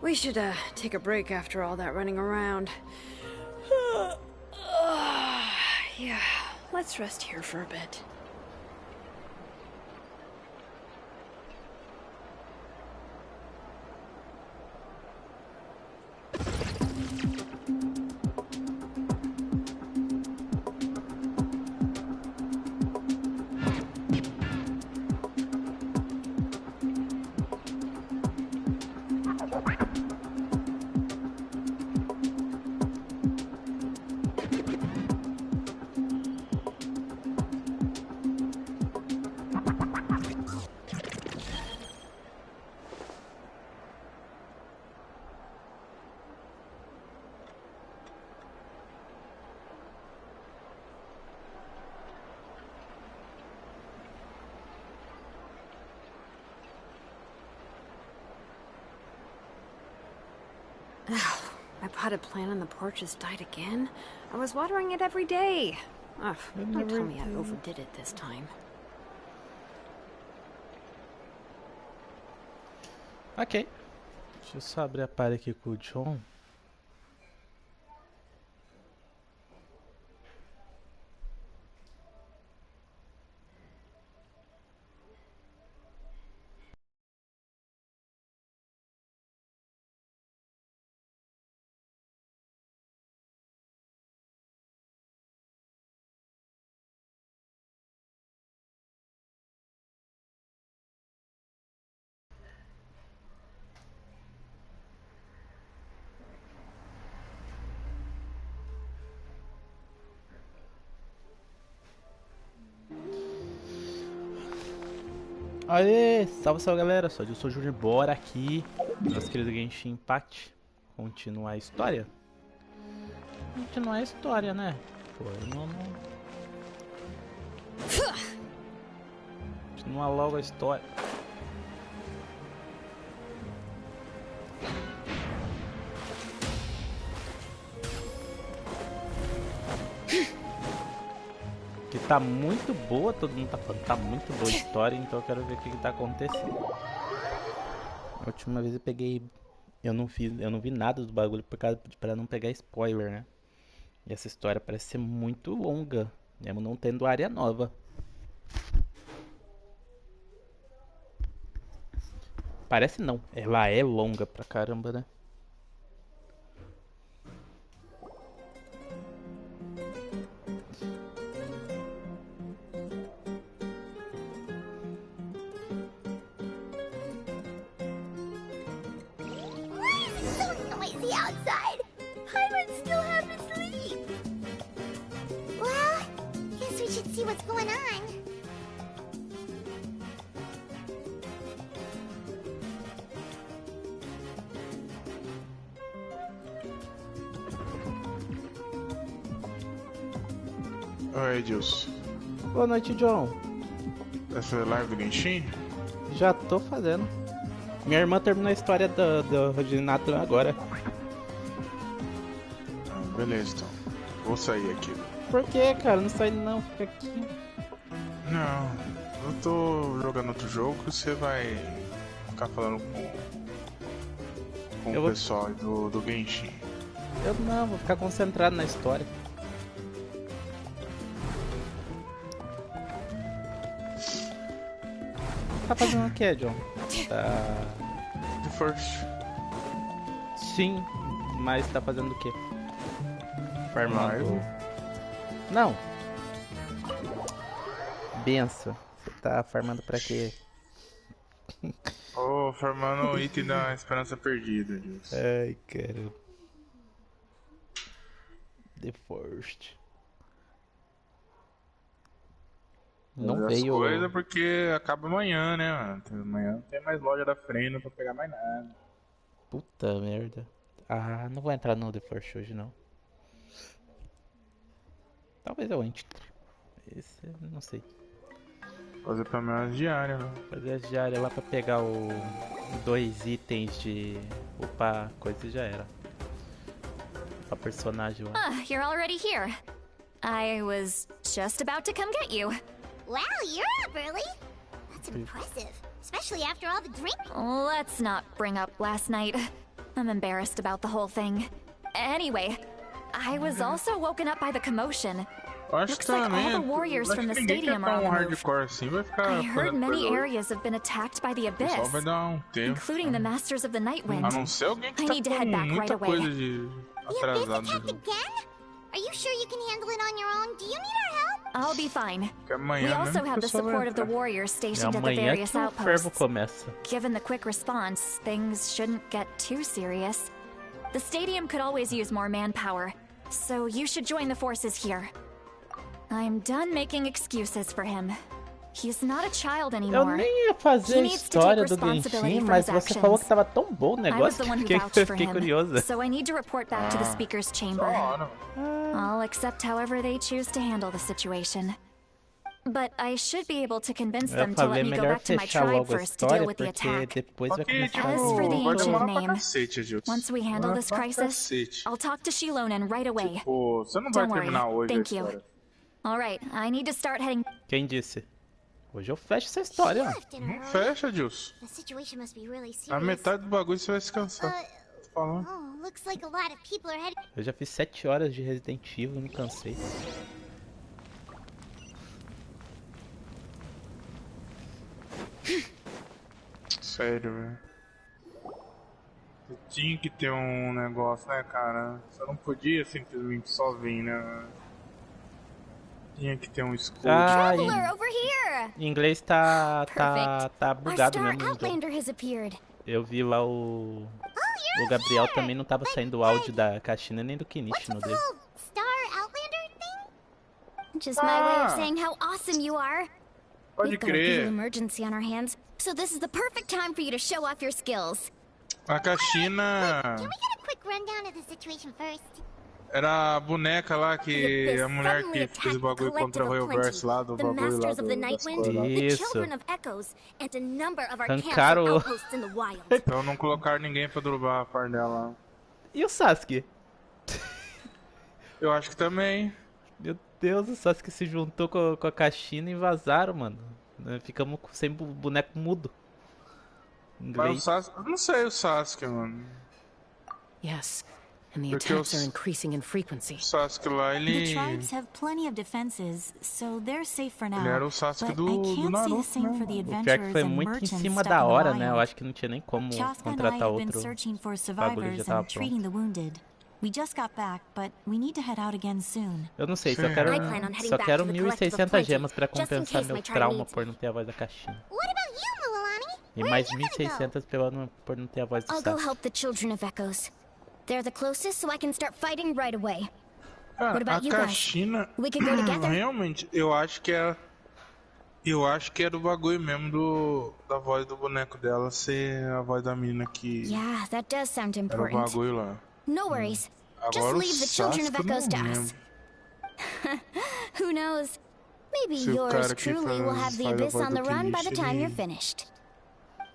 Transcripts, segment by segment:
We should take a break after all that running around. Yeah, let's rest here for a bit. My potted plant on the porch has died again. I was watering it every day. Ugh, don't tell me I overdid it this time. Ok. Deixa eu só abrir a página aqui com o John. Aê, salve, salve galera, eu sou o Júnior Bora aqui, nosso querido Genshin Impact. Continuar a história? Continuar a história, né? Pô, não... Continua logo a história. Que tá muito boa, todo mundo tá falando, tá muito boa a história, então eu quero ver o que tá acontecendo. A última vez eu peguei, eu não vi nada do bagulho pra não pegar spoiler, né? E essa história parece ser muito longa, mesmo não tendo área nova. Parece não, ela é longa pra caramba, né? Outside. Pirates still haven't sleep. Well, guess we should see what's going on. Oi, Edilson. Boa noite, John. Vai fazer live do Genshin? Já tô fazendo. Minha irmã terminou a história do Reginato agora. Beleza, então. Vou sair aqui. Por que, cara? Não sai não, fica aqui. Não, eu tô jogando outro jogo que você vai ficar falando com o pessoal do Genshin. Eu não, vou ficar concentrado na história. Tá fazendo o que, John? Tá... The First. Sim, mas tá fazendo o que? Farmando. Não. Benção. Você tá farmando pra quê? Oh, farmando o item da esperança perdida, Deus. Ai, caramba. The First. Não veio. Coisa porque acaba amanhã, né, mano? Amanhã não tem mais loja da Frena pra pegar mais nada. Puta merda. Ah, não vou entrar no The First hoje não. Talvez eu entre. Esse, não sei. Fazer pra mim as diárias, né? Fazer as diárias lá pra pegar o 2 itens de upar coisa e já era. A personagem lá. You're already here. I was just about to come get you. Wow, you're up early. That's impressive, especially after all the drink. Let's not bring up last night. I'm embarrassed about the whole thing. Anyway, I was also woken up by the commotion. Eu acho que Looks like all também. the warriors Acho from que the ninguém quer stadium are tá on the move. hardcore assim, vai ficar I heard fazendo many coisa hoje. areas have been attacked by the O pessoal vai abyss, dar um tempo. including the Masters of the Nightwind. A não ser alguém que I tá need to com head back right muita away. coisa de The abyss atrasado. attacked again? Are you sure you can handle it on your own? Do you need our help? I'll be fine. Que We amanhã also mesmo have que the o pessoal vai support of the entrar. warriors É stationed at the amanhã various que o fervo outposts. começa. Given the quick response, things shouldn't get too serious. The stadium could always use more manpower, so you should join the forces here. I'm done making excuses for him. He's not a child Eu anymore. nem ia fazer a He needs to história take do responsibility Genshin, for mas his você falou que actions. tava tão bom o I was negócio the one who que vouched eu for fiquei him, curiosa. so I need to report back to the speaker's chamber. Da hora. I'll accept however they choose to handle the situation. But I should be able to convince Eu them to falei let me go melhor back to my fechar tribe logo a first to deal história with the porque attack. depois Só vai que, começar tipo, As for the vai ancient demorar pra name, cacete, Adilson. Once we handle Vai this pra crisis, cacete. I'll talk to Xilonen right away. Pô, você não vai Don't worry. terminar hoje a Thank you. história. Alright, I need to start heading. Quem disse? Hoje eu fecho essa história. ó. Left in a Não hurry. fecha, Adilson. The situation must be really A serious. metade do bagulho você vai se cansar. Tô falando. Oh, looks like a lot of people are heading. Eu já fiz 7 horas de Resident Evil e me cansei. Sério, velho. Você tinha que ter um negócio, né, cara? Você não podia simplesmente só vir, né? Tinha que ter um escudo. Ah, Traveler over here! em inglês tá Our bugado star mesmo. o jogo. outlander has appeared. Eu vi lá o Gabriel também não tava saindo o áudio da Caixinha nem do Kinichi no dele. Oh, Star Outlander thing? Just my way of saying how awesome you are. Pode We've got a real crer. emergency on our hands, so this is the perfect time for you to show off your skills. A Caixina Can we get a quick rundown of the situation first? era a boneca lá que a mulher que fez o bagulho contra o Royalverse lá do the bagulho lá Masters of the das Nightwind, coisas lá. the Isso. Children of Echoes, and a number of our camps Arrancaram and o- outposts in the wild. Então não colocaram ninguém pra derrubar a par dela. E o Sasuke? Eu acho que também. Meu Deus, o Sasuke se juntou com a Caixinha e vazaram, mano. Ficamos sem boneco mudo. Mas o Inglês. Sasuke. Eu não sei o Sasuke, mano. Yes, and the Porque attacks os- are increasing in frequency. O Sasuke lá, The ele. tribes have plenty of defenses, so they're safe for now. Ele era o Sasuke but do- I do can't say the Naruto, same for the né? O pior é adventurers que foi and muito em merchants cima stuck da in the hora, né? Eu wild. acho que não tinha nem como Chaska and I contratar have been outro. searching for bagulho já survivors tava and treating the wounded. We just got back, but we need to head out again soon. Eu não sei, Sim. só quero, I plan on heading só back quero to the collective of 1.600 plenty, gemas pra just in compensar case meu my tribe trauma needs por me. não ter a voz da Caixinha. What about you, Mulani? E Where mais are you gonna go? 1.600 por não ter a voz do I'll go Sasuke. help the Children of Echoes. They're the closest, so I can start fighting right away. Cara, What about a you guys? Caixina. We could go together? Realmente, eu acho que é. Eu acho que era o bagulho mesmo da voz do boneco dela ser a voz da menina que Yeah, that does sound era o important. bagulho lá. No worries. Just Agora o leave the Children of Sasuke eu Echoes to não us. lembro. Who knows? Maybe Se o yours cara que truly will have the faz a abyss voz on do the run by the Kenichi, time ele- you're finished.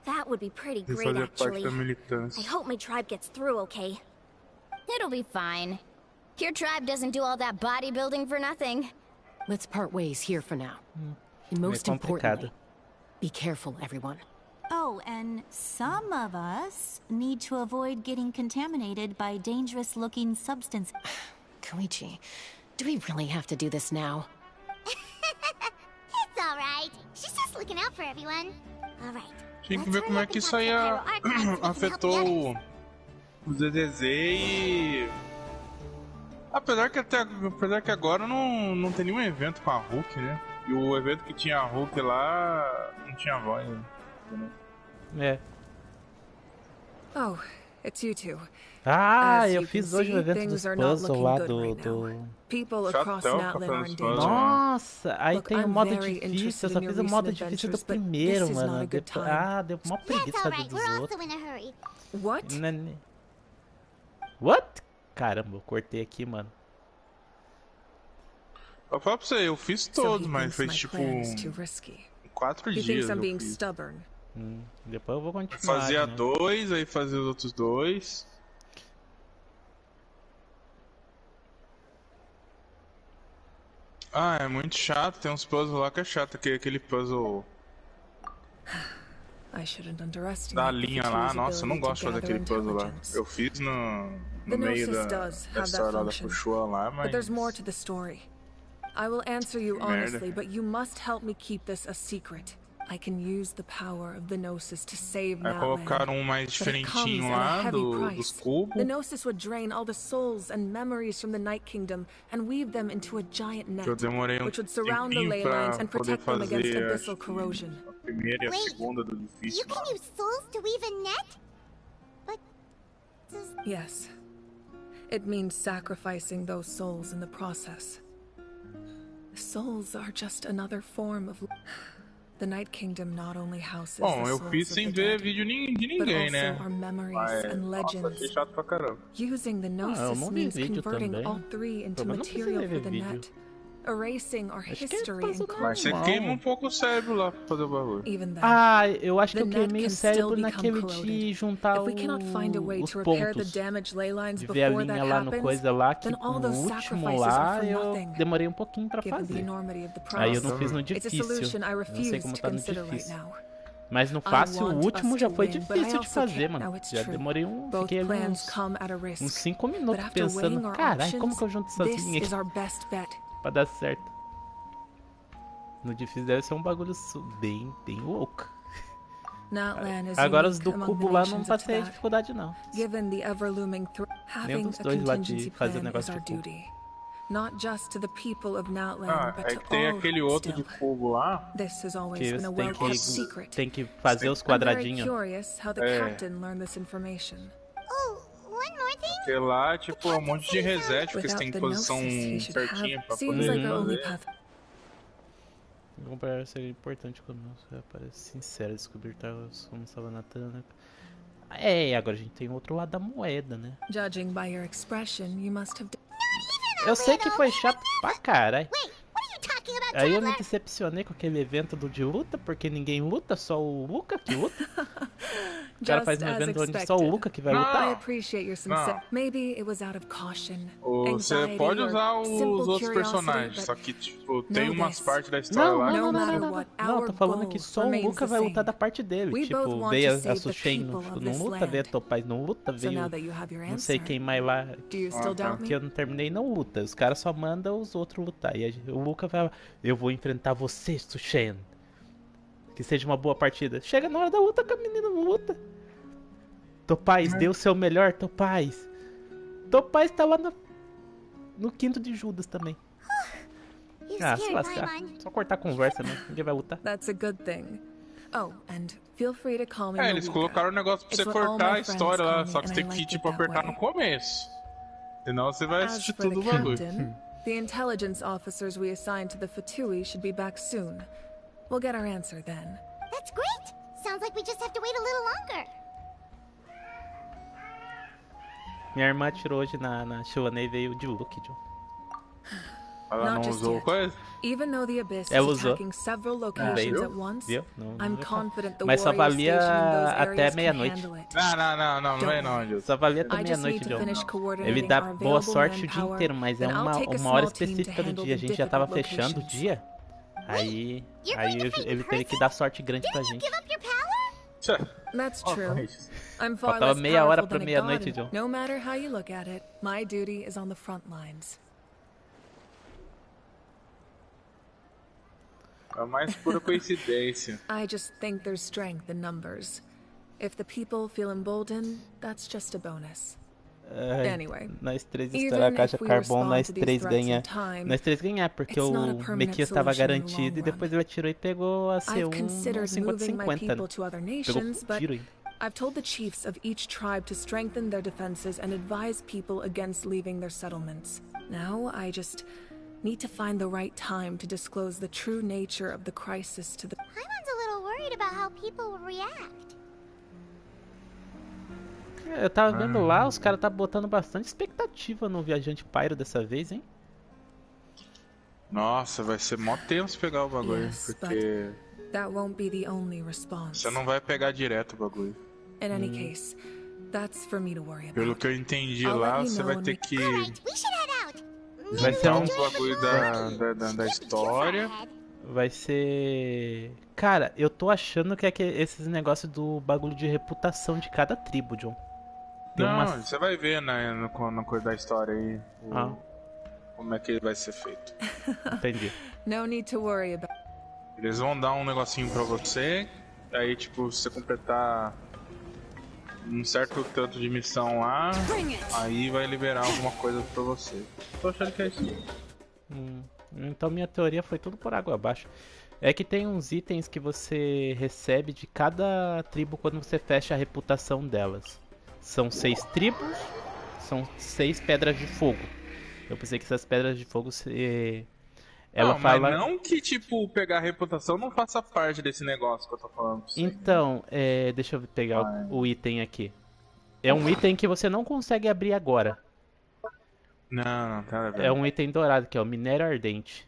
That would be pretty Ele great, fazia parte actually. da I militância. hope my tribe gets through okay. It'll be fine. Your tribe doesn't do all that bodybuilding for nothing. Let's part ways here for now. And Meio most complicado. importantly, be careful, everyone. Oh, and some of us need to avoid getting contaminated by dangerous-looking substances. Koichi, do we really have to do this now? It's alright. She's just looking out for everyone. Alright. Tinha que ver como é que isso aí afetou os DDZ e. Apesar que agora não tem nenhum evento com a Hulk, né? E o evento que tinha a Hulk lá não tinha voz, né? É. Oh, it's you two. Ah, As eu you fiz can hoje o see, evento things dos are not puzzles looking lá good right do... now. People Chatão, across café Natlan are dos in puzzles. danger. Nossa, aí Look, tem o I'm modo very difícil, interested eu só in fiz your o modo recent difícil do adventures, but primeiro, this is not mano. a good Depois, time. deu mó That's preguiça fazer alright. dos We're also outros. in a hurry. What? What? Caramba, eu cortei aqui, mano. Eu falo pra você, eu fiz So todos, he mas thinks foi my tipo plan is too risky. 4 He dias. thinks I'm Eu being fiz. stubborn. Depois eu vou continuar. Fazia né? 2, aí fazia os outros 2. Ah, é muito chato, tem uns puzzles lá que é chato, aquele puzzle I shouldn't underestimate Da the linha lá, Fatu's nossa, eu não ability gosto de to fazer gather aquele puzzle lá. intelligence. Eu fiz no The meio Gnosis da does have that história lá da function. Fushua lá, mas... But there's more to the story. I will answer you Que merda. honestly, but you must help me keep this a secret. I can use the power of the Gnosis to save Aí colocaram Natlan. mais But it comes diferentinho at a lá heavy dos price. cubos. The Gnosis would drain all the souls and memories from the Night Kingdom and weave them into a giant net, Eu demorei which would surround the tempinho ley pra lines and poder protect them against fazer abyssal corrosion. a primeira e a Wait, segunda do You difícil lá. can use souls to weave a net? But does... Yes. It means sacrificing those souls in the process. Souls are just another form of... The Night Kingdom not only houses Bom, the eu souls fiz of sem the ver dead, vídeo de but ninguém, also né? our memories Mas, and nossa, achei legends. chato pra caramba. Using the eu Gnosis não vi means vídeo converting também. all three into Pelo menos não material precisei for ver the vídeo. net, erasing our Acho que é history puzzle and Mas você normal. queima um pouco o cérebro lá pra fazer o bagulho. even then. Ah, eu acho que The eu net queimei can o still cérebro become naquele corroded. de juntar If we cannot find a way os to repair the pontos. damaged ley lines De ver a before that linha lá no happens, coisa lá, que then all no those último sacrifices lá are for eu nothing. demorei um pouquinho pra Given the fazer. enormity of the Aí eu price, não fiz no it's a difícil. solution I Eu não sei refuse como to tá no consider right difícil. now. Mas no I fácil, o want último us já to foi win, but I difícil de also fazer, can't. mano. Now, it's Já true. demorei Both fiquei ali plans uns come at a risk. 5 But minutos after weighing pensando, our caralho, como options, que eu junto essas this linhas is aqui our best bet. pra dar certo? No difícil deve ser um bagulho bem louco. Natlan is Agora os unique do among cubo the lá não nations of passei a Tibet. dificuldade não. Given the ever-looming threat, having dos a dois lá de contingency fazer plan is negócio our de cubo. duty. Not just to the people of Natlan, Ah, but é to que tem all aquele outro de still. cubo lá. This has always Que been a você tem well-kept secret. tem que fazer os I'm very quadradinhos. curious how the É. captain learned this information. Oh, one more thing? Porque lá, tipo, é um monte de reset, porque você Without tem the posição Gnosis, he should certinha have. pra Seems poder like our only fazer. path. Comparar seria importante quando parece sincero descobrir como estava na tela. É, agora a gente tem o outro lado da moeda, né? Judging by your expression, you must have. Eu sei que foi chato pra caralho. Wait, what are you talking about, Aí eu me toddler? decepcionei com aquele evento de luta, porque ninguém luta, só o Luca que luta. O cara faz um Just as evento onde só o expected. Luca que vai Não. I lutar. appreciate your Não. sincerity. Maybe it was out of caution, Você anxiety, pode or usar os simple outros curiosity, personagens, but só que, tipo, tem know umas this. partes da história lá. No Não, matter what, não, our tô falando goal que só o remains Luca the vai same. lutar da parte dele. We both Tipo, want veio to a save the Sushen people of não this luta, land. veio a Topaz não luta, So now veio that you have your não sei answer, quem mais lá. do you still tá. doubt Que me? eu não terminei não luta. Os caras só mandam os outros lutar. E o Luca vai lá, eu vou enfrentar você, Sushen. Que seja uma boa partida. Chega na hora da luta que a menina não luta. Topaz, dê o seu melhor, Topaz. Topaz tá lá no quinto de Judas também. You Ah, se scared lascar. Paimon. Só cortar a conversa, né? Ninguém vai lutar. That's a good thing. Oh, and feel free to call me É, eles Maluka. colocaram um negócio pra It's você what all cortar my a friends história call lá, me, só que and você I tem que, like it tipo, that apertar way. no começo. Senão você vai As assistir for the tudo o bagulho. captain, the intelligence officers we assigned to the Fatui should be back soon. We'll get our answer then. That's great. Sounds like we just have to wait a little longer. Minha irmã tirou hoje na Xilonen e veio de look, John. Ela não Not just usou yet. coisa? Even though the abyss is Ela usou. attacking several Veio. locations at once, Viu? Não I'm viu. confident the Mas só warrior valia stationed in those até areas can meia-noite. handle it. Não vem não, Deus. Só valia até I just meia-noite, need to John. finish coordinating Ele dá our boa available sorte o dia manpower, inteiro, mas é then I'll uma take a hora small team to específica do handle dia. A the gente já tava difficult fechando o locations. dia. Aí You're going to fight in ele teve que person? dar sorte grande pra Didn't you gente. give up your power? Tchê. That's Ó, true. mas- I'm far Faltava less meia hora powerful pra than a meia-noite, god, John. and no matter how you look at it, my duty is on the front lines. É a mais pura coincidência. I just think there's strength in numbers. If the people feel emboldened, that's just a bonus. Ai, Anyway, nós três even estourar a caixa if we carbono, respond nós to these três threats in ganhar. time, Nós três ganhar, porque it's o not a permanent Mequia estava solution in the garantido e long run. depois ele atirou e pegou a I've C1 considered moving my 50-50, people né? to other Pegou nations, com but tiro ainda. I've told the chiefs of each tribe to strengthen their defenses and advise people against leaving their settlements. Now I just need to find the right time to disclose the true nature of the crisis to the... Paimon's a little worried about how people will react. Eu tava vendo lá, os caras tá botando bastante expectativa no Viajante Pyro dessa vez, hein? Nossa, vai ser mó tenso pegar o bagulho, Yes, porque That won't be the only response. você não vai pegar direto o bagulho. In any case, that's for me to worry about. Pelo que eu entendi I'll lá, let you você know vai when ter we- que Alright, we should head out. Vai ser juntar um... uns bagulho da Skip too far história. ahead. Vai ser... Cara, eu tô achando que é esses negócios do bagulho de reputação de cada tribo, John. Tem Não, umas... você vai ver na coisa da história aí Ah, como é que vai ser feito. entendi. No need to worry about. Eles vão dar um negocinho pra você, aí tipo, se você completar um certo tanto de missão lá, aí vai liberar alguma coisa pra você. Tô achando que é isso. Então minha teoria foi tudo por água abaixo. É que tem uns itens que você recebe de cada tribo quando você fecha a reputação delas. São 6 tribos, são 6 pedras de fogo. Eu pensei que essas pedras de fogo ela não, fala... mas não que tipo, pegar a reputação não faça parte desse negócio que eu tô falando pra você. Então, deixa eu pegar o item aqui. É um item que você não consegue abrir agora. Não, tá bem. É um item dourado, que é o minério ardente.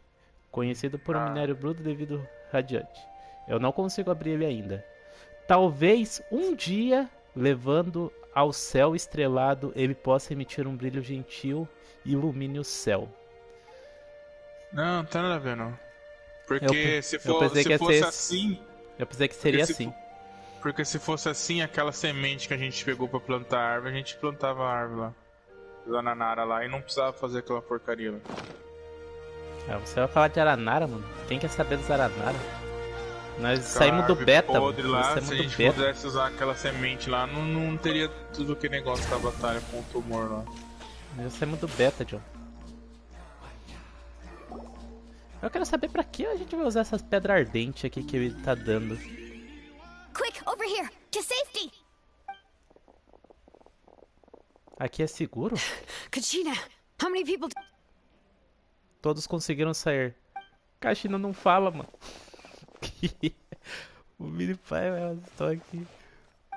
Conhecido por um minério bruto devido radiante. Eu não consigo abrir ele ainda. Talvez um dia, levando ao céu estrelado, ele possa emitir um brilho gentil e ilumine o céu. Não tem nada a ver, não. Porque se pensei que ia fosse ser assim... Eu pensei que seria assim. Porque se fosse assim, aquela semente que a gente pegou pra plantar a árvore, a gente plantava a árvore lá. Dona Nara lá, e não precisava fazer aquela porcaria lá. Você vai falar de Aranara, mano? Quem quer saber dos Aranara? Nós saímos do beta, mano. Lá, Nós se a gente beta. pudesse usar aquela semente lá, não teria tudo aquele negócio da batalha com o tumor lá. Nós saímos do beta, John. Eu quero saber pra que a gente vai usar essas pedras ardentes aqui que ele tá dando. Quick, over here, to safety! Aqui é seguro? Kachina, how many people... Todos conseguiram sair. Kachina não fala, mano. O mini pai, elas estão aqui.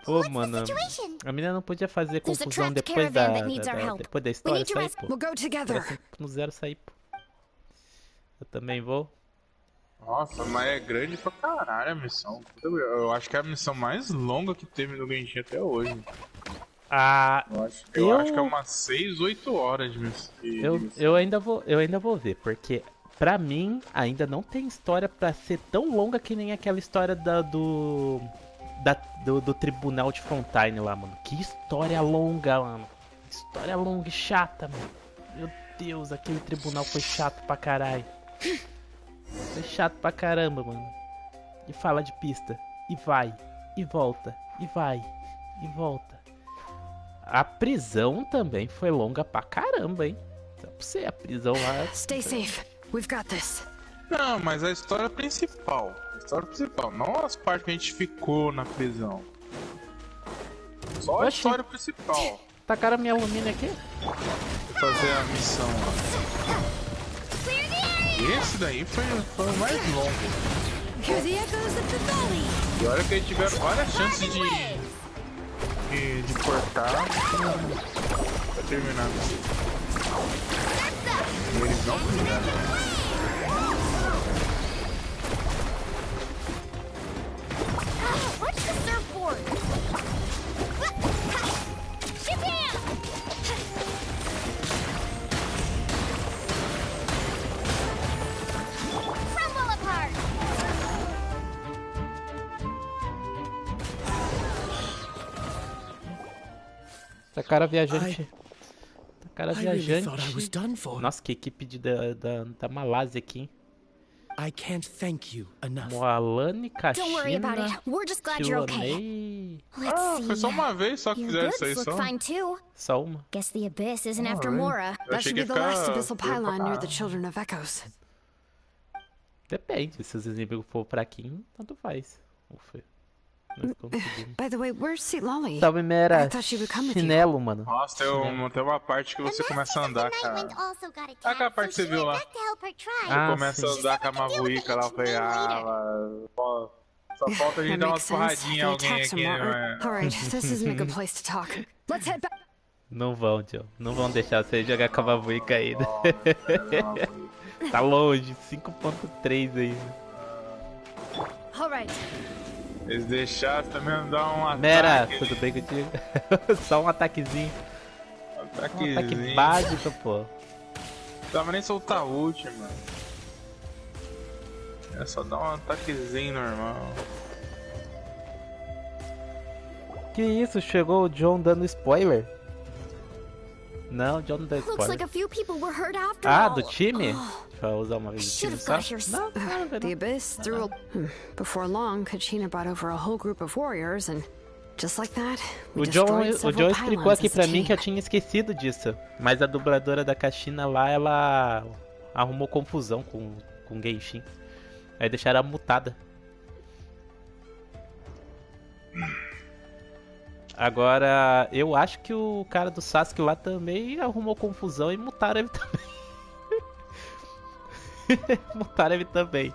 Pô, mano, a menina não podia fazer confusão depois da história sair, pô. We'll go together. Assim, no zero sair, pô. Eu também vou. Nossa, mas é grande pra caralho a missão. Eu acho que é a missão mais longa que teve no Genshin até hoje. Eu acho que é umas 6, 8 horas de missão. Eu ainda vou ver, porque pra mim ainda não tem história pra ser tão longa que nem aquela história do Tribunal de Fontaine lá, mano. Que história longa, mano. História longa e chata, mano. Meu Deus, aquele tribunal foi chato pra caralho. Foi chato pra caramba, mano. E fala de pista. E vai. E volta. E vai. E volta. A prisão também foi longa pra caramba, hein? Só pra você, a prisão lá... Stay safe. We've got this. Não, mas a história principal. A história principal, não as partes que a gente ficou na prisão. Só a história principal. Tacaram minha alumínio aqui? Vou fazer a missão lá. Esse daí foi o mais longo. E olha que eles tiveram várias chances de cortar pra terminar. E eles não terminaram. Watch the surfboard! Ship Crumble apart! Essa cara viajante. Cara viajante. Nossa, que equipe da Malásia aqui, hein? I can't thank you enough. Moalane, Don't worry about it. Kachina, We're just glad you're okay. Xilonen. Let's see. Foi só uma vez só que Your fizeram isso goods aí look só. fine too. Só uma. Guess the abyss isn't after Bora. Eu That achei should que be ia the last ficar... abyssal pylon near the Children of Echoes. Depende, se os inimigos for fraquinho, tanto faz. Ufa. Nós conseguimos. By the way, where's Xilonen? Salve, Mera. I thought she would come with you. Chinelo, mano. Nossa, tem uma parte que você começa a andar, cara. Sabe aquela parte que você viu lá? Ah, Começa a andar com a mavuíca lá, eu falei, só falta a gente That dar makes umas sense. porradinhas em The alguém attacks aqui, are né? Alright, this isn't a good place to talk. Let's head back. Não vão, John. Não vão deixar você jogar com a Mavuica ainda. Tá longe, 5.3 ainda. Alright. Eles deixaram também dar um ataque. Mera, tudo bem contigo? Só um ataquezinho. Um ataque básico, pô. Não tava nem soltar ult, mano. É só dar um ataquezinho normal. Que isso? Chegou o John dando spoiler? Não, o John não dá Looks spoiler. like a few people were hurt after Ah, all. do time? Pra usar uma vez do time Should've só? got here Não, não, The não. Abyss threw Before long, Kachina brought over a whole group of warriors and just like that, we O John destroyed several explicou pylons aqui as a pra mim que eu team. tinha esquecido disso. Mas a dubladora da Kachina lá, ela arrumou confusão com Genshin. Aí deixaram ela mutada. Agora, eu acho que o cara do Sasuke lá também arrumou confusão e mutaram ele também. Mutaram ele também.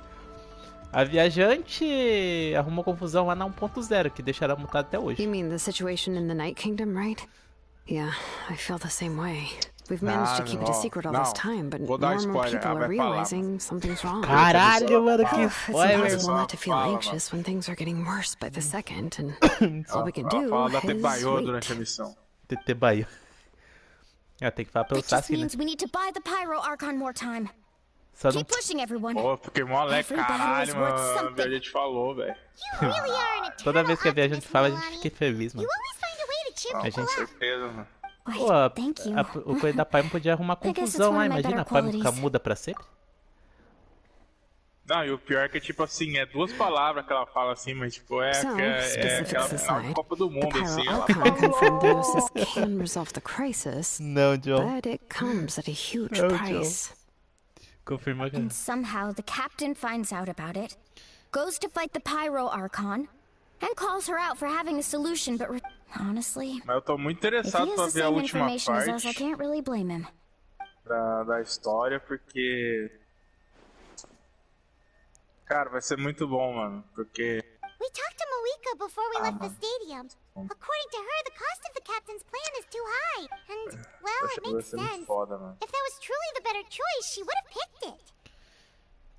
A viajante arrumou confusão lá na 1.0, que deixaram ela mutada até hoje. You mean the situation in the Night Kingdom, right? Yeah, I feel the same way. We've managed to keep it a secret all this time, but Vou dar more and more spoiler, people ela are vai falar. realizing something's wrong. Caralho, mano, que It's spoiler. impossible not to feel Fala, anxious when things are getting worse by the second, and all we can Ela do fala da is Tebaiô wait. durante a missão. TT Bahia. Tem que falar pelo That just Sasuke, né? means we need to buy the Pyro Archon more time. Só não... Keep pushing, everyone. Pô, fiquei mó alegre, Every battle caralho, is worth mano. A something. viajante falou, velho. You really are an Toda eternal vez que a viajante optimist, fala, a gente Milani. fica feliz, mano. You always find a way to cheer A people gente- Com up. certeza, mano. Why, Pô, thank you. o coisa da Pai podia arrumar I guess it's confusão one lá, of my imagina, a better Pai ficar qualities. muda pra sempre. Não, e o pior é que, tipo assim, é duas palavras que ela fala assim, mas, tipo, é So, aquela specifics final de aside, Copa do the Mundo, assim. Pyro Ela Archon confirmed that falou. Osis can resolve the crisis, Não, John. but it comes at a huge Oh, John. price. Confirmou que... And somehow the captain finds out about it, goes to fight the Pyro Archon, and calls her out for having a solution, but honestly, Mas eu tô muito if he interessado has pra the ver a same última information as us, I parte can't really blame him. da história, porque... Cara, vai ser muito bom, mano, porque... We talked to Moika before we left the stadium. According to her, the cost of the captain's plan is too high. And, well, Acho it que vai makes ser muito sense. foda, mano. If that was truly the better choice, she would have picked it.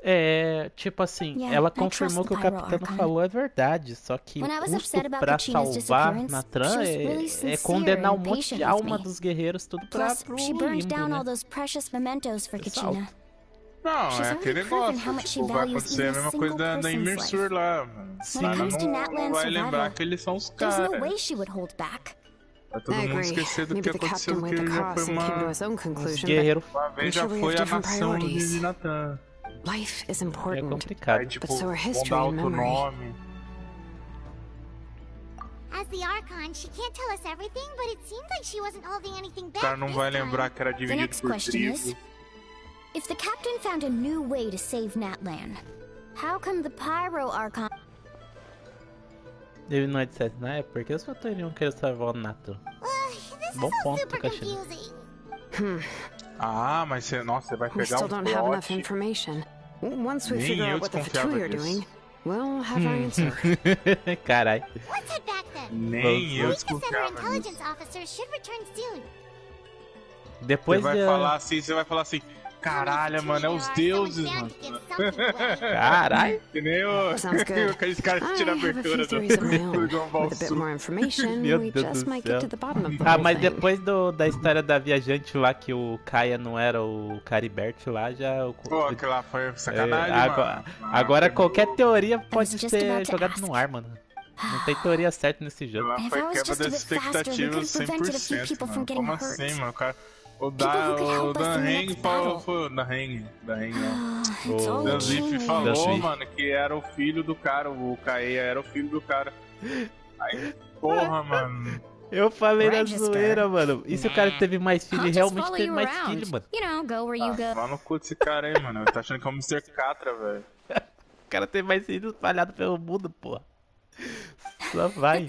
É, tipo assim, Yeah, ela I trust confirmou the que o Pyro capitão Archon. falou é verdade, só que When I o was custo upset about pra Kachina's salvar disappearance, Natran she was really é sincere condenar um and monte patient de with alma me. dos guerreiros, tudo pra Plus, pro she burned limbo, down né? all those precious mementos for Pessoal. Kachina. Não, She's é aquele already proven negócio, how much she tipo, vai values acontecer a even a mesma coisa single da person's Immersur life. lá, mano. When it Ela comes to não Natlan vai lembrar survival, que eles são os there's no caras. way she would hold back. Vai todo I mundo agree. esquecer do Maybe que the aconteceu, captain que weighed the já costs foi and came to uma... his own Os conclusion, but guerreiros Uma vez já sure we foi have a different nação priorities. de Natan. life is é important. Aí, complicado. tipo, But so are vão history dar and outro memory. nome. As the Archon, she can't tell us everything, but it seems like she wasn't holding anything O back cara não this vai time. lembrar que era The dividido next por question is, tribo. if the captain found a new way to save Natlan, how come the Pyro Archon... Ele não é de 7, né? É porque os fatores iriam querer salvar o Nathan. This Bom is all ponto, super Kachina. confusing. Ah, mas você, nossa, você vai We pegar still um don't have enough plot. information. Once we Nem figure eu out what the desconfiava Fatui are disso. doing, we'll have our answer. Carai. Let's head back then. Nem eu Moika said our desconfiava intelligence disso. officer should return soon. Você Depois vai de... falar assim, você vai falar assim, caralho, mano, é os deuses, mano. Carai. Que nem o... Sounds good. Aqueles caras que I tiram a have a abertura few do, theories of my own. do João With a bit Balsu. more information, Meu we Deus just do might céu. get to the bottom of the Ah, whole mas thing. depois da história da viajante lá, que o Kaia não era o Caribert lá, já... Pô, aquilo lá foi sacanagem, agora, mano. agora qualquer teoria pode just ser about to jogada ask. no ar, mano. Não tem teoria certa nesse jogo. Lá If foi I was quebra just a das bit faster, we could expectativas have prevented a few 100%, people from mano. getting Como hurt. assim, mano? O cara... O People who could help us in the Dan next Heng falou... battle. Foi, da Heng, não. It's all Dan Zip Genius. falou, Zip. mano, que era o filho do cara. O Kaeya era o filho do cara. Aí, porra, mano. Eu falei na Register. zoeira, mano. E se o cara teve mais filho I'll e just realmente follow teve you mais around. filho, mano? You know, go where you go. Vai no cu desse cara aí, mano. Ele tá achando que é o Mr. Catra, velho. O cara teve mais filho espalhado pelo mundo, porra. Só vai.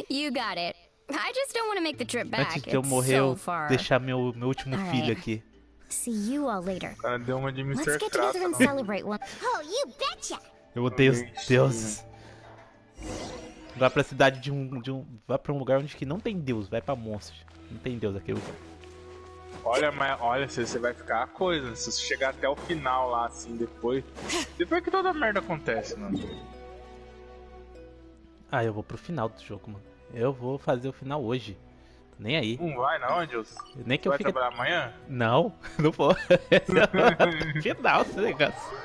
You got it. I just don't want to make the trip back. Antes de eu It's morrer, so eu far. deixar meu último Alright. filho aqui. See you all later. O cara deu uma de Let's Mr. get Catra. together and não. celebrate one. Oh, you betcha! Eu odeio os Genshin. deuses. Vai pra cidade de um... Vai pra um lugar onde que não tem deus. Vai pra monstros. Não tem deus aqui. Olha, mas olha, você vai ficar a coisa. Se você chegar até o final lá, assim, depois. Depois que toda merda acontece, mano. Ah, eu vou pro final do jogo, mano. Eu vou fazer o final hoje. Tô nem aí. Não vai, não, Deus. Nem que Você eu vai fique... trabalhar amanhã? Não, não vou. Esse é o final desse negócio.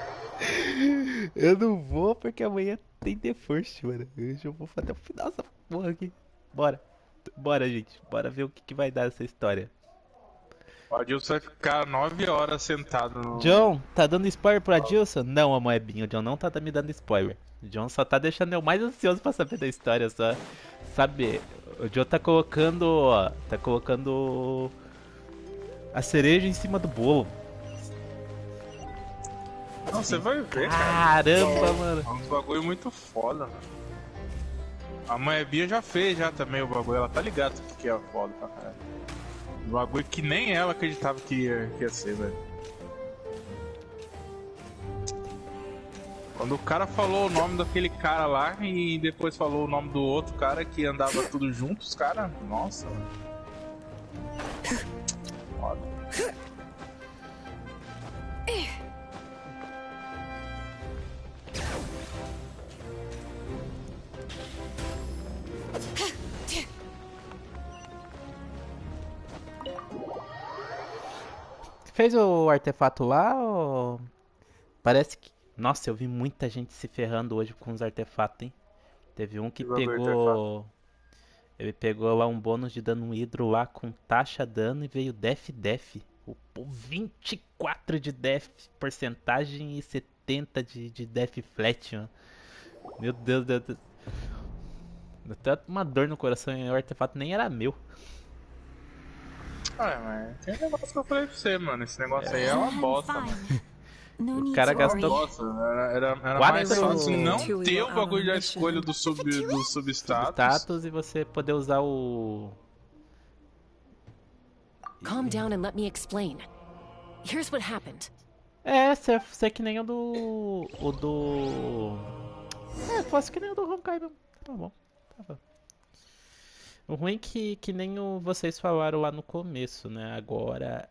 Eu não vou porque amanhã tem The First, mano. Hoje eu vou até o final dessa porra aqui. Bora. Bora, gente. Bora ver o que vai dar essa história. O Adilson vai ficar 9 horas sentado no... John, tá dando spoiler pro Adilson? Não, a moebinha. O John não tá me dando spoiler. O John só tá deixando eu mais ansioso pra saber da história, só. Sabe? O John tá colocando, ó. Tá colocando a cereja em cima do bolo. Não, você vai ver, cara. Caramba, mano. É um bagulho muito foda, mano. A moebinha já fez já também o bagulho. Ela tá ligada que é foda pra caralho. Um bagulho que nem ela acreditava que ia ser, velho. Quando o cara falou o nome daquele cara lá e depois falou o nome do outro cara que andava tudo juntos, cara, nossa, mano. Foda. Fez o artefato lá ou... Parece que... Nossa, eu vi muita gente se ferrando hoje com os artefatos, hein? Teve um que pegou... Ele pegou lá um bônus de dano hidro lá com taxa dano e veio def. 24 de def porcentagem e 70 de def flat, mano. Meu Deus. Deu até uma dor no coração e o artefato nem era meu. Mas tem um negócio que eu falei pra você, mano. Esse negócio aí é uma bosta, mano. O cara gastou... Nossa, era mais fácil não ter o bagulho da escolha do substatus e você poder usar o... Calm down and let me explain. Here's what happened. Você é que nem o do... fosse que nem o do Honkai mesmo. Tá bom. O ruim é que nem vocês falaram lá no começo, né? Agora,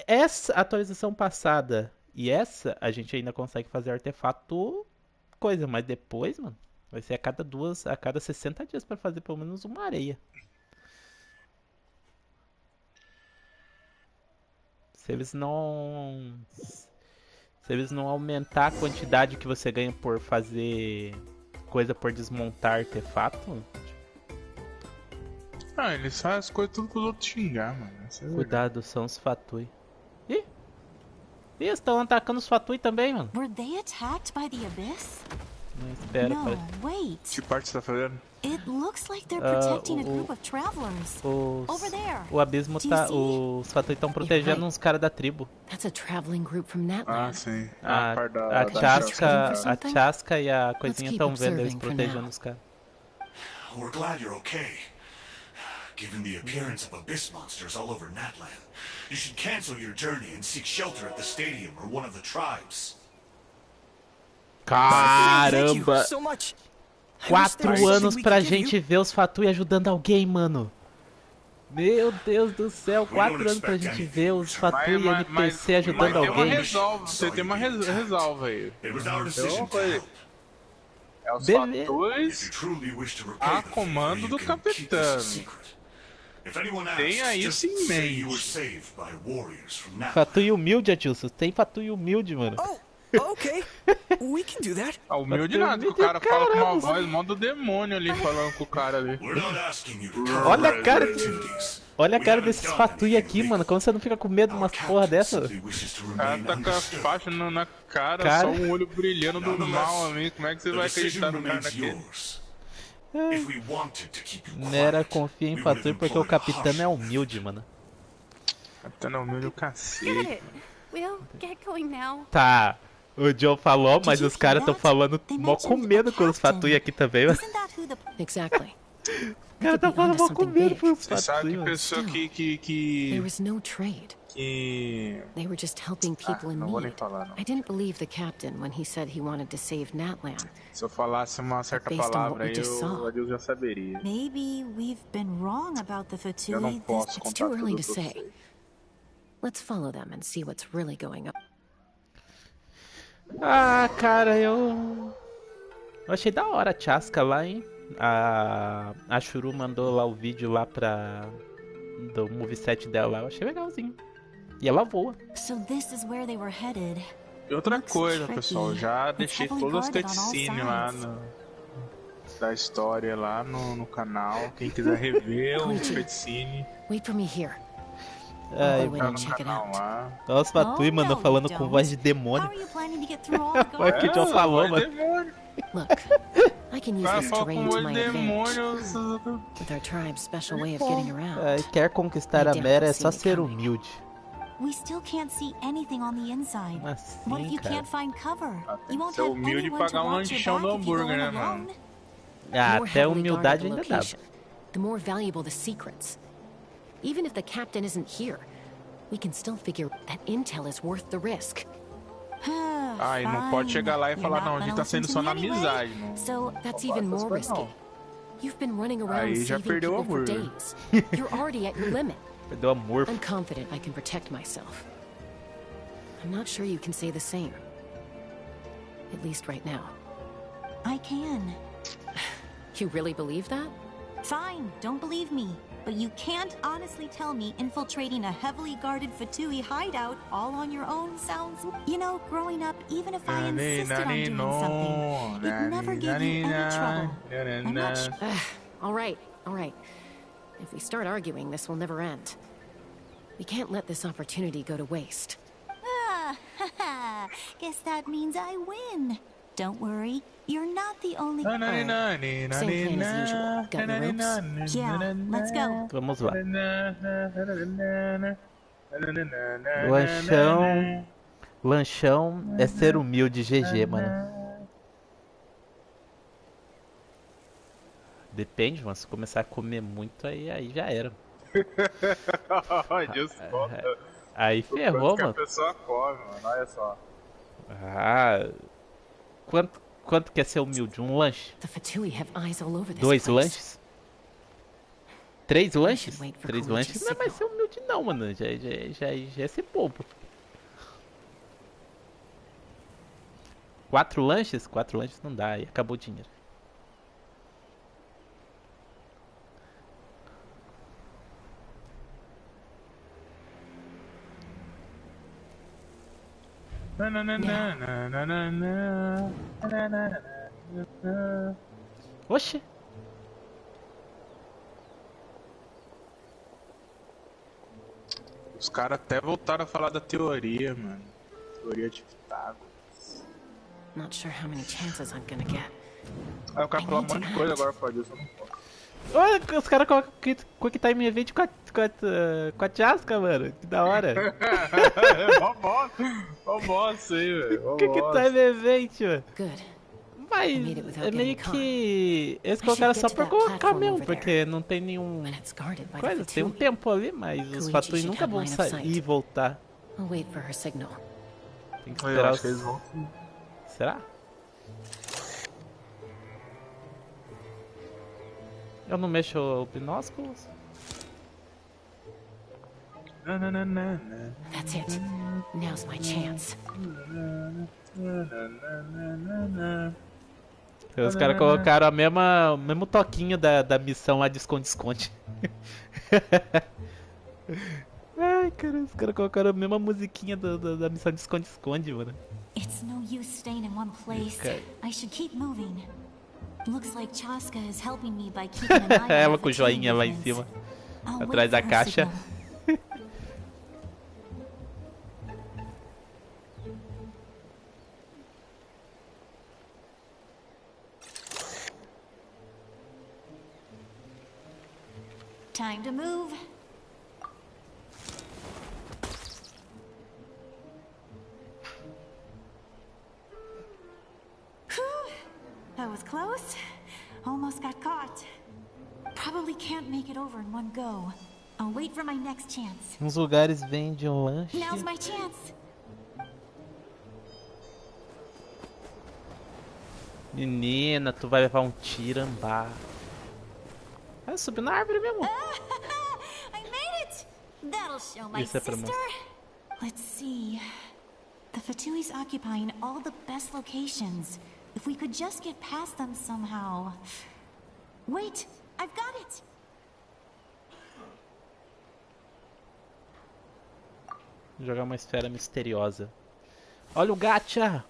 essa atualização passada e essa, a gente ainda consegue fazer artefato coisa, mas depois, mano, vai ser a cada 60 dias pra fazer pelo menos uma areia. Se eles não aumentar a quantidade que você ganha por fazer coisa por desmontar artefato... eles fazem as coisas tudo pros outros xingar, mano. Cuidado, são os Fatui. Ih, eles estão atacando os Fatui também, mano. Were they attacked by the abyss? Não, espera, wait. Que parte você tá fazendo? It looks like they're protecting a group of travelers. Over there. O abismo tá... Os Fatui estão protegendo uns caras da tribo. That's a traveling group from Natland. Sim. A Chasca e a coisinha estão vendo eles protegendo os caras. We're glad you're okay. Given the appearance of abyss monsters all over Natland, you should cancel your journey and seek shelter at the stadium or one of the tribes. Caramba! 4 anos pra gente ver os Fatui ajudando alguém, mano. Meu Deus do céu, 4 anos pra gente ver os Fatui e NPC ajudando alguém. Você tem uma ressalva aí. É os Fatuis a comando do capitão. Tenha isso em mente. Fatui humilde, Adilson. Tem Fatui humilde, mano. Okay, we can do that. Humilde nada, que o cara fala com uma voz mó do demônio ali, falando com o cara ali. Olha a cara desses Fatui aqui, mano. Como você não fica com medo de umas porra dessa? O cara tá com a faixa na cara, só um olho brilhando do mal, amigo. Como é que você vai acreditar no cara daquele? Nera confia em Fatui porque o capitão é humilde, mano. O capitão é humilde o cacete. Tá, o John falou, mas os caras tão falando mó com medo com os Fatui aqui também, mano. Exactly. Os caras tão falando mó com medo com os Você sabe Fatui, que pessoa que... There was no trade. They were just helping people in need. I didn't believe the captain when he said he wanted to save Natland. Se eu falasse uma certa palavra aí, eu já saberia. Maybe we've been wrong about the Fatui. Eu não posso It's contar too early tudo to que eu say. sei. Let's follow them and see what's really going on. Ah, cara, eu achei da hora a Chasca lá, hein? A Shuru mandou lá o vídeo lá do moveset dela lá, eu achei legalzinho. E ela voa. So this is where they were headed. E outra coisa, pessoal, já deixei todas as cutscenes lá da história lá no canal. Quem quiser rever o cutscene. Wait for me here. Ai, Tá no canal lá. Nossa, Fatui, mano, falando com voz de demônio. Olha o que o John falou, mano. Look, I can use this terrain to my advantage. With our tribe's special way of getting around. Quer conquistar a Mera é só ser humilde. We still can't see anything on the inside. What if you can't find cover? You won't Ser have humilde e anyone to pagar um watch your lanchão back do if you go hambúrguer, in né, mano? alone. Até humildade ainda dá. The more valuable the secrets. Even if the captain isn't here, we can still figure that intel is worth the risk. Ah, e não pode chegar lá e falar, não, a gente tá sendo só na amizade, não. So that's even more risky. You've been running around saving people for days. You're already at your limit. Perdeu amor. I'm confident I can protect myself. I'm not sure you can say the same. At least right now. I can. You really believe that? Fine, don't believe me. But you can't honestly tell me infiltrating a heavily guarded Fatui hideout all on your own sounds... You know, growing up, even if I insisted on doing something, it never gave you any trouble. I'm not sure... All right. If we start arguing, this will never end. We can't let this opportunity go to waste. Haha. Guess that means I win. Don't worry, you're not the only... Same plan as usual. Got your ropes? Yeah, let's go. Vamos lá. Lanchão é ser humilde, GG, mano. Depende, mas se começar a comer muito, aí já era. Aí ferrou, mano. A pessoa come, mano, olha só. Ah, quanto quer ser humilde? Um lanche? 2 lanches? 3 lanches? 3 lanches não é mais ser humilde não, mano. Já é ser bobo. 4 lanches? 4 lanches não dá, aí acabou o dinheiro. Oxi. Os caras até voltaram a falar da teoria, mano. Teoria de Pitágoras. Not sure how many chances I'm gonna get. Aí o cara falou um monte de coisa, agora pode, eu só não posso. Olha, os caras colocam Quick Time Event com a Chasca, mano. Que da hora. Ó boss aí, velho. Quick Time Event, mano. Mas é meio que... Eles colocaram só por colocar mesmo, porque não tem nenhum... coisa, tem um tempo ali, mas os Fatui nunca vão sair e voltar. Tem que esperar os... Será? Eu não mexo o binóculo? That's it. Now's my chance. Os caras colocaram o mesmo toquinho da missão lá de esconde-esconde. Ai, cara, os caras colocaram a mesma musiquinha da missão de esconde-esconde, mano. It's no use staying in one place. I should keep moving. Looks like Chaska is helping me by keeping an eye on ela com o joinha lá em cima, atrás da caixa. Time to move. That was close. Almost got caught. Probably can't make it over in one go. I'll wait for my next chance. Uns lugares vendem lanche. Now's my chance. Menina, tu vai levar um tirambá. Ah, subiu na árvore mesmo. I made it. That'll show my sister. Let's see. The Fatui's occupying all the best locations. If we could just get past them somehow. Wait, I've got it. Jogar uma esfera misteriosa. Olha o gacha.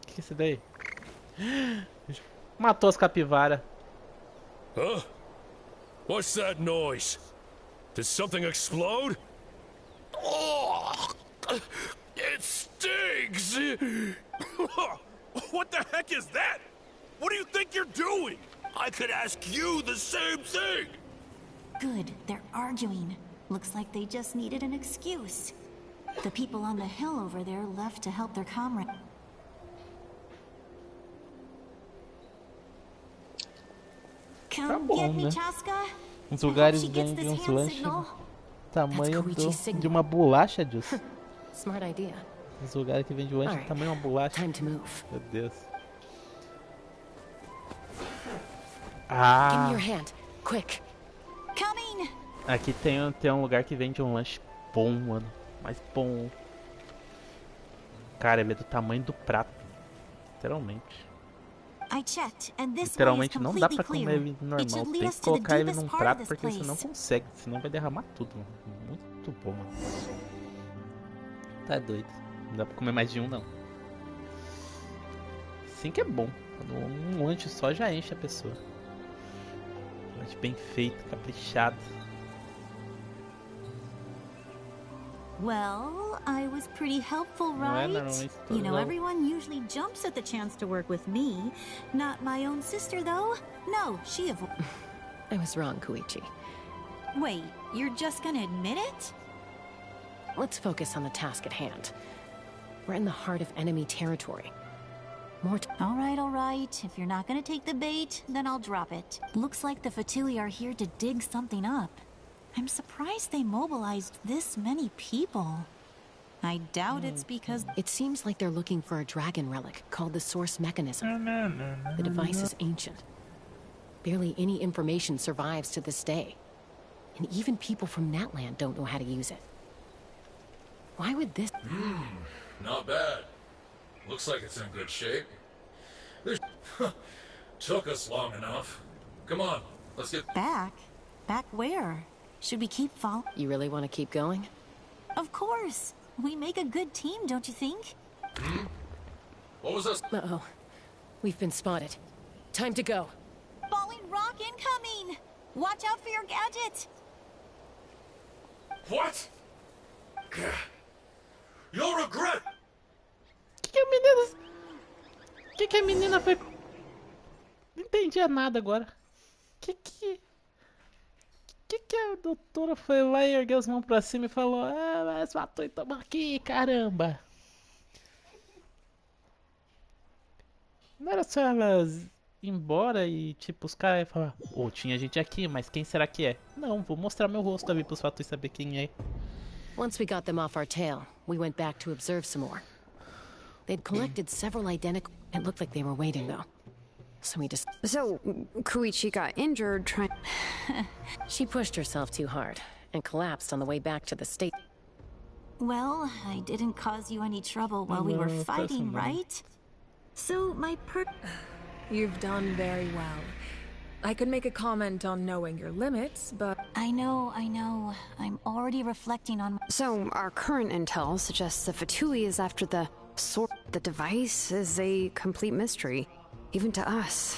O que é isso daí? Matou as capivaras. Huh? What's that noise? Did something explode? Oh, it stings! What the heck is that? What do you think you're doing? I could ask you the same thing! Good, they're arguing. Looks like they just needed an excuse. The people on the hill over there left to help their comrade. Come get me, Chaska. Uns lugares vendem uns lanches tamanho de uma bolacha, Jus. Smart idea. Uns lugares que vendem lanche tamanho de uma bolacha. Time to move. Meu Deus. Give me your hand, quick. Coming. Aqui tem um lugar que vende um lanche bom, mano. Mas bom. Cara, ele é do tamanho do prato. Literalmente. Literalmente não dá pra comer ele normal. Tem que colocar ele num prato porque você não consegue. Senão vai derramar tudo, mano. Muito bom, mano. Tá doido. Não dá pra comer mais de um, não. Assim que é bom. Um lanche só já enche a pessoa. Um lanche bem feito, caprichado. Well, I was pretty helpful, right? You know, everyone usually jumps at the chance to work with me. Not my own sister, though. No, she avoided. I was wrong, Koichi. Wait, you're just gonna admit it? Let's focus on the task at hand. We're in the heart of enemy territory. All right. If you're not gonna take the bait, then I'll drop it. Looks like the Fatui are here to dig something up. I'm surprised they mobilized this many people. I doubt it's because... It seems like they're looking for a dragon relic called the Source Mechanism. The device is ancient. Barely any information survives to this day. And even people from Natland don't know how to use it. Why would this... Not bad. Looks like it's in good shape. Took us long enough. Come on, let's get... Back? Back where? Should we keep following? You really want to keep going? Of course. We make a good team, don't you think? What was this? Uh-oh. We've been spotted. Time to go. Falling rock incoming! Watch out for your gadget! What? You'll regret! Que a menina foi... Não entendi nada agora. Que a doutora foi lá e ergueu as mãos pra cima e falou: ah, mas matou e toma aqui, caramba. Não era só elas ir embora e tipo os caras iam falar: oh, tinha gente aqui, mas quem será que é? Não, vou mostrar meu rosto ali pros Fatui saber quem é. Once we got them off our tail, we went back to observe some more. They'd collected several identical... It looked like they were waiting though. So we just... So, Koichi got injured trying... She pushed herself too hard and collapsed on the way back to the state. Well, I didn't cause you any trouble while we were fighting, right? So my You've done very well. I could make a comment on knowing your limits, but... I know. I'm already reflecting on... So, our current intel suggests the Fatui is after the source. The device is a complete mystery. Even to us.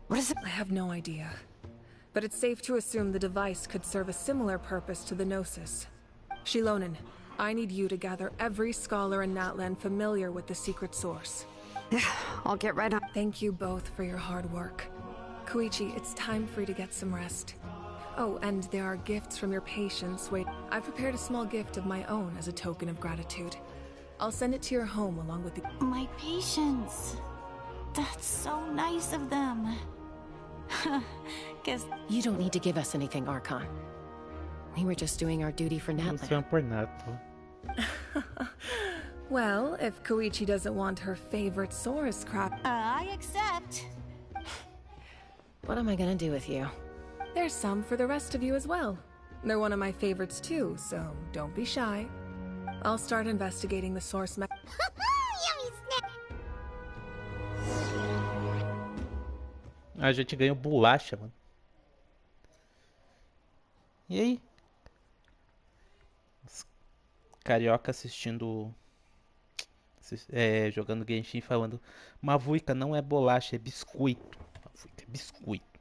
What is it? I have no idea. But it's safe to assume the device could serve a similar purpose to the Gnosis. Xilonen, I need you to gather every scholar in Natland familiar with the secret source. I'll get right on. Thank you both for your hard work. Koichi, it's time for you to get some rest. Oh, and there are gifts from your patients. Wait, I've prepared a small gift of my own as a token of gratitude. I'll send it to your home along with the... My patients. That's so nice of them. Guess... You don't need to give us anything, Archon. We were just doing our duty for Natland. Well, if Koichi doesn't want her favorite Saurus crap... I accept. What am I gonna do with you? There's some for the rest of you as well. They're one of my favorites too, so don't be shy. I'll start investigating the source mech... Yummy snack! A gente ganhou bolacha, mano. E aí? carioca assistindo... jogando Genshin falando Mavuica não é bolacha, é biscoito. Mavuica é biscoito.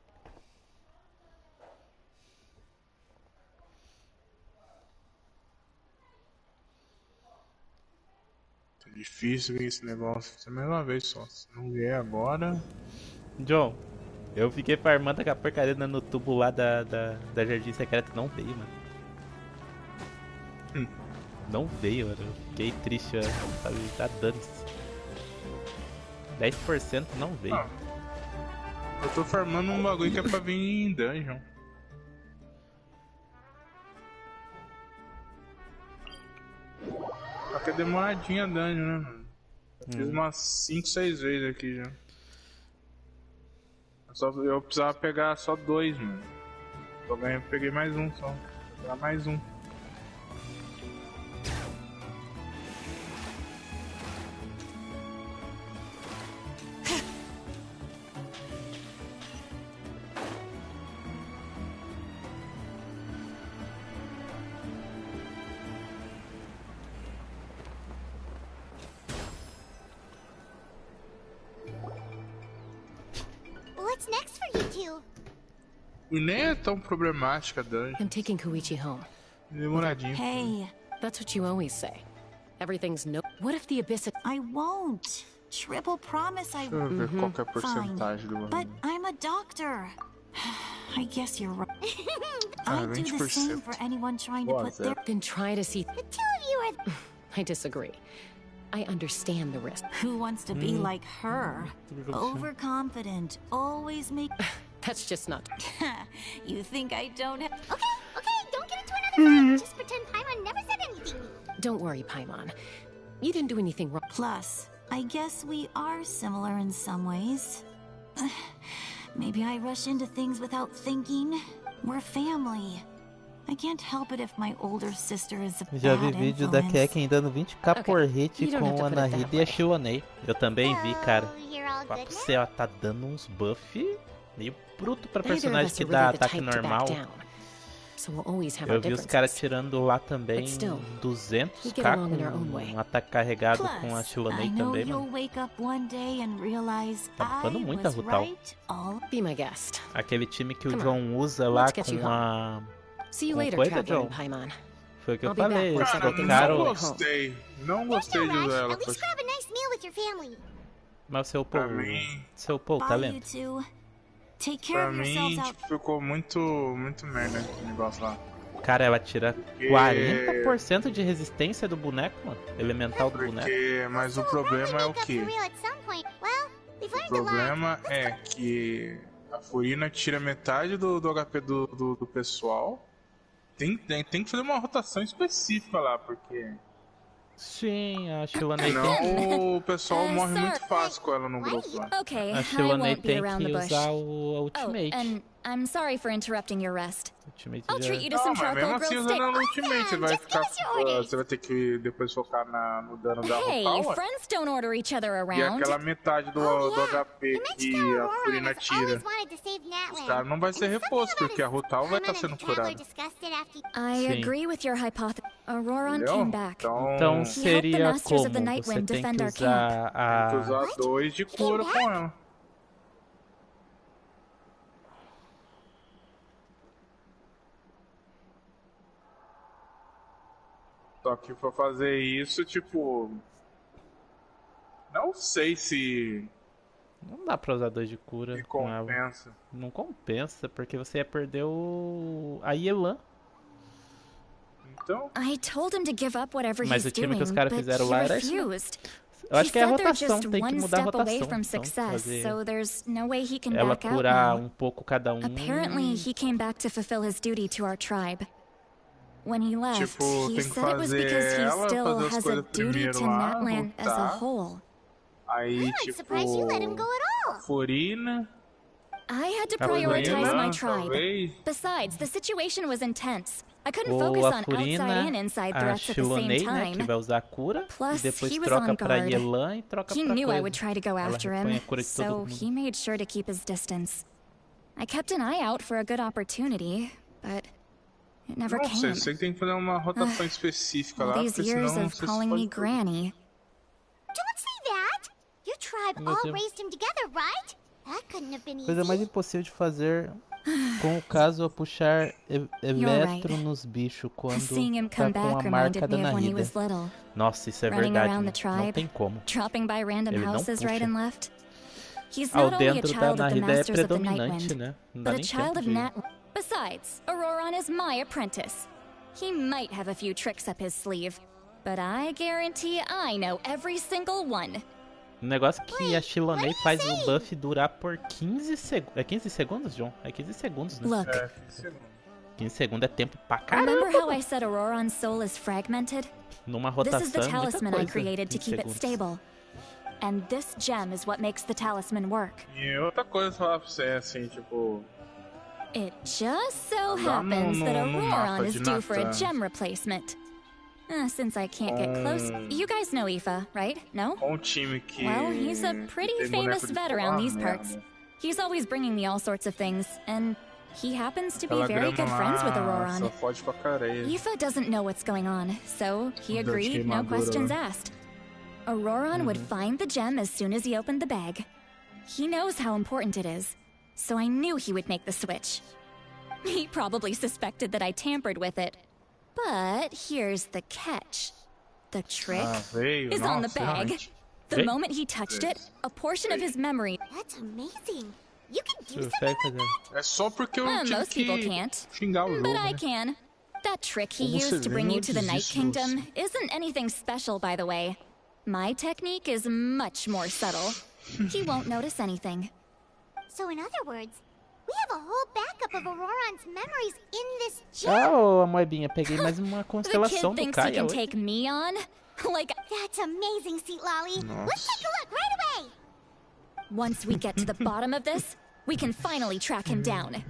Tá difícil ver esse negócio. Isso é a mesma vez só. Se não vier agora... John, eu fiquei farmando com a porcaria no tubo lá da Jardim Secreto. Não veio, mano. Não veio, mano. Eu fiquei triste, sabe? Tá dando-se. 10% não veio. Eu tô farmando um bagulho que é pra vir em dungeon. Só que é demoradinha a dungeon, né, mano? Eu fiz umas 5, 6 vezes aqui já. Eu precisava pegar só 2, mano. Eu peguei mais um só. Vou pegar mais um. What's next for you two? E nem é tão problemática a dungeon. I'm taking Koichi home. Demoradinho. Hey, That's what you always say. Everything's no. What if the abyss? I won't. Triple promise I Deixa eu ver qual que é a Fine. porcentagem do But I'm a doctor. I guess you're right. Ah, I'd do the 20%. same for anyone trying to Boa, put Zé. their... Then try to see. The two of you are... I disagree. I understand the risk. Who wants to be like her? Overconfident, always make... That's just not. You think I don't have... Okay, don't get into another fight. Just pretend Paimon never said anything. Don't worry, Paimon. You didn't do anything wrong. Plus, I guess we are similar in some ways. Maybe I rush into things without thinking. We're family. I can't help it if my older sister is a Já vi bad vídeo da influence. Kekken dando 20k por hit You don't have com to a put it that Nahida e a way. Xilonen. Eu também vi, cara. So, you're all Papo good now? céu, tá dando uns buff meio bruto pra Neither of personagem us que are dá really the ataque type to back normal. down. So we'll always have Eu our vi os caras differences. tirando lá também But still, 200k we get along in our own way. com um ataque carregado Plus, com a I Xilonen know também, you'll mano. wake up one day and realize Tá I bufando muito a was Rutal. right all... Be my guest. Aquele time que o Come John usa lá Let's get you com a... See you Com later, coisa, Traveler John? and Paimon. Foi o que eu I'll be back falei, eles once Cara, everything's não trocaram... settled. gostei. Não There's gostei no de rush. usar ela. At least grab a nice meal with your family. Mas seu Pra Paul, mim- seu Paul, Bye, tá you lento? two. Take care Pra of mim, yourselves out. tipo, ficou muito merda esse negócio lá. Cara, ela tira 40% de resistência do boneco, mano. Elemental do boneco. Mas o problema é o Make up quê? for real at some point. Well, we've O learned a lot. problema é que a Furina tira metade do HP do pessoal. Tem que fazer uma rotação específica lá, porque Sim, a Xilonen tem... senão o pessoal morre sir. muito fácil com ela no grupo lá. Okay, A I Xilonen won't beat tem around que the bush. usar o Oh, Ultimate. and I'm sorry for interrupting your rest. Ultimate I'll já... treat you to Não, some mas mesmo charcoal assim grilled usando steak. a Ultimate, você vai just ficar. give us your orders. Você vai ter que depois focar no dano da Hey, Rutal. friends don't order each other E around. aquela metade do HP You mentioned que how a Aurora Furina has tira. always wanted to save Os Natlan. caras não vai ser And something reforço, about porque a his Rutal vai estar Paimon sendo and the Traveler curada. discussed it after... I Sim. agree with your hypothesis. Auroron Entendeu? came back. Então He seria helped the Masters como? of the Você Nightwind tem defend que our usar Tem que a... usar 2 de cura com ela. Só que pra fazer isso, tipo... Não sei se Não dá pra usar 2 de cura com ela. compensa. Não compensa, porque você ia perder a Yelan. Então, I told him to give up whatever Mas he's o time doing, que os caras but fizeram he lá era isso. refused. Eu acho He que é a said they're rotação, just tem que one mudar a step away rotação. from Então, success, fazer so there's no way he can ela back out curar now. um pouco cada um. Apparently, he came back to fulfill his duty to our tribe. When he left, Tipo, he tem que said it was fazer because he ela, still fazer as has a coisas duty primeiro to lá, Natlan as a voltar. whole. aí, I'm tipo... surprised you let him go at all. Furina... I had to A prioritize Furina, my tribe. talvez... Besides, the situation was intense. I couldn't Ou focus a on outside Furina, and inside a threats at the same Xilonen, né, que time. vai usar a cura. Plus, e depois he was troca on pra guard. Yelan e troca He pra knew I coisa. would try to go Ela after repõe him, a cura de todo so mundo. he made sure to keep his distance. I kept an eye out for a good opportunity, but It never Não sei, came. você tem que fazer uma rotação específica All lá, these porque years senão of você calling se me fode. Granny. Don't say that! Your tribe Meu all Deus. raised him together, right? That couldn't have been Coisa mais easy. impossível de fazer com o caso a puxar eletro nos bichos quando Seeing him tá come com a back marca reminded da me of when he narida. was little. Nossa, isso é Running verdade, around né? the Não tribe, tem como. dropping by random Ele não houses right puxa. and left. He's Ah, o not only a dentro da child of the narida é masters of the predominante, Nightwind, né? Não dá but a nem child tempo of de... Nat. Besides, Auroron is my apprentice. He might have a few tricks up his sleeve, but I guarantee I know every single one. Um negócio que a Xilonen faz o buff durar por 15 segundos. É 15 segundos, John? É 15 segundos, né? Look, 15 segundos é tempo pra caramba. remember how I said Auroron's soul is fragmented? Numa This is the rotação é muita talisman I coisa. created to 15 keep it segundos. stable. And this gem is what makes the talisman work. E outra coisa falar pra você, assim, tipo... It just so Dá happens that no mapa Auroron is de due for a Natan. gem replacement. Since I can't get close, you guys know Aoife, right? No? Com um time que... Well, he's a pretty tem famous boneco de vet around these forma, parts. né? He's always bringing me all sorts of things, and he happens to be Aquela very grama good friends with lá Auroron. só fode pra careia. Aoife doesn't know what's going on, so he Da agreed, no queimadura questions lá. asked. Auroron would find the gem as soon as he opened the bag. He knows how important it is, so I knew he would make the switch. He probably suspected that I tampered with it. But here's the catch. The trick veio, is on the nossa, bag. realmente. The Veio? moment he touched it, a portion of his memory. That's amazing. You can do Você something consegue fazer. É só porque eu tive Most people que can't, xingar o jogo, but I né? can. That trick he Como você used to vê, bring não you to the Night desisto, Kingdom moço. isn't anything special, by the way. My technique is much more subtle. He won't notice anything. So in other words, we have a whole backup of Auroron's memories in this gem. Ah, ô, Amoebinha, peguei mais uma The constelação kid do thinks he Caia can hoje. take me on? Like, That's amazing, Seat Lolly. Let's take a look right away. once we get to the bottom of this, we can finally track him down.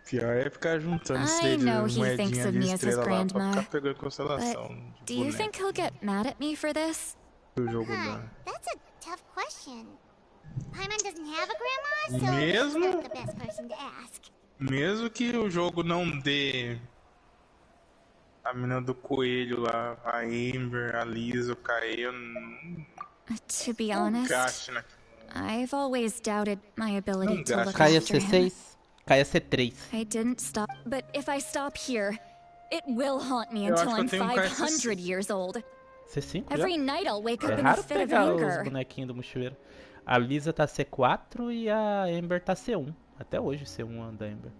Pior é ficar juntando I know he thinks moedinha of de me as his estrela lá pra grandma, ficar pegando But constelação do de you boneco think he'll get mad at me for this? do jogo lá. That's a tough question. Paimon doesn't have a grandma, so he's Mesmo? not the best person to ask. Mesmo que o jogo não dê a menina do coelho lá, a Amber, a Lisa, o Kaei, eu não To be honest, gaste naquilo. I've always doubted my ability to look Caia after him. C6, Caia C3. I didn't stop, but if I stop here, it will haunt me Eu until acho que eu I'm tenho um 500 years old. C5 já? Every night I'll wake up É in a raro fit of pegar os anger. bonequinhos do mochileiro. A Lisa tá C4 e a Amber tá C1. Até hoje C1 da Amber.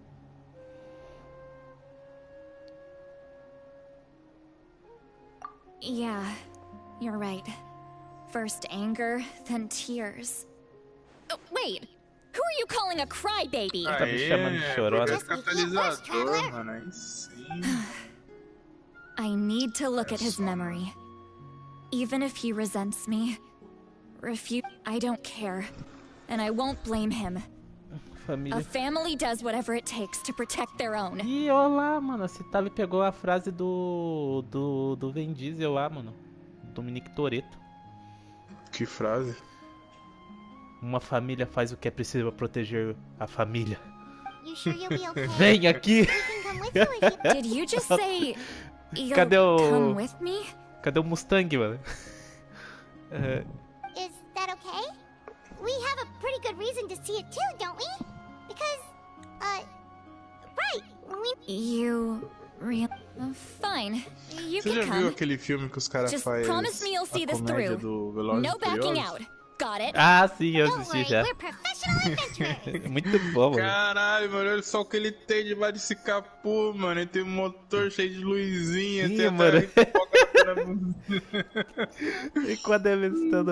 Yeah, you're right. First anger, then tears. Oh, wait! Who are you calling a crybaby? Tá me chamando de chorona. é catalisador, mano, aí sim. I need to look at his memory. Even if he resents me, I don't care. And I won't blame him. A Família. family does whatever it takes to protect their own. Ih, olha lá, mano. A Citali pegou a frase do Vin Diesel lá, mano. Dominique Toretto. Que frase? Uma família faz o que é preciso pra proteger a família. You sure you'll be okay? Vem aqui! We can come with you if you... Did you just say you'll Cadê o- come with me? Cadê o Mustang, mano? Is that okay? We have a pretty good reason to see it too, don't we? Because, right, You really... Fine. You Você can já viu come. aquele filme que os caras Just fazem promise me you'll see a this comédia through. do Velozes No e backing Furiosos? out. Got it? Ah, sim, eu don't assisti worry, já. we're professional adventurers. Muito bom, mano. Caralho, mano, olha só o que ele tem debaixo desse capô, mano. Ele tem um motor cheio de luzinha. Ih, tem mano. até E quando eles estão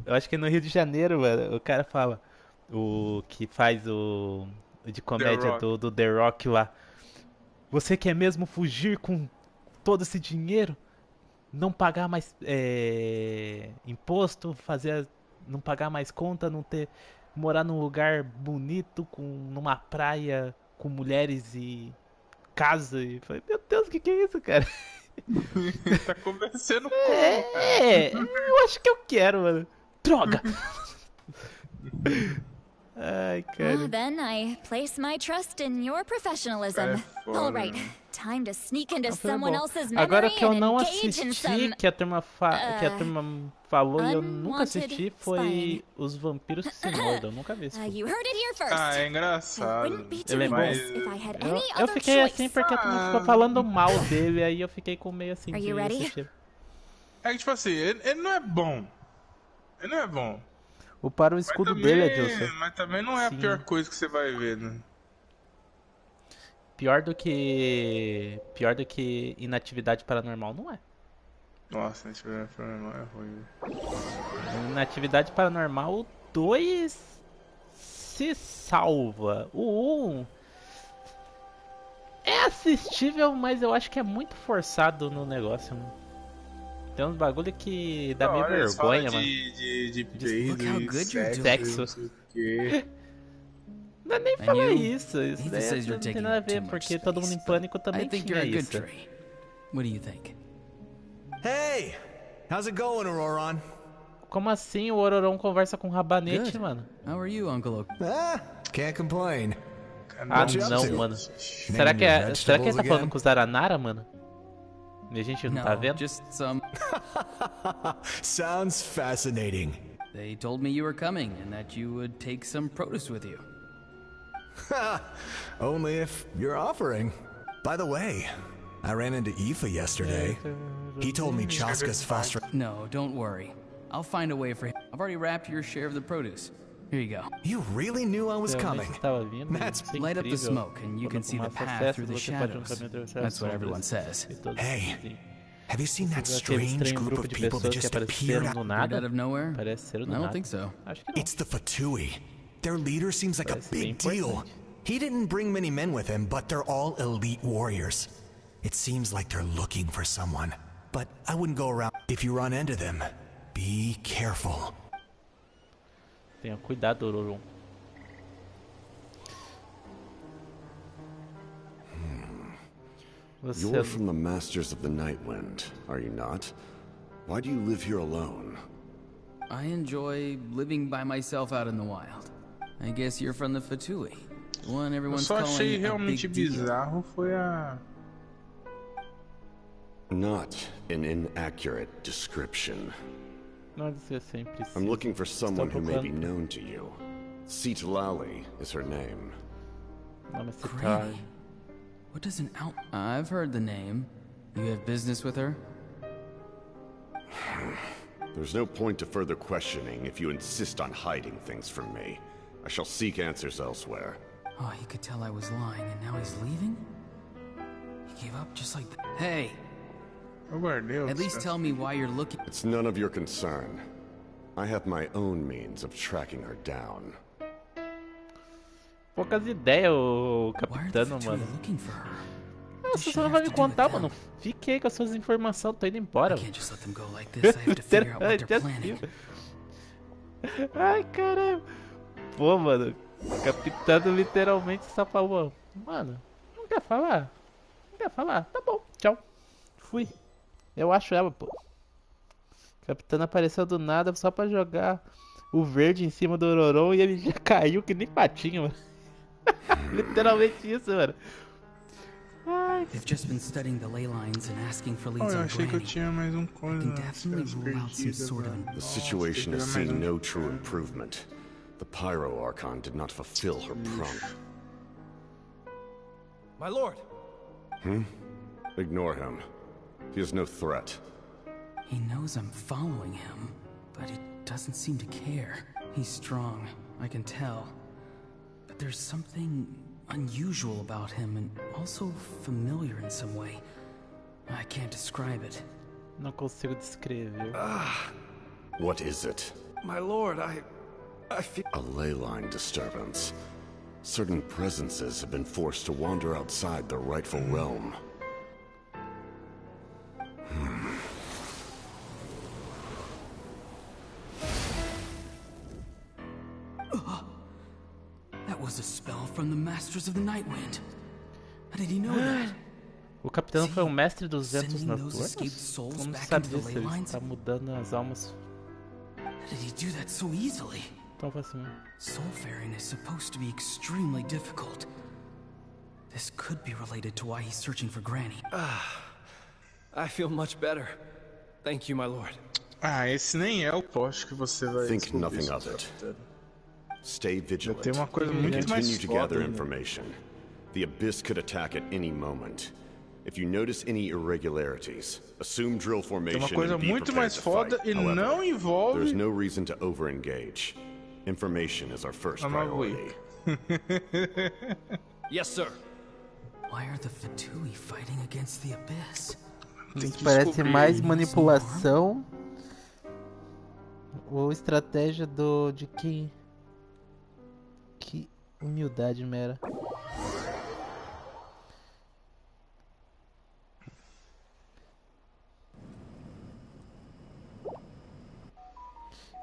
eu acho que é no Rio de Janeiro, mano, o cara fala, o que faz o de comédia Rock. do The Rock lá. Você quer mesmo fugir com todo esse dinheiro? Não pagar mais imposto, não pagar mais conta, morar num lugar bonito, numa praia com mulheres e casa. E falei, meu Deus, o que é isso, cara? Tá conversando com Eu acho que eu quero, mano. Droga! Ai, cara. Then I place my trust in your professionalism. All right, time to sneak into someone else's memory Agora que eu and não engage in assisti, some que a turma falou e eu nunca assisti, foi Os Vampiros que se Mordam. Eu nunca vi isso. You heard it here first. Ah, é engraçado. Eu fiquei assim porque a turma ficou falando mal dele, aí eu fiquei com meio assim de assistir. É que tipo assim, ele não é bom. Ele não é bom. O escudo dele, Edilson. Mas também não é a pior coisa que você vai ver, né? Pior do que Inatividade Paranormal não é. Nossa, Inatividade Paranormal é ruim. Inatividade Paranormal 2 se salva. O 1 é assistível, mas eu acho que é muito forçado no negócio, mano. Tem uns bagulho que dá meio vergonha, mano. De sexo. Não é nem falar isso. Isso daí não tem nada a ver, porque Todo Mundo em Pânico também tinha isso. What do you think? Hey! How's it going, Auroron? Como assim o Ororon conversa com o Rabanete, mano? How are you, Uncle? Can't complain. Ah, não, mano. Será que ele tá falando com o Zaranara, mano? E a gente não tá vendo? Just some. Sounds fascinating. They told me you were coming and that you would take some produce with you. Only if you're offering. By the way, I ran into Aoife yesterday. He told me Chaska's foster. No, don't worry. I'll find a way for him. I've already wrapped your share of the produce. Here you go. You really knew I was coming. That's light up the smoke and you can see the path through the shadows. That's what everyone says. Hey, have you seen that strange group of people that just appeared out of nowhere? I don't think so. It's the Fatui. Their leader seems like a big deal. He didn't bring many men with him, but they're all elite warriors. It seems like they're looking for someone, but I wouldn't go around. If you run into them, be careful. Tenha cuidado, Ororon. You're from the Masters of the Nightwind, are you not? Why do you live here alone? I enjoy living by myself out in the wild. I guess you're from the Fatui. The one everyone's calling a big deal. Eu só achei realmente bizarro foi a... Not an inaccurate description. I'm looking for someone who may be known to you. Citlali is her name. Great. What does an out? I've heard the name. You have business with her? There's no point to further questioning if you insist on hiding things from me. I shall seek answers elsewhere. Oh, he could tell I was lying, and now he's leaving? He gave up just like that. Hey! At least tell me why you're looking. It's none of your concern. I have my own means of tracking her down. Poucas ideias, o capitano, mano. Nossa, você não vai me contar, mano. Fiquei com as suas informações, tô indo embora. Ai, caralho. Pô, mano. O capitano literalmente só falou: mano, não quer falar? Não quer falar? Tá bom, tchau. Fui. Eu acho ela, pô. O capitano apareceu do nada só pra jogar o verde em cima do Ororon e ele já caiu que nem patinho, mano. Literalmente isso, mano. Ai. They've just been studying the ley lines and asking for leads eu on achei que eu Granny. tinha mais coisa. I can definitely rule out some sort of. The situation has seen no true improvement. The Pyro Archon did not fulfill her prompt. My lord. Ignore him. He is no threat. He knows I'm following him, but he doesn't seem to care. He's strong, I can tell. But there's something unusual about him and also familiar in some way. I can't describe it. Não consigo descrever. What is it? My lord, I feel... A ley line disturbance. Certain presences have been forced to wander outside their rightful realm. That was a spell from the Masters of the Nightwind. How did he know that? O capitão foi um mestre dos ventos noturnos? Como sabe disso? Ele está mudando as almas. How did he do that so easily? Soulfaring is supposed to be extremely difficult. This could be related to why he's searching for Granny. I feel much better. Thank you, my lord. Esse nem é o post que você vai Think nothing of it. Stay vigilant. Tem uma coisa muito mais Continue to gather information. The Abyss could attack at any moment. If you notice any irregularities, assume drill formation Tem uma coisa and be muito prepared mais to foda fight. e However, não envolve... there's no reason to over-engage. Information is our first priority. Yes, sir. Why are the Fatui fighting against the Abyss? Isso parece mais manipulação ou estratégia de que humildade mera.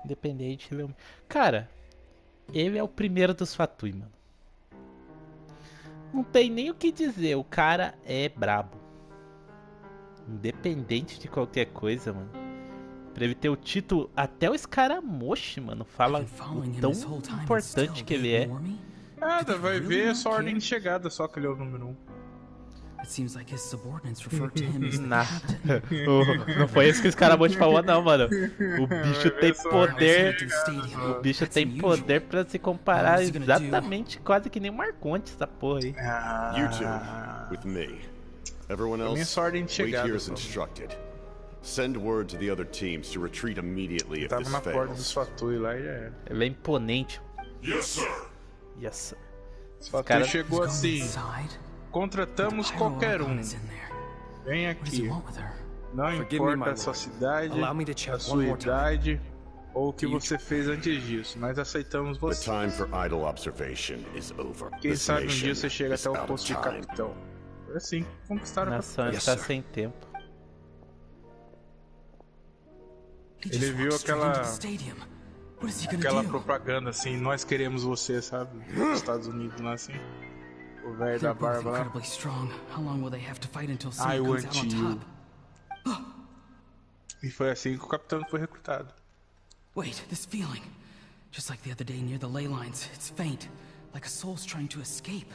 Independente, ele é um... Cara, ele é o primeiro dos Fatui, mano. Não tem nem o que dizer, o cara é brabo. Independente de qualquer coisa, mano. Pra ele ter o título, até o Escaramoche, mano, fala o tão importante que ele é. Nada, vai ver, é só a ordem de chegada, só que ele é o número 1. Não foi isso que o Escaramoche falou, não, mano. O bicho tem poder. O bicho tem poder pra se comparar exatamente, quase que nem um Marconte, essa porra aí. You two, with me. Everyone else, wait here as instructed. Send word to the other teams to retreat immediately if this fails. Ele é imponente. Yes, sir. Yes, sir. Esse Fatui chegou assim. Contratamos qualquer um. Vem aqui. Não importa a sua cidade, a sua idade ou o que você fez antes disso. Nós aceitamos você. Quem sabe um dia você chega até o posto de capitão. Foi assim que conquistaram a nação está sem tempo. Ele viu aquela propaganda assim, nós queremos você, sabe? Nos Estados Unidos, não é assim? O velho da barba lá. I want you. E foi assim que o capitão foi recrutado. Wait, this feeling. Just like the other day near the ley lines, it's faint, like a soul's trying to escape.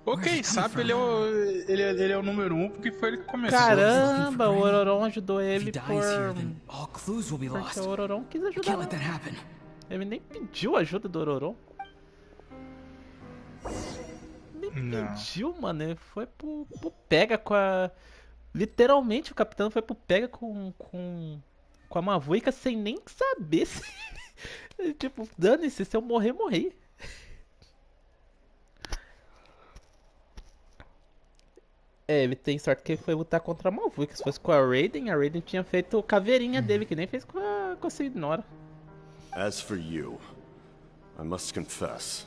Ok, sabe, ele é o número 1 porque foi ele que começou. Caramba, o Ororon ajudou ele porque o Ororon quis ajudar. Ele nem pediu ajuda do Ororon. Nem pediu, mano. Ele foi pro pega com a... Literalmente o capitão foi pro pega com a Mavuica sem nem saber se... Tipo, dane-se, se eu morrer, morri. Ele tem sorte que ele foi lutar contra a Mavuica. Se fosse com a Raiden tinha feito caveirinha dele, que nem fez com a Signora. As for you, I must confess,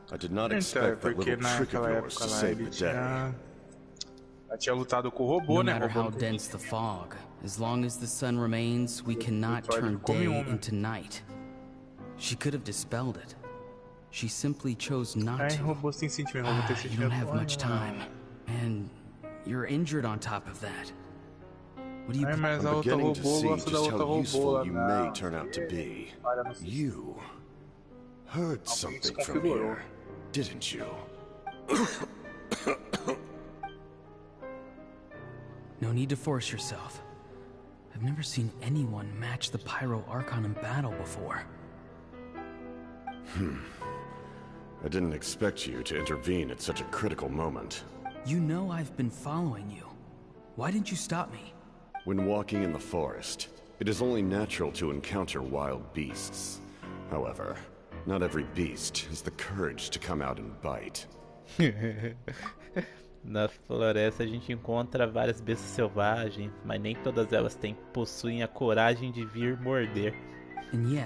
I did not expect that little trick of yours to save the day. Ela tinha lutado com o robô, né? No matter how dense the fog, as long as the sun remains, we cannot turn day into night. She could have dispelled it. She simply chose not to. Robôs têm sentimento, robô tem sentimento. You don't have much time, and you're injured on top of that. What do you? I'm beginning to see just how useful you may turn out to be. You heard something from here, didn't you? No need to force yourself. I've never seen anyone match the Pyro Archon in battle before. I didn't expect you to intervene at such a critical moment. You know I've been following you. Why didn't you stop me? When walking in the forest, it is only natural to encounter wild beasts. However, not every beast has the courage to come out and bite. Na floresta a gente encontra várias bestas selvagens, mas nem todas elas possuem a coragem de vir morder. Ih,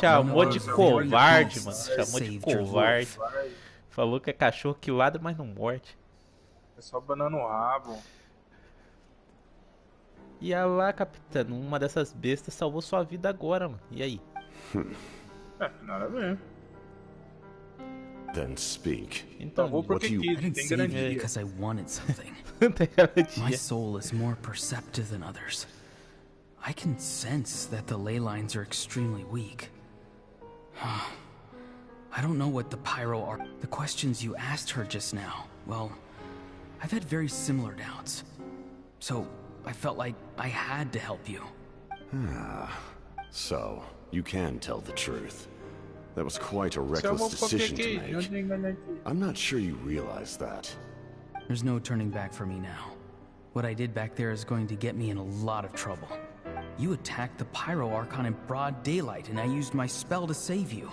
chamou de covarde, mano. Chamou de covarde. Falou que é cachorro que ladra, mas não morde. É só banana no rabo. E a lá, capitão, uma dessas bestas salvou sua vida agora, mano. E aí? Nada a ver. Then speak. Então, vou porque quis, tem garantia. Because I wanted something. Tem garantia. My soul is more perceptive than others. I can sense that the ley lines are extremely weak. I don't know what the pyro are. The questions you asked her just now, well, I've had very similar doubts. So, I felt like I had to help you. So, you can tell the truth. That was quite a reckless decision to make. I'm not sure you realize that. There's no turning back for me now. What I did back there is going to get me in a lot of trouble. You attacked the Pyro Archon in broad daylight, and I used my spell to save you.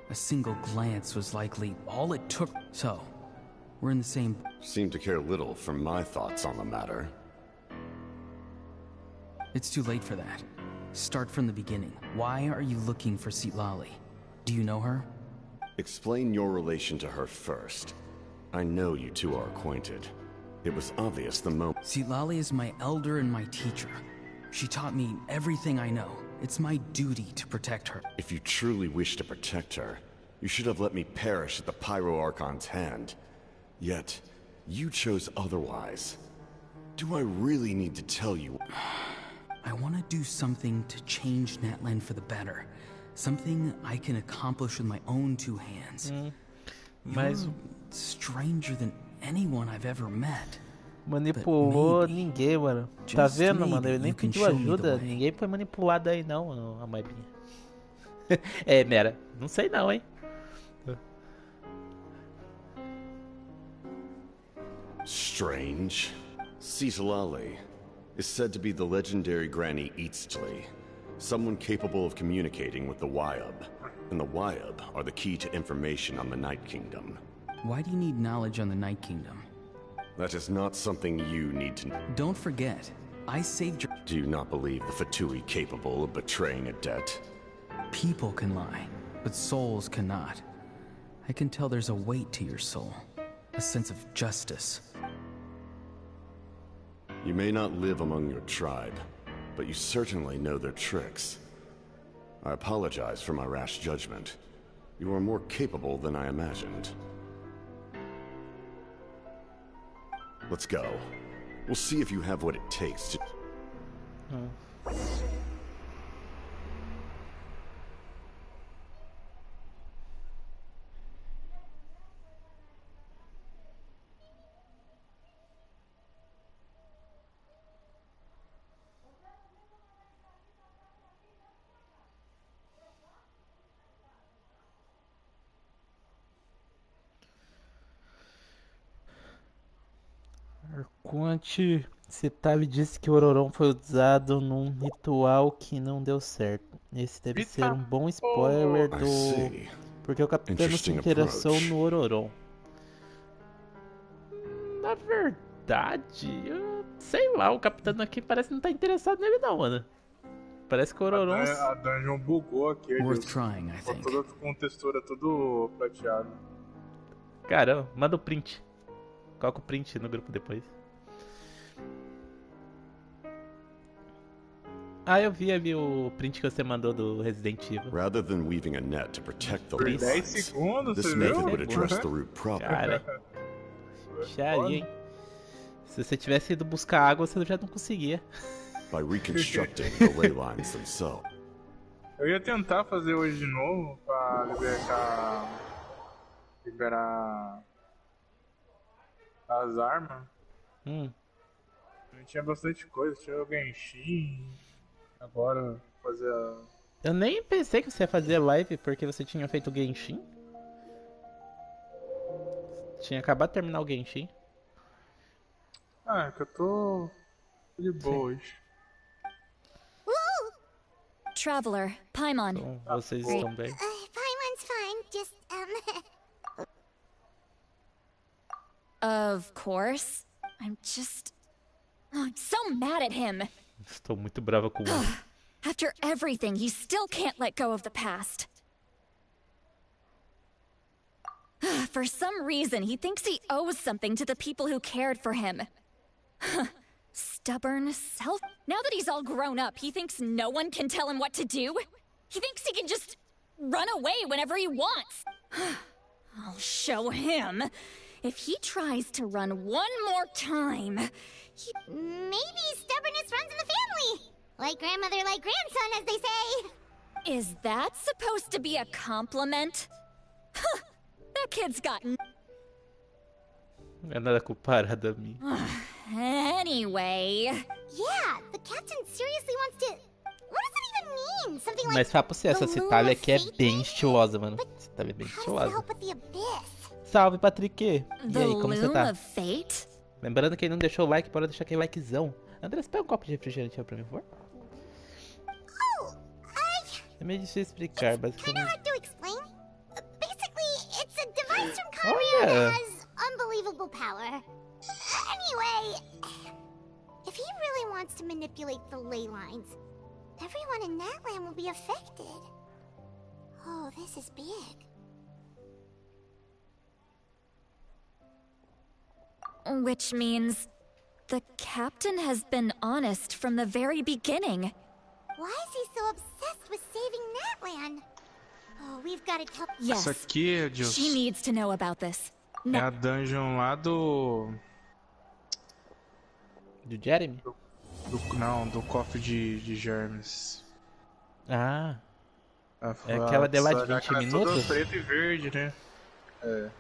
A single glance was likely all it took. So, we're in the same... Seem to care little for my thoughts on the matter. It's too late for that. Start from the beginning. Why are you looking for Xilonen? Do you know her? Explain your relation to her first. I know you two are acquainted. It was obvious the moment... Xilonen is my elder and my teacher. She taught me everything I know. It's my duty to protect her. If you truly wish to protect her, you should have let me perish at the Pyro Archon's hand. Yet, you chose otherwise. Do I really need to tell you? I want to do something to change Natlan for the better. Something I can accomplish with my own two hands. You're stranger than anyone I've ever met. Manipulou ninguém, mano. Tá vendo, mano? Ele nem pediu ajuda. Ninguém foi manipulado aí, não, a Maibinha. É, Mera. Não sei não, hein? Strange. Xilonen is said to be the legendary Granny Eastly, someone capable of communicating with the Wyub. And the Wyub are the key to information on the Night Kingdom. Why do you need knowledge on the Night Kingdom? That is not something you need to know. Don't forget, I saved your... Do you not believe the Fatui capable of betraying a debt? People can lie, but souls cannot. I can tell there's a weight to your soul, a sense of justice. You may not live among your tribe, but you certainly know their tricks. I apologize for my rash judgment. You are more capable than I imagined. Let's go. We'll see if you have what it takes to... Arconte Citave disse que o Ororon foi usado num ritual que não deu certo. Esse deve ser um bom spoiler do... Porque o capitão se interessou no Ororon. Na verdade, eu sei lá, o capitão aqui parece não estar interessado nele não, mano. Parece que o Ororon... A dungeon bugou aqui. Worth trying, I think. Toda com textura tudo prateado. Caramba, manda o print. Coloca o print no grupo depois. Ah, eu vi ali o print que você mandou do Resident Evil. Rather than weaving a net to protect the lines, 10 segundos, this method would address the root problem. Cara, xaria, hein? Se você tivesse ido buscar água, você já não conseguia. By reconstructing the ley lines themselves. Eu ia tentar fazer hoje de novo pra liberar as armas. Tinha bastante coisa, tinha o Genshin. Agora fazer a... Eu nem pensei que você ia fazer live porque você tinha feito o Genshin. Tinha acabado de terminar o Genshin. Ah, é que eu tô de boa hoje. Traveler, Paimon. Então, vocês estão bem? Paimon's fine, just, Of course. I'm so mad at him. Estou muito brava com ele. After everything, he still can't let go of the past. For some reason, he thinks he owes something to the people who cared for him. Stubborn self. Now that he's all grown up, he thinks no one can tell him what to do. He thinks he can just run away whenever he wants. I'll show him. If he tries to run one more time... Maybe stubbornness runs in the family. Like grandmother, like grandson, as they say. Is that supposed to be a compliment? Huh, that kid's gotten. Não é nada comparado a mim. Anyway. Yeah, the captain seriously wants to. What does it even mean? Something like. Mas fala pra você, essa Citália aqui é bem estilosa, mano. Citália é bem estilosa. Salve, Patrick! E aí, como você tá? Lembrando que quem não deixou o like, pode deixar aquele likezão. Andrés, pega um copo de refrigerante pra mim, por favor. É meio difícil explicar, basicamente. Olha! Unbelievable power. Anyway, if he really wants to manipulate the ley lines, everyone in Natland will be affected. Oh, this is big. Which means the captain has been honest from the very beginning. Why is he so obsessed with saving Natland? Oh, we've got to tell. Isso aqui, Deus. She needs to know about this. É a dungeon lá do Jeremy? Não, do cofre de germes. Ah. É aquela de lá de 20 minutos? Tudo preto e verde, né? É.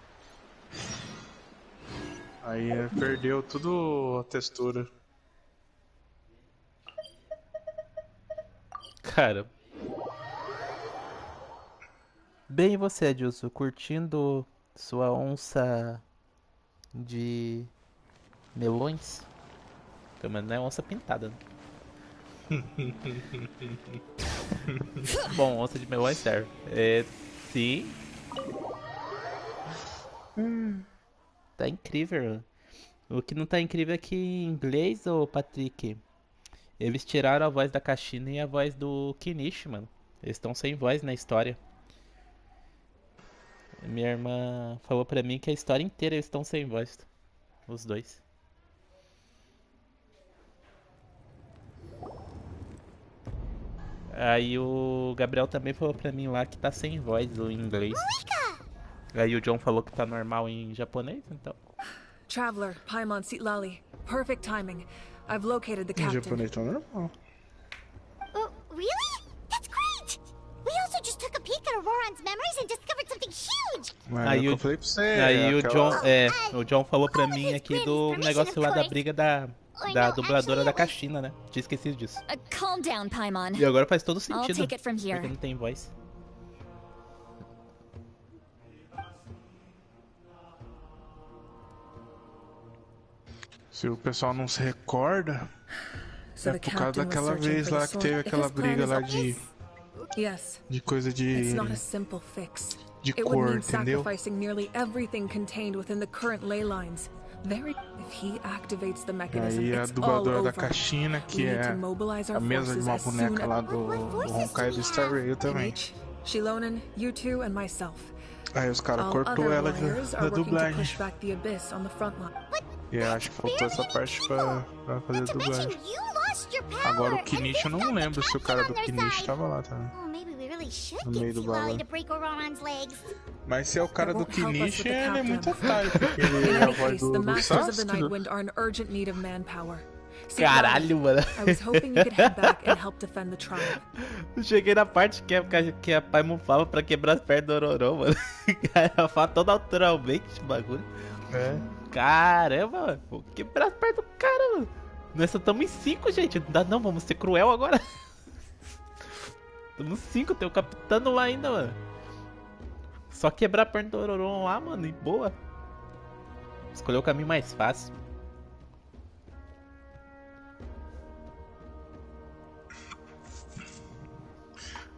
Aí perdeu tudo a textura. Cara. Bem, e você, Adilson? Curtindo sua onça de melões? Pelo menos não é onça pintada, né? Bom, onça de melões serve. Sim. Tá incrível. O que não tá incrível é que em inglês, ô Patrick, eles tiraram a voz da Caixina e a voz do Kinishi, mano. Eles estão sem voz na história. Minha irmã falou pra mim que a história inteira eles estão sem voz. Os dois. Aí o Gabriel também falou pra mim lá que tá sem voz em inglês. Aí o John falou que tá normal em japonês, então. Traveler, Paimon Sitlali. Perfect timing. I've located the captain. Em japonês tá normal. Really? That's great! We also just took a peek at Auroran's memories and discovered something huge! Aí o John falou pra mim aqui do negócio lá da briga da dubladora da Caixina, né? Tinha esquecido disso. Calm down, Paimon. E agora faz todo sentido. I'll take it from here. Porque não tem voz. Se o pessoal não se recorda, é por causa daquela vez lá que teve aquela briga lá de coisa de cor, entendeu? Aí a dubladora da Caixina, que é a mesma de uma boneca lá do Honkai do Star Rail também. Xilonen, you two and myself. Aí os caras cortou ela da dublagem. E acho que faltou essa parte pra fazer a dublagem. Agora o Kinishi, eu não lembro se o cara do Kinishi tava lá também. No meio do balão. Mas se é o cara do Kinishi, ele é muito otário, porque ele é a voz do Sasuke, né? Caralho, mano. Eu cheguei na parte que a Paimon fala pra quebrar as pernas do Ororô, mano. Ela fala toda naturalmente esse bagulho. Caramba, mano. Vou quebrar as pernas do cara, mano. Nós só estamos em 5, gente. Não dá não, vamos ser cruel agora. Estamos 5, tem o capitão lá ainda, mano. Só quebrar a perna do Ororô lá, mano, e boa. Escolheu o caminho mais fácil.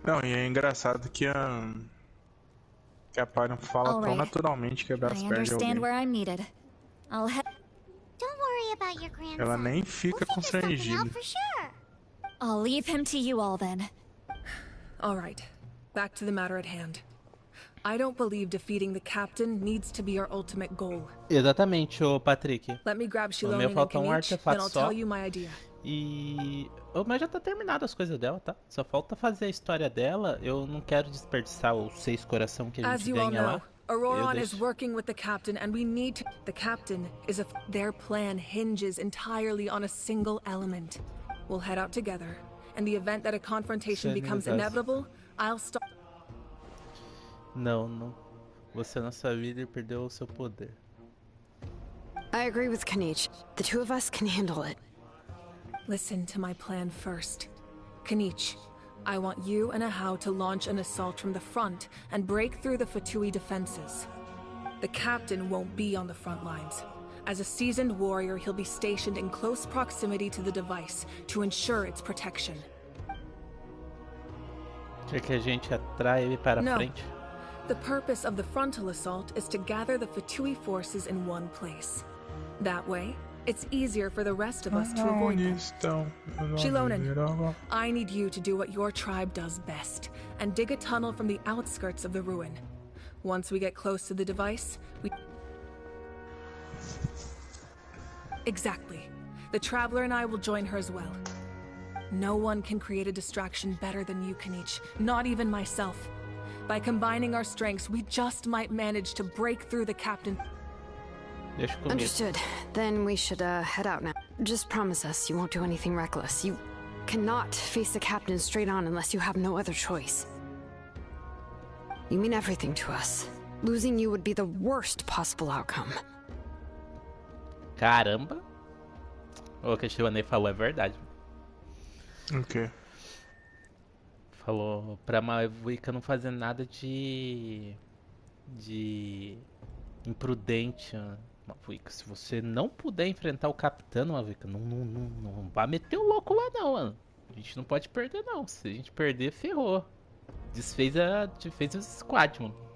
Não, e é engraçado que a Pai não fala tão naturalmente quebrar as pernas de alguém. Ela nem fica constrangida. I'll leave him to you all then. All right. Back to the matter at hand. I don't believe defeating the captain needs to be our ultimate goal. Exatamente, ô Patrick. Let me grab O meu falta um artefato só. E... Mas já tá terminado as coisas dela, tá? Só falta fazer a história dela. Eu não quero desperdiçar os 6 coração que a gente ganha lá. Auroran is working with the captain and we need to... The captain is their plan hinges entirely on a single element. We'll head out together. In the event that a confrontation becomes inevitable, I'll stop. Não. Você na sua vida perdeu o seu poder. I agree with Canais. The two of us can handle it. Listen to my plan first. Canais, I want you and Ahau to launch an assault from the front and break through the Fatui defenses. The captain won't be on the front lines. As a seasoned warrior, he'll be stationed in close proximity to the device to ensure its protection. Quer que a gente atraia ele para frente? The purpose of the frontal assault is to gather the Fatui forces in one place. That way, it's easier for the rest of us to avoid them. Xilonen, I need you to do what your tribe does best, and dig a tunnel from the outskirts of the ruin. Once we get close to the device, Exactly. The Traveler and I will join her as well. No one can create a distraction better than you, Canais, not even myself. By combining our strengths, we just might manage to break through the captain. Understood. Then we should head out now. Just promise us you won't do anything reckless. You cannot face the captain straight on unless you have no other choice. You mean everything to us. Losing you would be the worst possible outcome. Caramba. O que a Xilonen falou é verdade. Ok. Falou pra Mavuika não fazer nada de imprudente. Mavuika, se você não puder enfrentar o capitão, Mavuika, não vai meter o louco lá não, mano. A gente não pode perder não. Se a gente perder, ferrou. Desfez o squad, mano.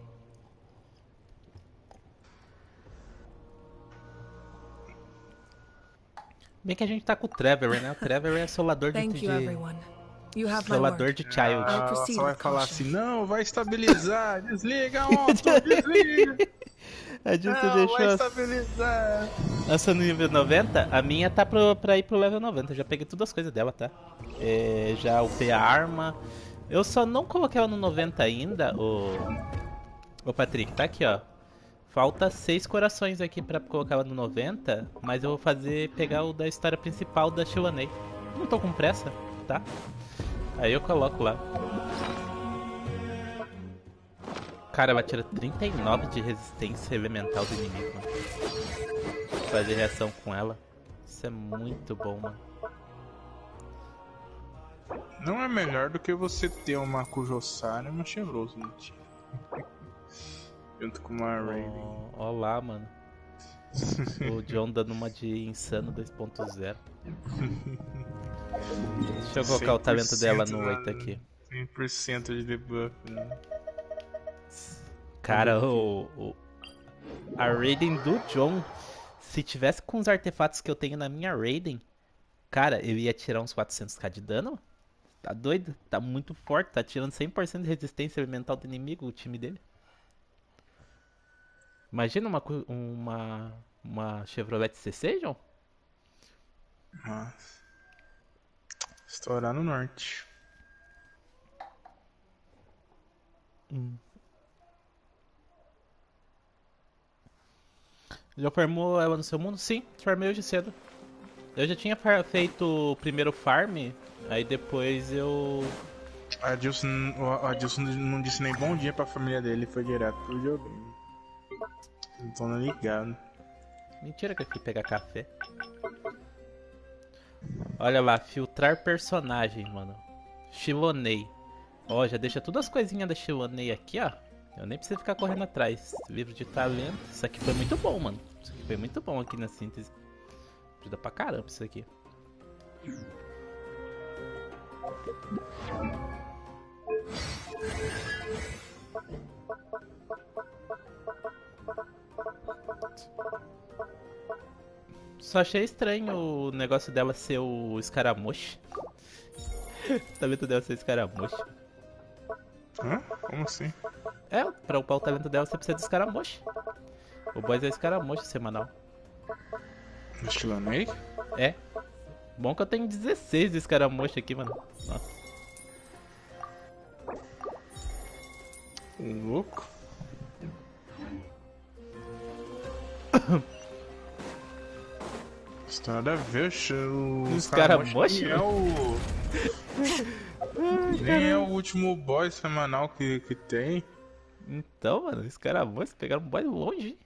Bem que a gente tá com o Trevor, né? O Trevor é solador de child. Ela só vai falar assim, não, vai estabilizar, desliga, moto, desliga. A Justa deixou vai estabilizar. Essa no nível 90, a minha tá pra ir pro level 90. Eu já peguei todas as coisas dela, tá? Já upei a arma. Eu só não coloquei ela no 90 ainda, o Patrick, tá aqui, ó. Falta 6 corações aqui pra colocar ela no 90, mas eu vou pegar o da história principal da Xilonen. Não tô com pressa, tá? Aí eu coloco lá. Cara, ela tira 39 de resistência elemental do inimigo, mano. Fazer reação com ela. Isso é muito bom, mano. Não é melhor do que você ter uma Kujosara e uma Chevrolet no time. Junto com uma Raven. Ó lá, mano. O John dando uma de insano 2.0. Deixa eu colocar o talento dela no 8 aqui. 100% de debuff, né? Cara, a Raiden do John, se tivesse com os artefatos que eu tenho na minha Raiden, cara, eu ia tirar uns 400k de dano. Tá doido? Tá muito forte, tá tirando 100% de resistência elemental do inimigo, o time dele. Imagina uma Chevrolet CC, João? Nossa. Estourar no norte. Já farmou ela no seu mundo? Sim, farmei hoje cedo. Eu já tinha feito o primeiro farm, aí depois eu... A Dilson não disse nem bom dia pra família dele, foi direto pro joguinho. Não tô ligado. Mentira que eu fui pegar café. Olha lá, filtrar personagem, mano. Xilonen. Ó, já deixa todas as coisinhas da Xilonen aqui, ó. Eu nem preciso ficar correndo atrás. Livro de talento. Isso aqui foi muito bom, mano. Isso aqui foi muito bom aqui na síntese. Ajuda pra caramba isso aqui. Só achei estranho o negócio dela ser o escaramuche. O talento dela ser escaramuche. Hã? Como assim? Pra upar o talento dela você precisa de escaramuche. O boss é escaramuche semanal. Xilonen? É. Bom que eu tenho 16 de escaramuche aqui, mano. Nossa. Louco. Isso nada a ver, o escaramuche? É o... Nem é o último boss semanal que tem. Então, mano, esse cara moço pegaram um boy longe.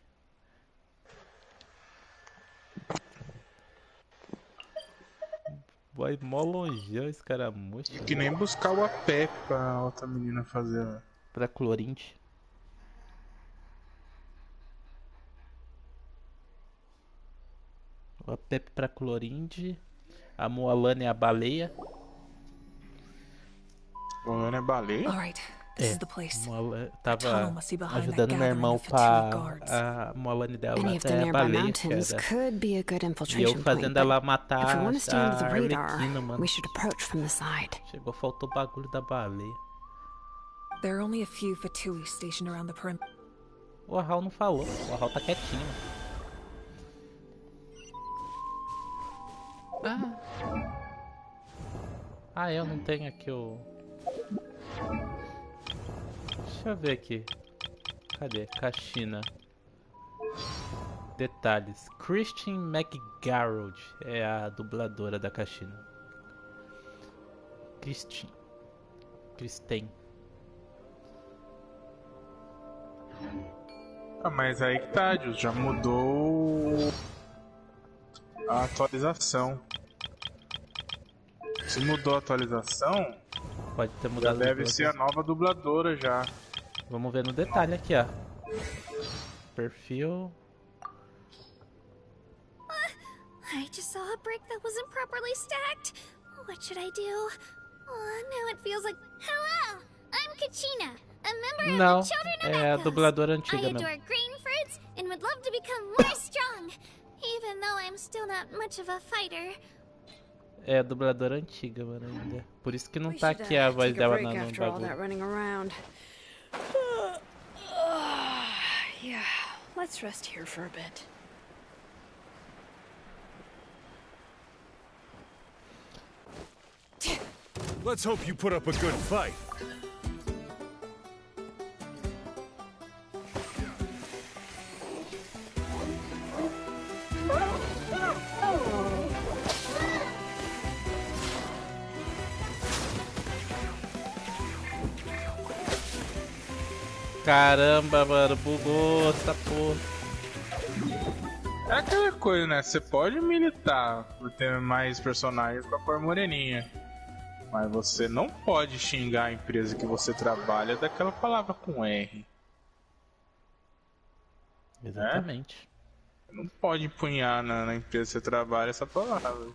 Boy mó longeão esse cara moço. Que nem buscar o AP pra outra menina fazer. Pra Clorinde. O AP pra Clorinde. A Moalana é a baleia. Moalana é baleia? Tava ajudando meu irmão pra a Moalana dela até a baleia, e eu fazendo ela matar a Arlequina, mano. Chegou, faltou o bagulho da baleia. O Arral não falou, o Arral tá quietinho. Eu não tenho aqui o... Deixa eu ver aqui. Cadê? Caixina. Detalhes. Christine McGarrett é a dubladora da Caixina. Christine. Mas aí que tá, Jus, já mudou a atualização. Se mudou a atualização, pode ter mudado. Deve ser a nova dubladora já. Vamos ver no detalhe aqui, ó. Perfil. I just saw a brick that wasn't properly stacked. What should I do? Now it feels like... Hello! I'm Kachina, a member of the Children of é a dubladora antiga mesmo. I adore green fruits and would love to become more strong, even though I'm still not much of a fighter. É a dubladora antiga, mano, ainda. Por isso que não tá aqui a voz dela no bagulho. Yeah, let's rest here for a bit. Let's hope you put up a good fight. Caramba, mano, bugou essa porra. É aquela coisa, né? Você pode militar por ter mais personagens com a cor moreninha. Mas você não pode xingar a empresa que você trabalha daquela palavra com R. Exatamente. Não pode empunhar na empresa que você trabalha essa palavra.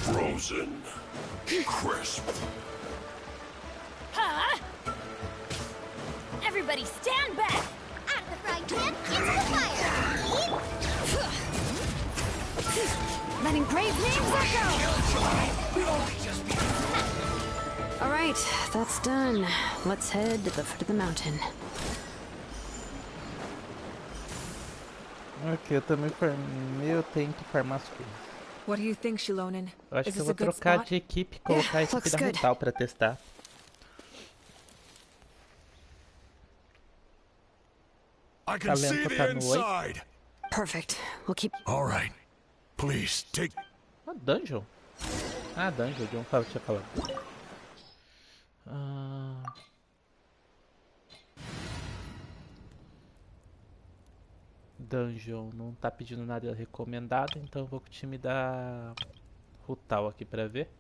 Frozen. Crisp. Huh? Everybody stand back! Out of the frying pan, into the fire! Letting brave names echo! Alright, that's done. Let's head to the foot of the mountain. Ok, eu também farmei, eu tenho que farmar as coisas. What do you think, Xilonen? Eu acho que eu vou trocar de equipe e colocar a equipe da Rutal pra testar. I can see the inside. Perfect. We'll keep. All right. Please take. Dungeon. Dungeon. O John tinha falado. Dungeon não tá pedindo nada recomendado, então eu vou com o time da Rutal aqui pra ver.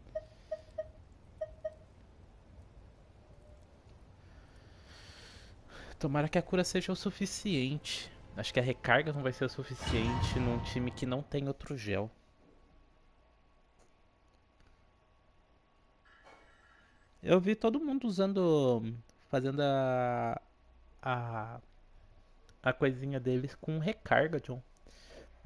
Tomara que a cura seja o suficiente. Acho que a recarga não vai ser o suficiente num time que não tem outro gel. Eu vi todo mundo usando, fazendo a coisinha deles com recarga, John.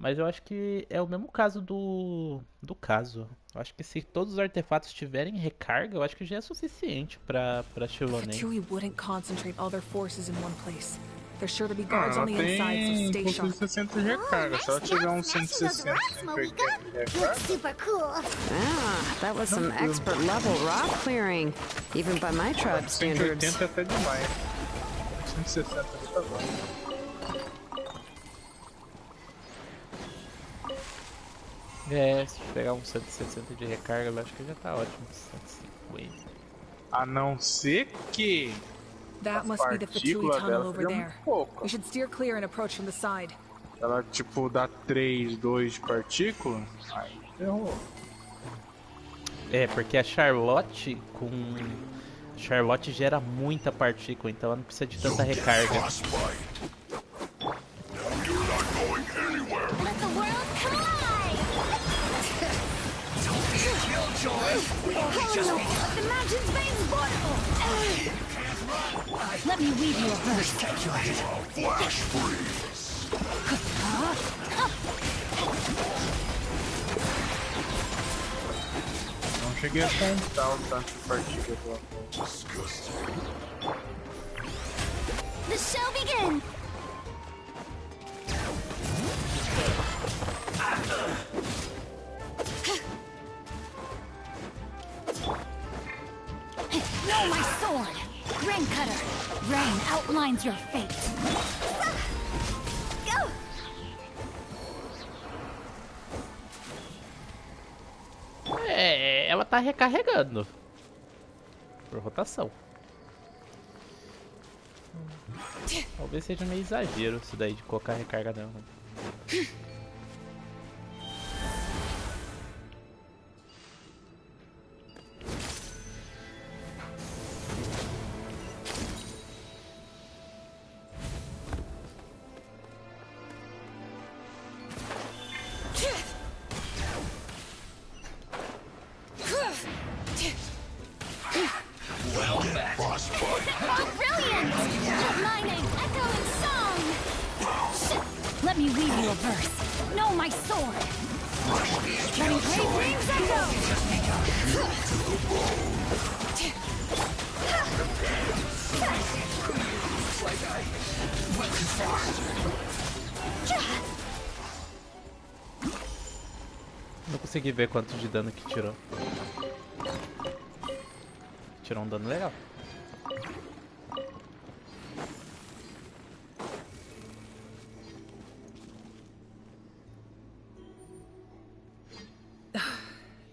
Mas eu acho que é o mesmo caso do caso. Eu acho que se todos os artefatos tiverem recarga, eu acho que já é suficiente pra Xilonen. Fatui wouldn't concentrate all their forces in one place. There's sure to be guards on the inside, so stay sharp. 60 de recarga, se ela tiver uns 160 de recarga. Super cool. Ah, that was some expert level rock clearing, even by my tribe standards. 180 até demais. 160 tá bom. É, se pegar uns 160 de recarga, eu acho que já tá ótimo. 150. A não ser que That must be the Fatui tunnel over there. We should steer clear and approach from the side. Ela tipo dá 3, 2 de partícula, aí ferrou. É, porque a Charlotte Charlotte gera muita partícula, então ela não precisa de tanta recarga. Let me weave you a verse. Flash freeze. Não cheguei a contar o tanto de partícula que ela The show begins. Know my sword! Rain Cutter! Rain outlines your fate! É, ela tá recarregando. Por rotação. Talvez seja meio exagero isso daí de colocar recarga nela. Let me weave you a verse. Know my sword. Letting great wings echo. Não consegui ver quanto de dano que tirou. Tirou um dano legal.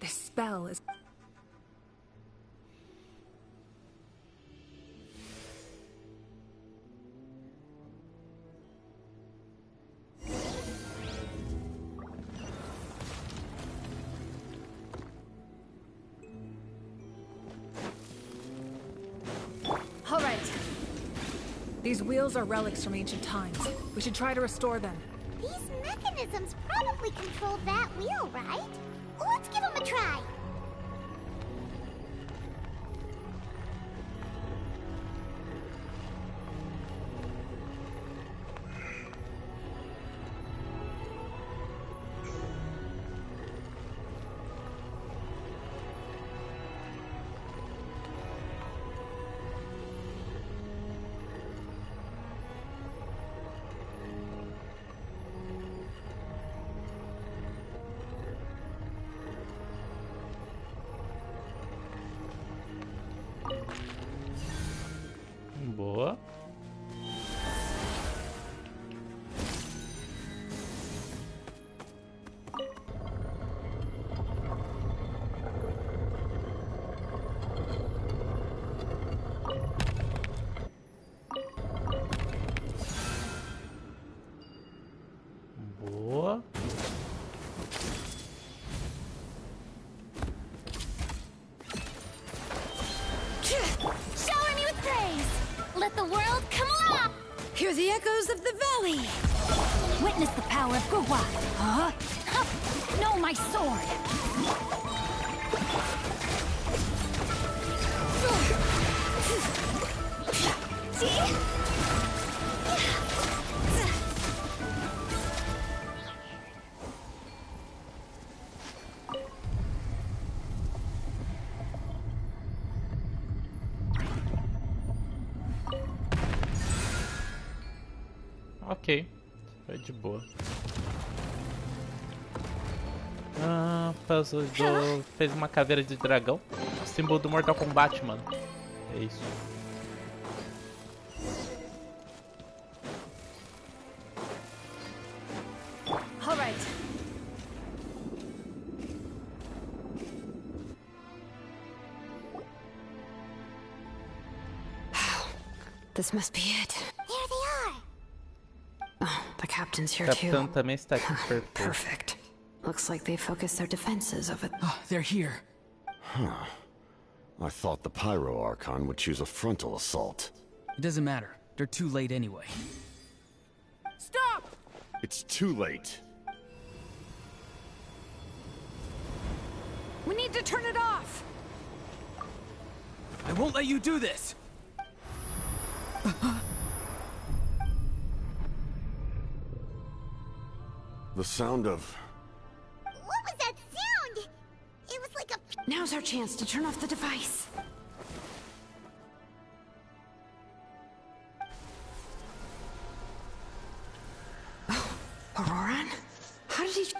This spell is... All right. These wheels are relics from ancient times. We should try to restore them. These mechanisms probably control that wheel, right? Let's give them a try. Boa. Boa. Shower me with praise. Let the world come alive. Hear the echoes of the valley. Witness the power of Gua. Huh? Know my sword. See? Ok. Foi de boa. Ah, fez uma caveira de dragão. Símbolo do Mortal Kombat, mano. É isso. Alright. This must be it. There they are. Oh, the captain's here Capitão too. também está aqui. Perfect. Looks like they focused their defenses of it. Oh, they're here. Huh. I thought the Pyro Archon would choose a frontal assault. It doesn't matter. They're too late anyway. Stop! It's too late. We need to turn it off! I won't let you do this! The sound of... What was that sound? It was like a... Now's our chance to turn off the device. Oh, Auroran? How did he...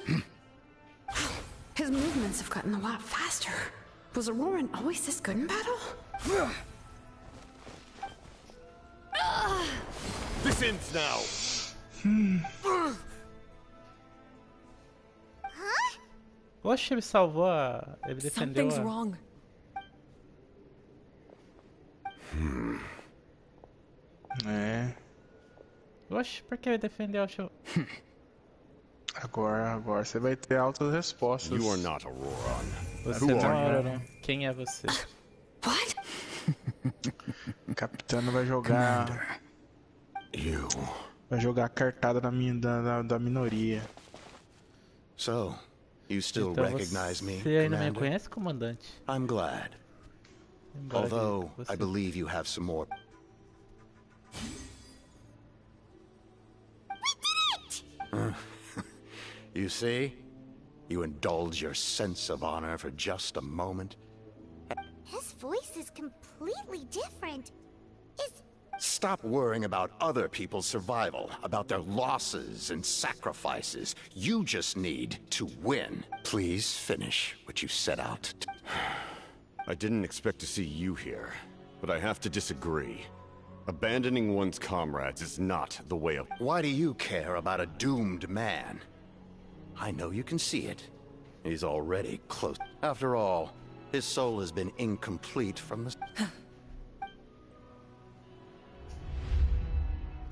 His movements have gotten a lot faster. Was Auroran always this good in battle? This ends now! Oxe, ele salvou a... Ele defendeu Something's a... wrong. É. Oxe, por que ele defendeu o show? Agora você vai ter altas respostas. You are not Auroran. Você Who não are é you? Auroran. Quem é você? What? O capitão vai jogar... You. Vai jogar a cartada da minoria. So, you still Então recognize me, você ainda me Commander? reconhece, comandante? I'm glad. Embora Although, você- I believe you have some more... You see? You indulge your sense of honor for just a moment. His voice is completely different. Stop worrying about other people's survival, about their losses and sacrifices. You just need to win. Please finish what you set out to... I didn't expect to see you here, but I have to disagree. Abandoning one's comrades is not the way of... Why do you care about a doomed man? I know you can see it. He's already close. After all, his soul has been incomplete from the...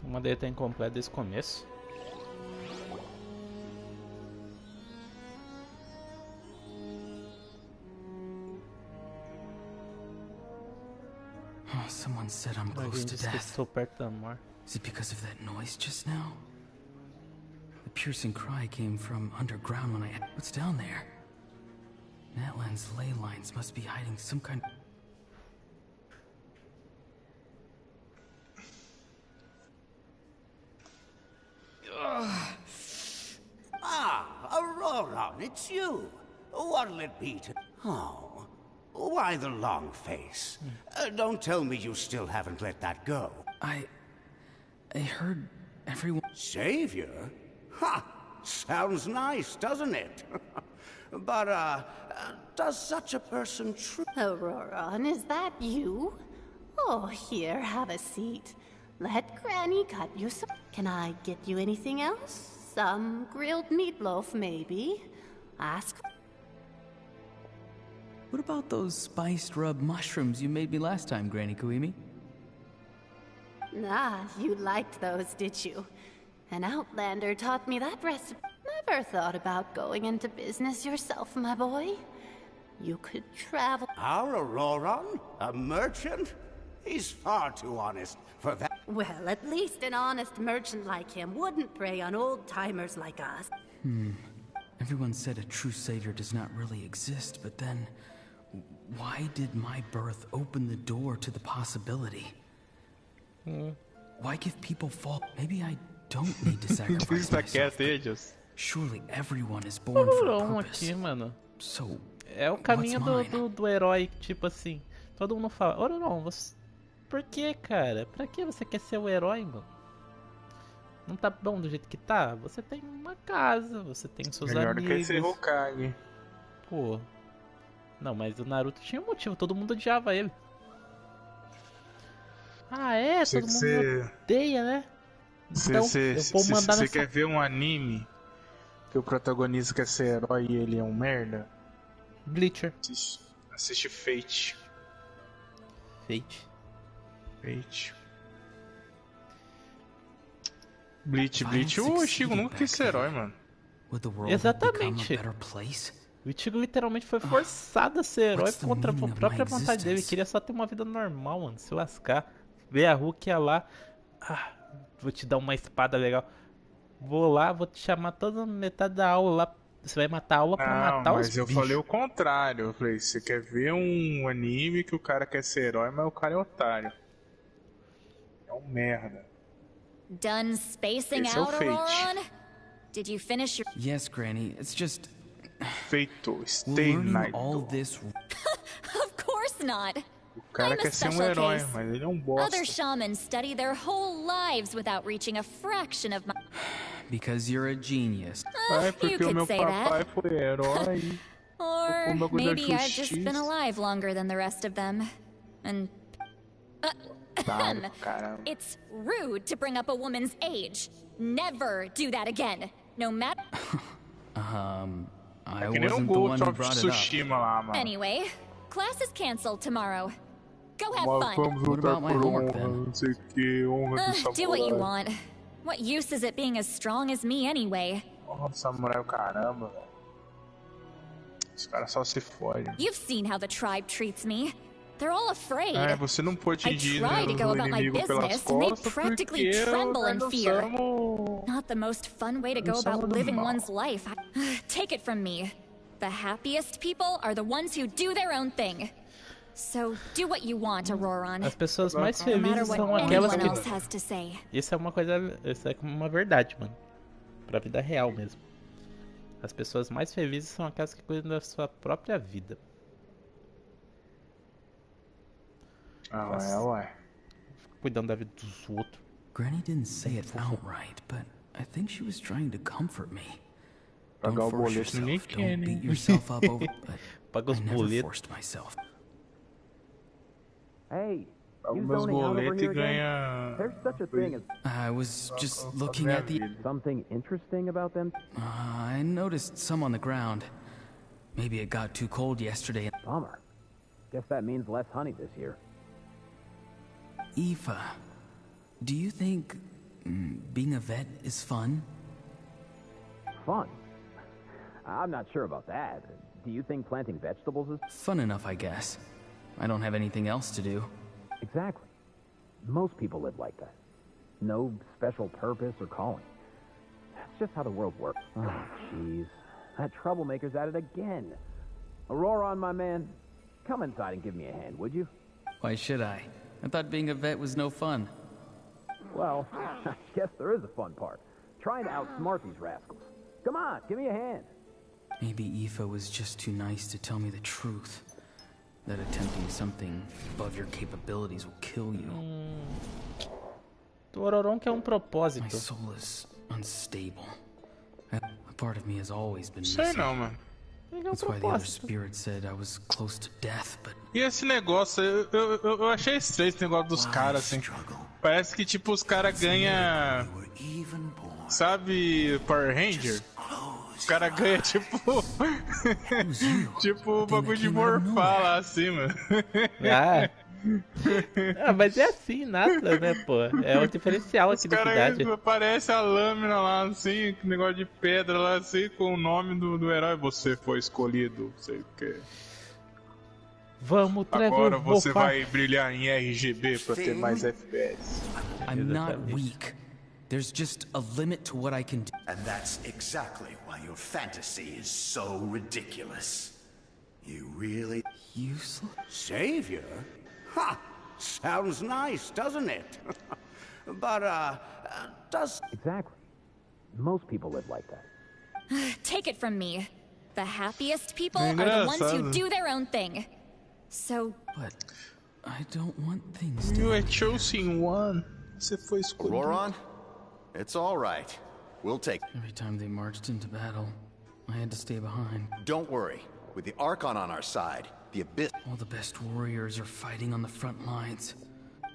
Uma dele tá incompleta desde o começo. Oh, someone said I'm close Alguém to disse que death. estou perto da morte. Is it because of that noise just now? The piercing cry came from underground when I... What's down there? Natlan's ley lines must be hiding some kind... Ah, Auroran, it's you. What'll it be to... Oh, why the long face? Don't tell me you still haven't let that go. I heard everyone... Savior? Ha! Sounds nice, doesn't it? But, does such a person Auroran, is that you? Oh, here, have a seat. Let Granny cut you some... Can I get you anything else? Some grilled meatloaf, maybe? Ask... What about those spiced rub mushrooms you made me last time, Granny Kuimi? Ah, you liked those, did you? An outlander taught me that recipe. Never thought about going into business yourself, my boy. You could travel... Our Auroran? A merchant? He's far too honest for that. Well, at least an honest merchant like him wouldn't prey on old-timers like us. Everyone said a true savior does not really exist, but then... Why did my birth open the door to the possibility? Why give people false... Maybe I don't need to sacrifice myself. Surely everyone is born for a purpose. Aqui, mano. So, é o caminho do herói, tipo assim. Todo mundo fala, não, você... Por que, cara? Pra que você quer ser o herói, mano? não tá bom do jeito que tá? Você tem uma casa, você tem seus melhor amigos. Melhor do que ser Hokage. Pô. Não, mas o Naruto tinha um motivo, todo mundo odiava ele. Ah, é? Todo mundo odeia, né? Então, eu vou mandar Você quer ver um anime que o protagonista quer ser herói e ele é um merda? Bleacher. Assiste Fate. Fate. Bleach, o Chico nunca quis ser herói, mano. Exatamente. O Ichigo literalmente foi forçado a ser herói contra a própria vontade dele. Ele queria só ter uma vida normal, mano. Se lascar. Ver a Hulk ia lá. Ah, vou te dar uma espada legal. Vou lá, vou te chamar toda metade da aula lá. Você vai matar a aula pra matar os bichos. Mas eu falei o contrário. Eu falei, você quer ver um anime que o cara quer ser herói, mas o cara é otário. É um merda. Done spacing out, Auroron? Did you finish your... Yes, Granny. It's just... Feito. Stay night. All this... Of course not. O cara quer ser um herói, mas ele é um bosta. Other shamans study their whole lives without reaching a fraction of my... Because you're a genius. You could say that. Foi herói. Or maybe I've just been alive longer than the rest of them. And... It's rude to bring up a woman's age. Never do that again. No matter... I wasn't the one who brought it up. Anyway, class is cancelled tomorrow. Go have fun. What about my homework then? Do what you want. What use is it being as strong as me anyway? Samurai, caramba, velho. Esse cara só se fode. You've seen how the tribe treats me. They're all afraid. Você não pode ir I try to go about my business, and they practically tremble in fear. Not the most fun way to go about living one's life. Take it from me. The happiest people are the ones who do their own thing. So do what you want, Auroron. As pessoas mais felizes são aquelas que... Isso é uma coisa, isso é uma verdade, mano. Pra vida real mesmo. As pessoas mais felizes são aquelas que cuidam da sua própria vida. Ué. Cuidando da vida dos outros. Granny didn't say it outright, but I think she was trying to comfort me. Pagar o boleto ninguém quer, né? Beat yourself up over, Paga os boletos. Forced myself. Hey, meus boletos e ganha. There's such a thing as... I was just looking at the... Something interesting about them? I noticed some on the ground. Maybe it got too cold yesterday. Bummer. Guess that means less honey this year. Aoife, do you think being a vet is fun? Fun? I'm not sure about that. Do you think planting vegetables is... Fun enough, I guess. I don't have anything else to do. Exactly. Most people live like that. No special purpose or calling. That's just how the world works. Oh, jeez. That troublemaker's at it again. Auroron, my man, come inside and give me a hand, would you? Why should I? I thought being a vet was no fun. Well, I guess there is a fun part. Trying to outsmart these rascals. Come on, give me a hand. Maybe Aoife was just too nice to tell me the truth. That attempting something above your capabilities will kill you. O Auroron quer propósito. My soul is unstable. A part of me has always been missing. Sei não, mano. That's why the other spirit said I was close to death, but... E esse negócio, eu achei estranho esse negócio dos caras, assim. Parece que, tipo, os caras ganham... Sabe, Power Ranger? Os caras ganham, tipo... tipo, o bagulho de morfar lá acima. Mas é assim, nada, né, pô? É o diferencial aqui da cidade. Aparece a lâmina lá, assim, que negócio de pedra lá, assim, com o nome do herói. Você foi escolhido, não sei o que. Vamos, Trevor. Agora você vai brilhar em RGB pra ter mais FPS. I'm not weak. There's just a limit to what I can do. And that's exactly why your fantasy is so ridiculous. You really... Useless? Savior? Ha! Sounds nice, doesn't it? But, does... Exactly. Most people live like that. Take it from me. The happiest people are the ones who do their own thing. So... But I don't want things to... You are chosen one. Você foi escolhido. Auroron? It's all right. We'll take... Every time they marched into battle, I had to stay behind. Don't worry. With the Archon on our side, the Abyss... All the best warriors are fighting on the front lines.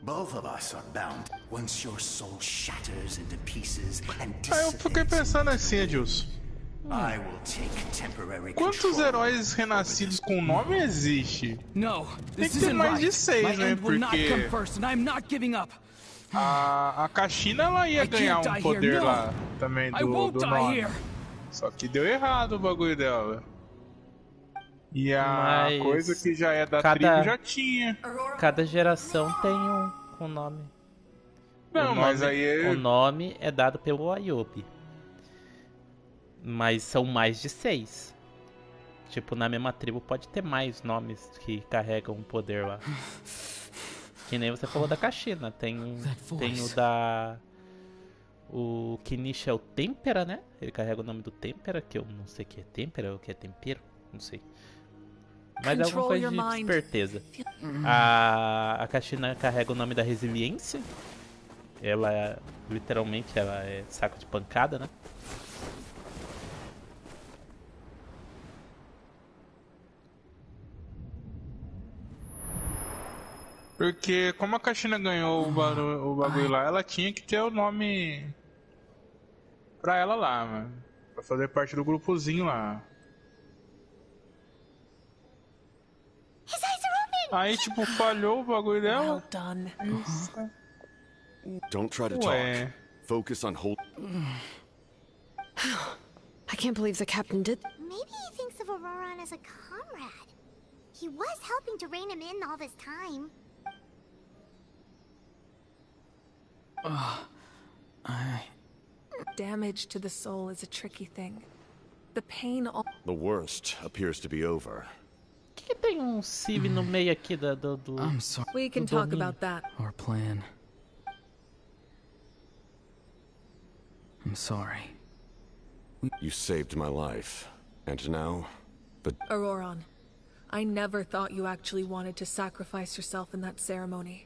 Both of us are bound. Once your soul shatters into pieces and Eu fiquei pensando assim, Edilson. I will take temporary Quantos heróis renascidos com nome existe? Tem que ter mais de 6, né? Porque a Kashina ela ia ganhar um poder lá também do nome. Só que deu errado o bagulho dela. E a coisa que já é da tribo já tinha. Cada geração tem um nome. Não, mas aí o nome é dado pelo Ayobi. Mas são mais de 6. Tipo, na mesma tribo pode ter mais nomes que carregam um poder lá. Que nem você falou da Kashina. Tem o da... O Kinish é o Tempera, né? Ele carrega o nome do Tempera, que eu não sei o que é Tempera ou o que é Tempero. Não sei. Mas é alguma coisa de esperteza. A Kashina carrega o nome da Resiliência. Ela, literalmente, ela é saco de pancada, né? Porque como a Kashina ganhou o bagulho lá, ela tinha que ter o nome pra ela lá, mano. Pra fazer parte do grupozinho lá. Aí, tipo, falhou o bagulho dela. Well done. Don't try to talk. Focus on hold. I can't believe the captain did. Maybe he thinks of Auroran as a comrade. He was helping to rein him in all this time. Damage to the soul is a tricky thing. The pain... The worst appears to be over. Que tem Civ no meio aqui do I'm sorry. We can talk about that. Our plan. I'm sorry. You saved my life. And now... Auroran, I never thought you actually wanted to sacrifice yourself in that ceremony.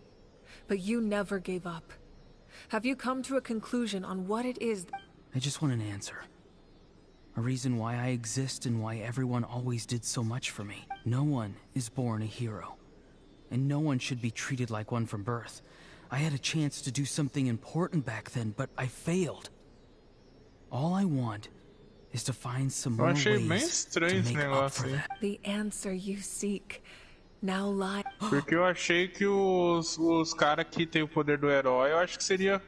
But you never gave up. Have you come to a conclusion on what it is? I just want an answer. A reason why I exist and why everyone always did so much for me. No one is born a hero. And no one should be treated like one from birth. I had a chance to do something important back then, but I failed. All I want is to find some more ways to make up for that. The answer you seek now lies. Porque eu achei que os caras que tem o poder do herói, eu acho que seria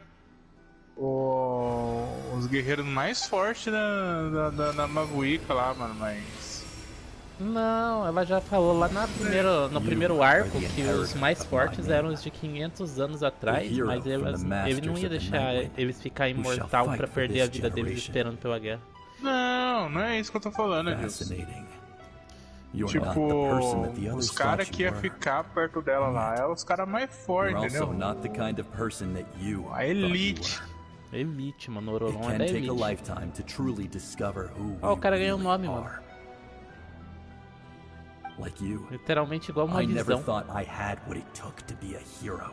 os guerreiros mais fortes da Mavuica lá, mano, mas... Não, ela já falou lá no primeiro arco que os mais fortes eram os de 500 anos atrás, mas ele não ia deixar eles ficar imortal pra perder a vida deles esperando pela guerra. Não é isso que eu tô falando, Edilson. Tipo, os caras que ia ficar perto dela lá é os caras mais fortes, entendeu? A elite. Elite, mano, o Auroran é da elite. Ó, o cara ganhou um nome, mano. Literalmente igual uma visão. I never thought I had what it took to be a hero.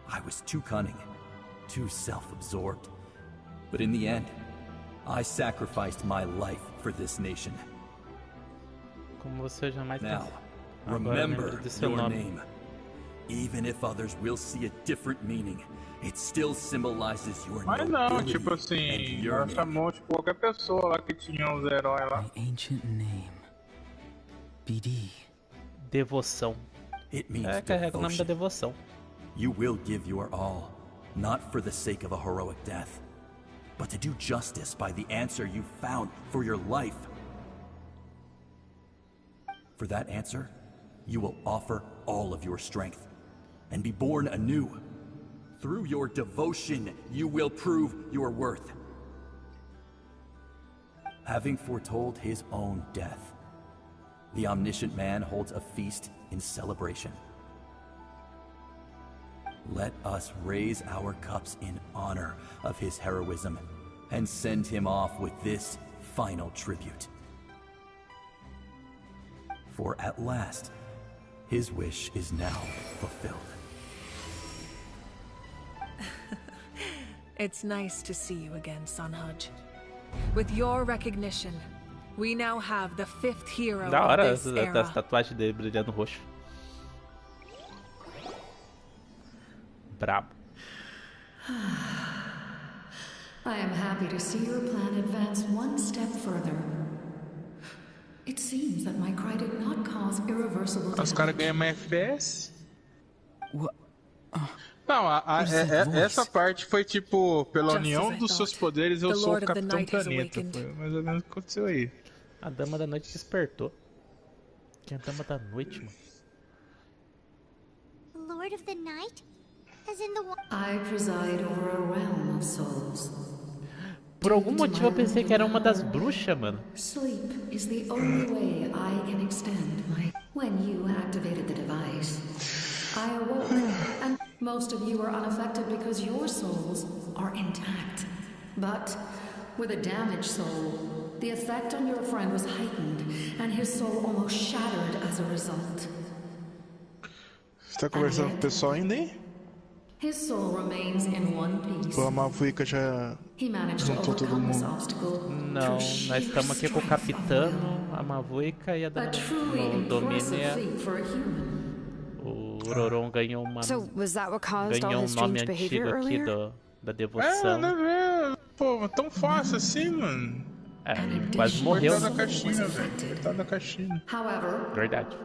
I was too cunning, too self-absorbed. But in the end, I sacrificed my life for this nation. Como você jamais Now, remember your name. Even if others will see a different meaning, it still symbolizes your Mas não, tipo assim, ela chamou tipo, qualquer pessoa lá que tinha os heróis lá. Ancient name. BD. Devoção. Carrega o nome da devoção. You will give your all, not for the sake of a heroic death, but to do justice by the answer you found for your life. For that answer, you will offer all of your strength and be born anew. Through your devotion, you will prove your worth. Having foretold his own death, the omniscient man holds a feast in celebration. Let us raise our cups in honor of his heroism and send him off with this final tribute. For at last, his wish is now fulfilled. It's nice to see you again, Sanhaj. With your recognition, we now have the 5th hero Da hora of this era. essa tatuagem dele brilhando roxo. Brabo. I am happy to see your plan advance one step further. It seems that my cry did not cause irreversible damage. Os caras ganham mais FPS? Não, essa parte foi tipo, pela união dos seus poderes eu sou o Capitão Planeta. Foi mais ou menos o que aconteceu aí. A Dama da Noite despertou. Que é a Dama da Noite, mano? Lord of the Night? As in the one... I preside over a realm of souls. Por algum motivo eu pensei que era uma das bruxas, mano. Sleep is the only way I can extend my... When you activated the device, I awoke, and most of you are unaffected because your souls are intact. But with a damaged soul, the effect on your friend was heightened, and his soul almost shattered as a result. Você tá conversando com o pessoal ainda aí? His soul remains in one piece. A Mavuica já juntou todo mundo. Não, nós estamos aqui com o Capitano, a Mavuica e a Dama no domínio. O Roron ganhou um nome antigo aqui da devoção. Pô, tão fácil assim, mano. É, ele quase morreu. Coitado da caixinha, velho. Coitado da caixinha. Verdade.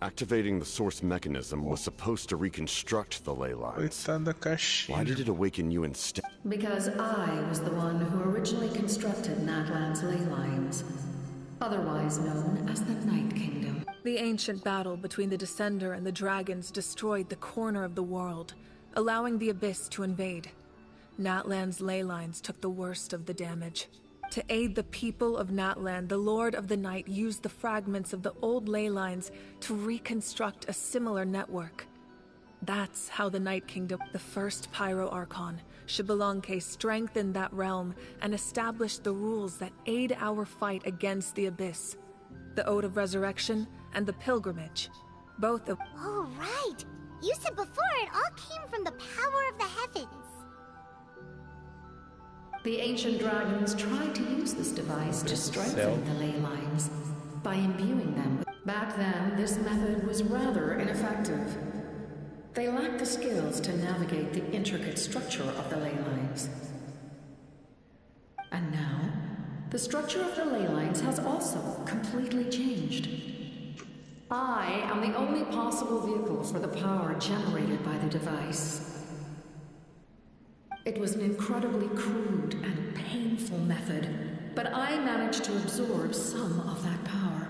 Activating the source mechanism was supposed to reconstruct the ley lines. Why did it awaken you instead? Because I was the one who originally constructed Natlan's ley lines, otherwise known as the Night Kingdom. The ancient battle between the Descender and the dragons destroyed the corner of the world, allowing the Abyss to invade. Natlan's ley lines took the worst of the damage. To aid the people of Natlan, the Lord of the Night used the fragments of the old ley lines to reconstruct a similar network. That's how the Night Kingdom, the first Pyro Archon, Xilonen, strengthened that realm and established the rules that aid our fight against the Abyss. The Ode of Resurrection and the Pilgrimage. Both of... Oh, right! You said before it all came from the power of the heavens. The ancient dragons tried to use this device to strengthen the ley lines by imbuing them. Back then, this method was rather ineffective. They lacked the skills to navigate the intricate structure of the ley lines. And now, the structure of the ley lines has also completely changed. I am the only possible vehicle for the power generated by the device. It was an incredibly crude and painful method, but I managed to absorb some of that power.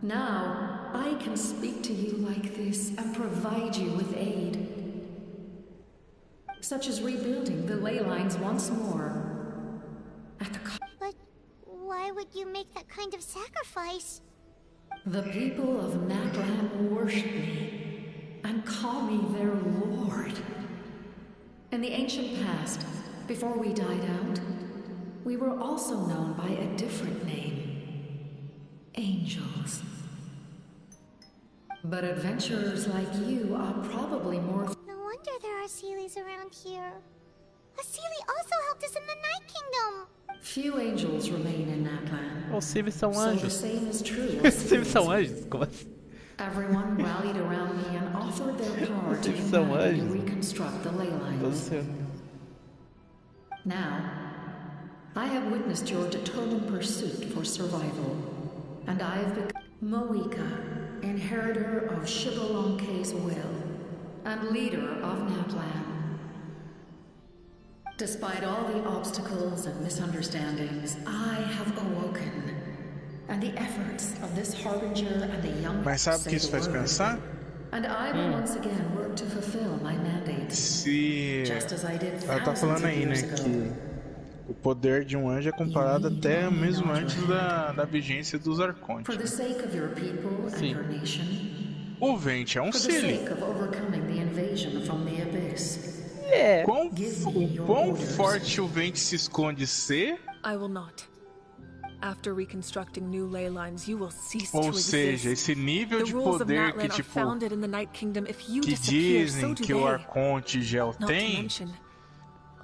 Now, I can speak to you like this and provide you with aid, such as rebuilding the ley lines once more. At the But why would you make that kind of sacrifice? The people of Natlan worship me and call me their lord. In the ancient past, before we died out, we were also known by a different name. Angels. But adventurers like you are probably more... No wonder there are Seelies around here. A Seelie also helped us in the Night Kingdom. Few angels remain in Natlan. Os Seelies são anjos. So the same is true. Os Seelies são anjos? Como assim? Everyone rallied around me and offered their power to humanity to reconstruct the ley lines. Now, I have witnessed your determined pursuit for survival, and I have become Moika, inheritor of Xilolen's will, and leader of Natlan. Despite all the obstacles and misunderstandings, I have awoken. And the efforts of this harbinger and the young... Mas sabe o que isso faz pensar? And I will once again work to fulfill my mandate. Se ela tá falando aí, né, que o poder de um anjo é comparado até mesmo antes da vigência dos arcontes. For the sake of your people and your nation. O Vente é um Seelie. For the sake of overcoming the invasion from the abyss. Quão forte o Vente se esconde ser? I will not. After reconstructing new ley lines, you will cease to Ou exist. seja, esse nível de poder que tipo que dizem que o Arconte Gel tem,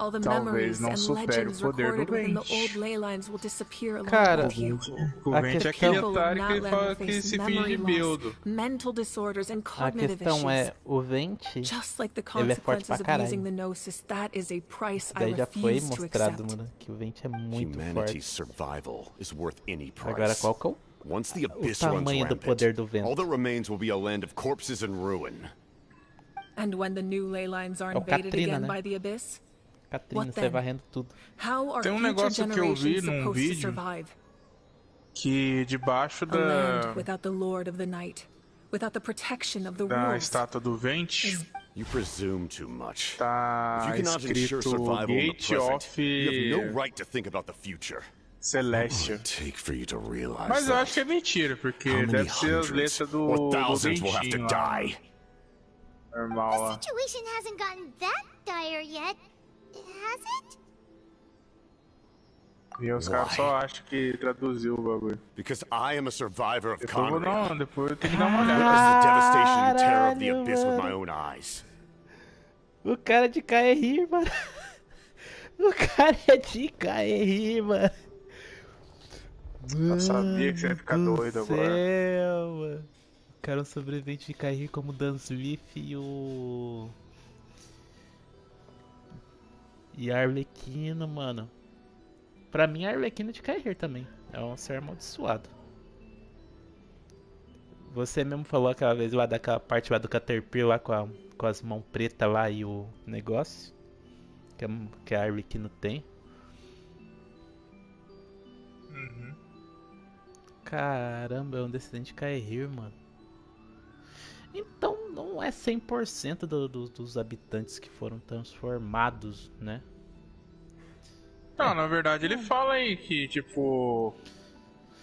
All the talvez memories não and supere o legends poder do recorded within the Vente. old ley lines will disappear along Cara, with you. O Vente é aquele otário que fala que se finge bêbado. Mental disorders and A cognitive questão issues. é, o Vente, Just like the ele é forte consequences pra of using caralho. the Gnosis, that is a price I Daí já foi refuse to mostrado, accept. mano, que o Vente é muito Humanity's forte. survival is worth any price. Agora qual que é Once the o abyss runs tamanho do rampant, poder do Vento? all that remains will be a land of corpses and ruin. And when the new ley lines are É o invaded Katrina, again né? by the abyss, Catrina, what sai then? varrendo tudo. How are Tem um future negócio que eu vi generations num supposed to vídeo survive? que debaixo A land da without the Lord of the Night, without the protection of the da wolves. estátua do Vente You presume too much. tá If you cannot ensure escrito survival in the Gate present, of you have no right to think about the future. Celestia. Take for you to realize Mas eu that. acho que é mentira, porque How many deve ser as hundreds letras or do thousands will have to Dentinho lá. die? Normal lá. The situation hasn't gotten that dire yet, has it? E os caras só acham que traduziu o bagulho. Because I am a survivor of Depois eu vou Canais. não, depois eu tenho que dar uma olhada. Witnessed the devastation and terror of the Caralho, abyss with mano. my own eyes. O cara de KR, mano. O cara é de KR, mano. Eu sabia que você ia ficar doido agora. Céu, mano. O cara sobrevivente de KR como Dansleaf e o... E a Arlequina, mano. Pra mim, a Arlequina é de KR também. É um ser amaldiçoado. Você mesmo falou aquela vez lá daquela parte lá do Caterpillar lá com as mãos pretas lá e o negócio. Que a Arlequina tem. Uhum. Caramba, é um descendente de KR, mano. Então não é 100% dos habitantes que foram transformados, né? Não, na verdade ele fala aí que, tipo,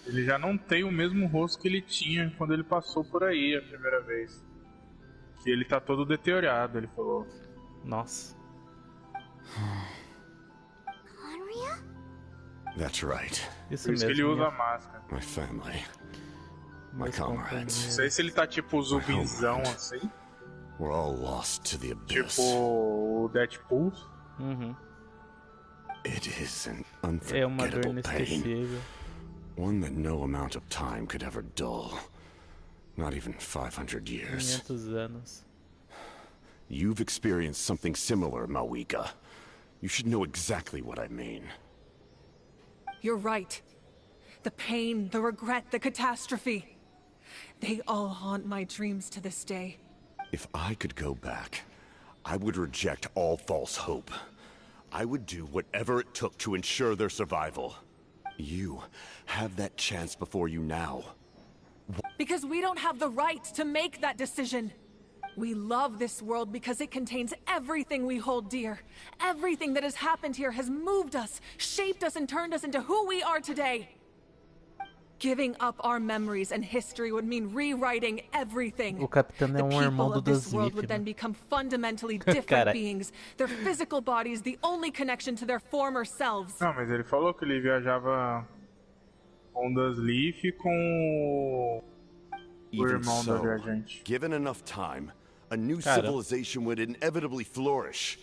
ele já não tem o mesmo rosto que ele tinha quando ele passou por aí a primeira vez. Que ele tá todo deteriorado, ele falou. Nossa. Conria? That's right. Isso Por isso que ele mesmo, usa a né? máscara. My family. My Meus comrades. Não sei se ele tá tipo zumbizão assim. We're all lost to the abyss. Tipo o Deadpool. Uhum. It is an É uma dor unforgettable pain. inesquecível. One that no amount of time could ever dull. Not even 500 years. 500 anos. You've experienced something similar, Mawika. You should know exactly what I mean. You're right. The pain, the regret, the catastrophe. They all haunt my dreams to this day. If I could go back, I would reject all false hope. I would do whatever it took to ensure their survival. You have that chance before you now. Because we don't have the right to make that decision. We love this world because it contains everything we hold dear. Everything that has happened here has moved us, shaped us, and turned us into who we are today. Giving up our memories and history would mean rewriting everything. O Capitão é um irmão do This world Dansleaf, would then mano. become fundamentally different Cara. beings. Their physical bodies the only connection to their former selves. Não, mas ele falou que ele viajava com o Dansleaf e com o Even irmão so, da viajante. given enough time, a new Cara. civilization would inevitably flourish.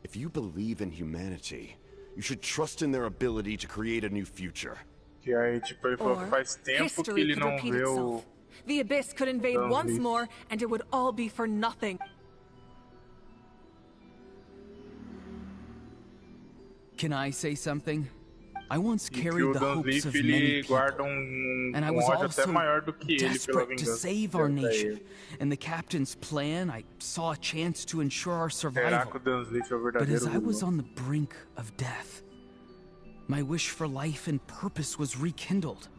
If you believe in humanity, you should trust in their ability to create a new future. Que aí, tipo, ele falou que faz tempo que history ele could não repeat vê o... itself. The abyss could invade Dansleaf. once more, and it would all be for nothing. Can I say something? I once E que carried o the hopes Dansleaf, of many ele people, guarda and I um was ódio até also maior do que ele pela desperate to vingança. save our Deve ser nation. ele. In the captain's plan, I saw a chance to ensure our Será survival. que o Dansleaf é o But as verdadeiro I was vilão? on the brink of death, my wish for life and purpose was rekindled.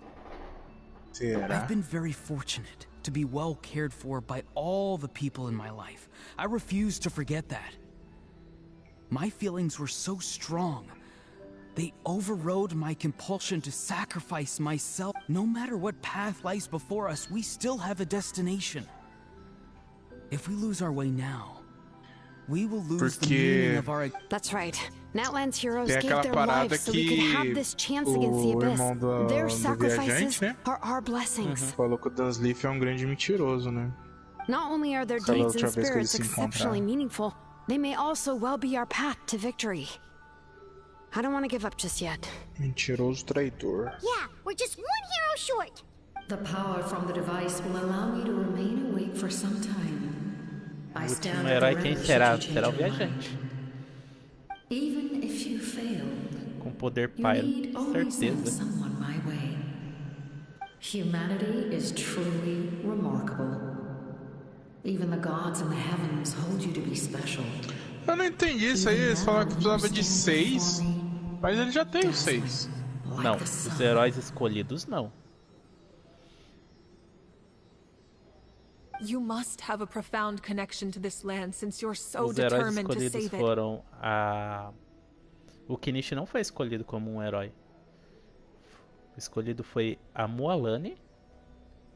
Será? I've been very fortunate to be well cared for by all the people in my life. I refuse to forget that. My feelings were so strong. They overrode my compulsion to sacrifice myself. No matter what path lies before us, we still have a destination. If we lose our way now, we will lose the meaning of our... That's right. Natlan's heroes Tem gave aquela their parada lives so we could have this chance against the o abyss. irmão do Their viajante, sacrifices né? are our blessings. Falou que o Dansleaf é um grande mentiroso, né? Not only are their Aquela deeds outra and vez que eles spirits se exceptionally encontraram. meaningful, they may also well be our path to victory. I don't want to give up just yet. Mentiroso traidor. Yeah, we're just one hero short. The power from the device will allow me to remain awake for some time. O último herói quem será? Será o viajante. Even if you fail, com poder pyro, certeza. Humanity is truly remarkable. Even the gods in the heavens hold you to be special. Eu não entendi isso aí, eles falaram que precisava de 6, mas ele já tem os 6. Não, os heróis escolhidos não. You must have a profound connection to this land since you're so Os heróis determined to escolhidos save it. foram a... O Kinishi não foi escolhido como um herói. O escolhido foi a Mualani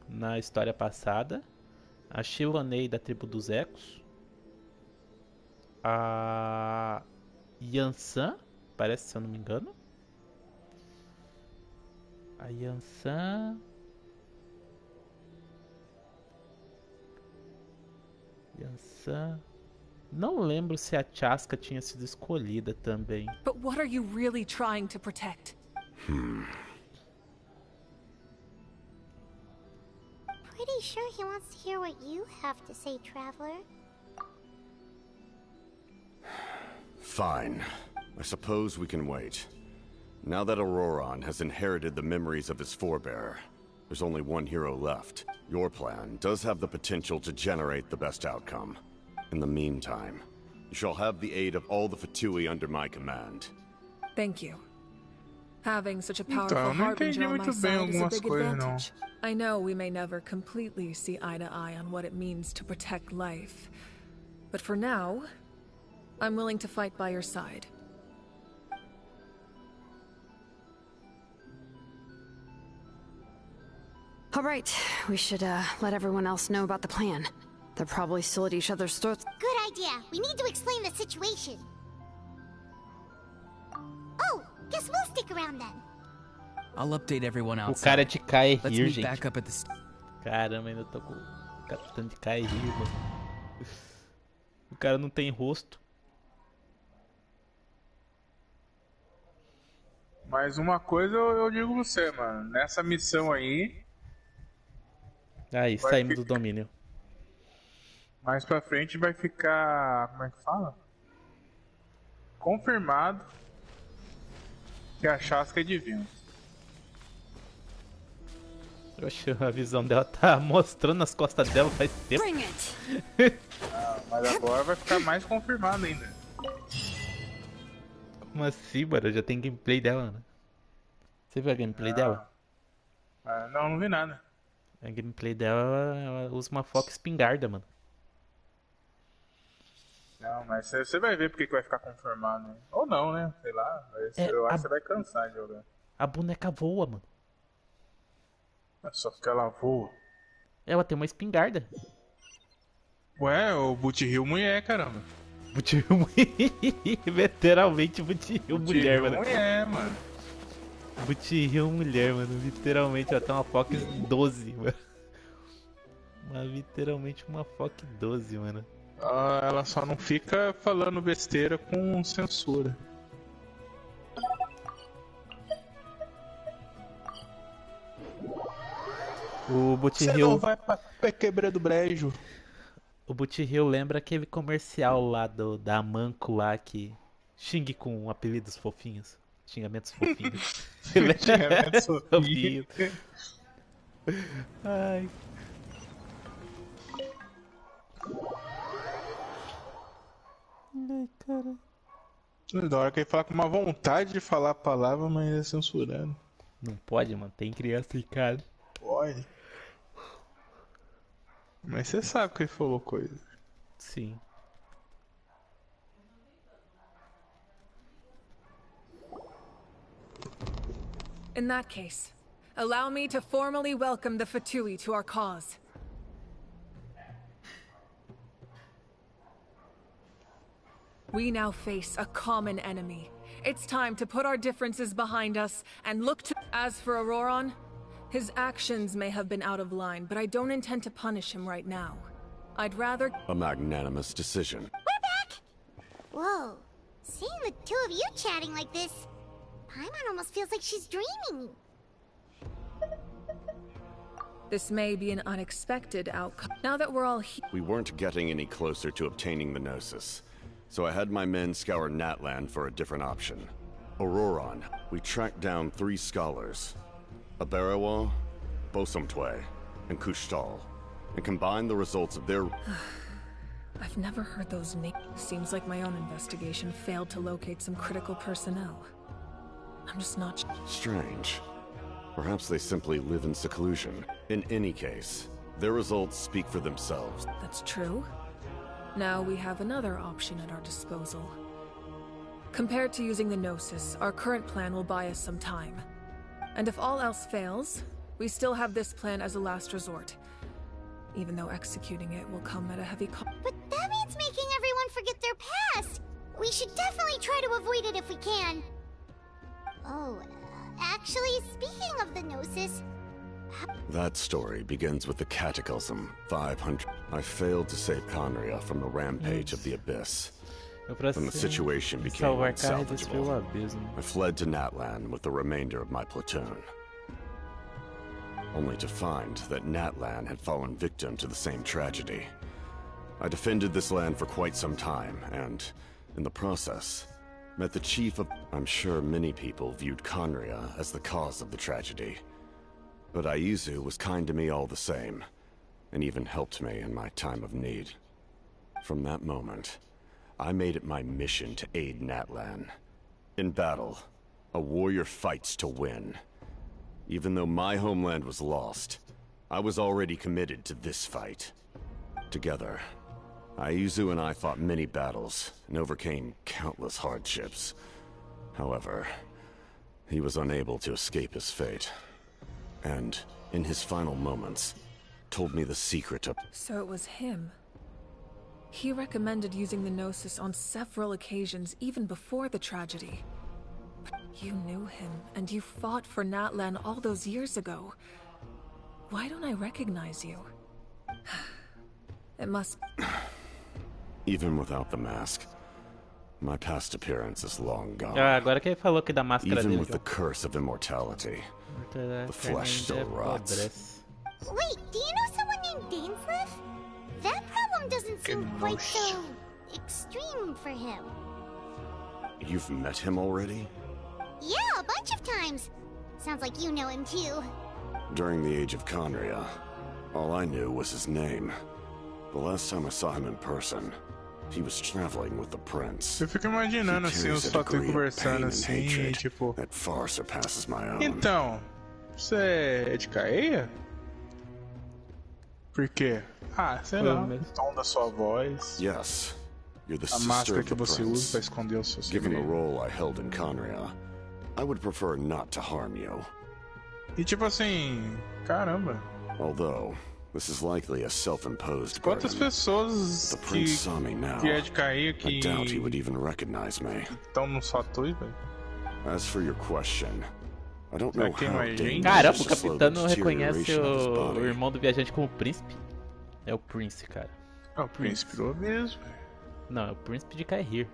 na história passada, a Xilonen da tribo dos Ecos, a Yansan, parece, se eu não me engano. A Yansan... Não lembro se a Chaska tinha sido escolhida também. But what are you really trying to protect? Pretty sure he wants to hear what you have to say, Traveler. Fine. I suppose we can wait. Now that Auroron has inherited the memories of his forebear, there's only one hero left. Your plan does have the potential to generate the best outcome. In the meantime, you shall have the aid of all the Fatui under my command. Thank you. Having such a powerful harbinger on my side is a big advantage. I know we may never completely see eye to eye on what it means to protect life. But for now, I'm willing to fight by your side. All right, we should let everyone else know about the plan. They're probably still at each other's throats. Good idea. We need to explain the situation. Oh, guess we'll stick around then. I'll update everyone O outside. cara de Kair, Let's meet gente. back up at the Caramba, ainda tô com o capitão de Kair, mano. O cara não tem rosto. Mas uma coisa eu digo pra você, mano. Nessa missão aí... Aí, saímos do domínio. Mais pra frente vai ficar... Como é que fala? Confirmado que a Chaska é divina. Oxe, a visão dela tá mostrando as costas dela faz tempo. Mas agora vai ficar mais confirmado ainda. Como assim, mano? Já tem gameplay dela, né? Você viu a gameplay dela? Não vi nada. A gameplay dela, ela usa uma foca espingarda, mano. Não, mas você vai ver porque que vai ficar confirmado, né? Ou não, né? Sei lá. Eu acho que você vai cansar de jogar. A boneca voa, mano. Só que ela voa. Ela tem uma espingarda. Ué, o Boot Hill mulher, caramba. Boot Hill mulher. Literalmente Boot Hill mulher, mano. Mulher, mano. Boot Hill mulher, mano. Literalmente ela tem uma Fox 12, mano. Literalmente uma Fox 12, mano. Ela só não fica falando besteira com censura. O Boot Hill... Você não vai pra quebrando brejo. O Boot Hill lembra aquele comercial lá da Manco lá que xingue com apelidos fofinhos. Xingamentos fofinhos. Xingamentos fofinhos. Ai. Ai, cara. Da hora que ele fala com uma vontade de falar a palavra, mas é censurando. Não pode, mano. Tem criança em casa. Pode. Mas você sabe que ele falou coisa. Sim. In that case, allow me to formally welcome the Fatui to our cause. We now face a common enemy. It's time to put our differences behind us and look to... As for Auroron, his actions may have been out of line, but I don't intend to punish him right now. I'd rather... A magnanimous decision. We're back! Whoa. Seeing the two of you chatting like this, Paimon almost feels like she's dreaming. This may be an unexpected outcome. Now that we're all here... We weren't getting any closer to obtaining the Gnosis, so I had my men scour Natlan for a different option. Auroron, we tracked down 3 scholars, Aberawa, Bosomtwe, and Kushtal, and combined the results of their... I've never heard those names. Seems like my own investigation failed to locate some critical personnel. I'm just not... Strange. Perhaps they simply live in seclusion. In any case, their results speak for themselves. That's true. Now we have another option at our disposal. Compared to using the Gnosis, our current plan will buy us some time. And if all else fails, we still have this plan as a last resort. Even though executing it will come at a heavy cost. But that means making everyone forget their past! We should definitely try to avoid it if we can. Oh, actually, speaking of the Gnosis... That story begins with the Cataclysm 500. I failed to save Conria from the rampage of the Abyss. When the situation became unsalvageable, I fled to Natlan with the remainder of my platoon. Only to find that Natlan had fallen victim to the same tragedy. I defended this land for quite some time, and, in the process, met the chief of... I'm sure many people viewed Conria as the cause of the tragedy. But Aizu was kind to me all the same, and even helped me in my time of need. From that moment, I made it my mission to aid Natlan. In battle, a warrior fights to win. Even though my homeland was lost, I was already committed to this fight. Together, Aizu and I fought many battles and overcame countless hardships. However, he was unable to escape his fate. And, in his final moments, told me the secret of... So it was him. He recommended using the Gnosis on several occasions, even before the tragedy. But you knew him, and you fought for Natlan all those years ago. Why don't I recognize you? It must... Even without the mask, my past appearance is long gone. Agora que ele falou que da máscara Even dele. with the curse of immortality, the flesh still rots. Wait, do you know someone named Dainsleif? That problem doesn't seem quite so... extreme for him. You've met him already? Yeah, a bunch of times. Sounds like you know him too. During the age of Conria, all I knew was his name. The last time I saw him in person, he was traveling with the prince. Eu fico imaginando assim, os fatores conversando assim, e, tipo... that far surpasses my own. Então, você é de Caeia? Por quê? Ah, sei lá, o tom da sua voz. Yes, you're the a sister máscara of que the você prince. usa para esconder o seu Given the segredo. role I held in Conria, I would prefer not to harm you. E tipo assim, caramba. Although, this is likely a self-imposed Quantas burden. pessoas The prince saw me now. que é de Caeia I doubt he would even recognize me. estão no Satui, velho? As for your question, I don't know Aqui how mais gente. Caramba, o dangerous to slow the capitão reconhece deterioration of his o body. irmão do viajante como príncipe. É o Prince, cara. É o príncipe do mesmo, velho. Não, é o príncipe de Cair.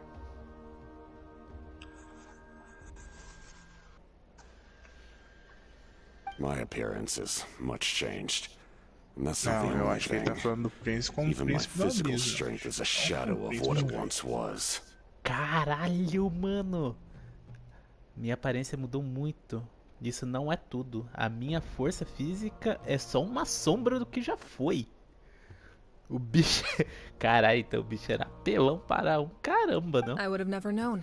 My appearance is much changed. And that's not Não, the eu only acho que ele thing. tá falando do príncipe como Even my príncipe do physical abismo. strength is a shadow of what it once was. Caralho, mano. Minha aparência mudou muito. Isso não é tudo. A minha força física é só uma sombra do que já foi. O bicho... Caralho, então o bicho era apelão para um caramba, não? I would have never known.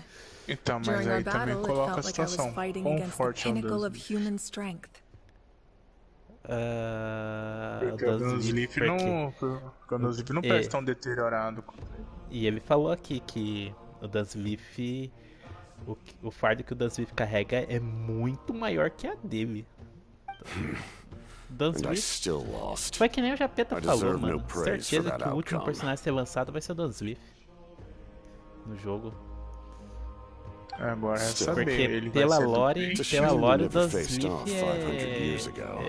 Então, mas During our aí também battle, it coloca a felt like I was situação. fighting Quão against the forte é o pinnacle of Dunsleif? human strength. Porque o Dunsleif não parece tão deteriorado. E ele falou aqui que o Dunsleif... O fardo que o Dunsleif carrega é muito maior que a dele. And I still lost. Foi que nem o Japeta I falou, deserve mano. no praise for Certeza that que o último outcome. personagem a ser lançado vai ser o Dunsleif. No jogo. Agora é Still. saber. Porque Ele pela vai ser lore, It's a pela shame we lore o never faced Dunsleif off 500 years ago.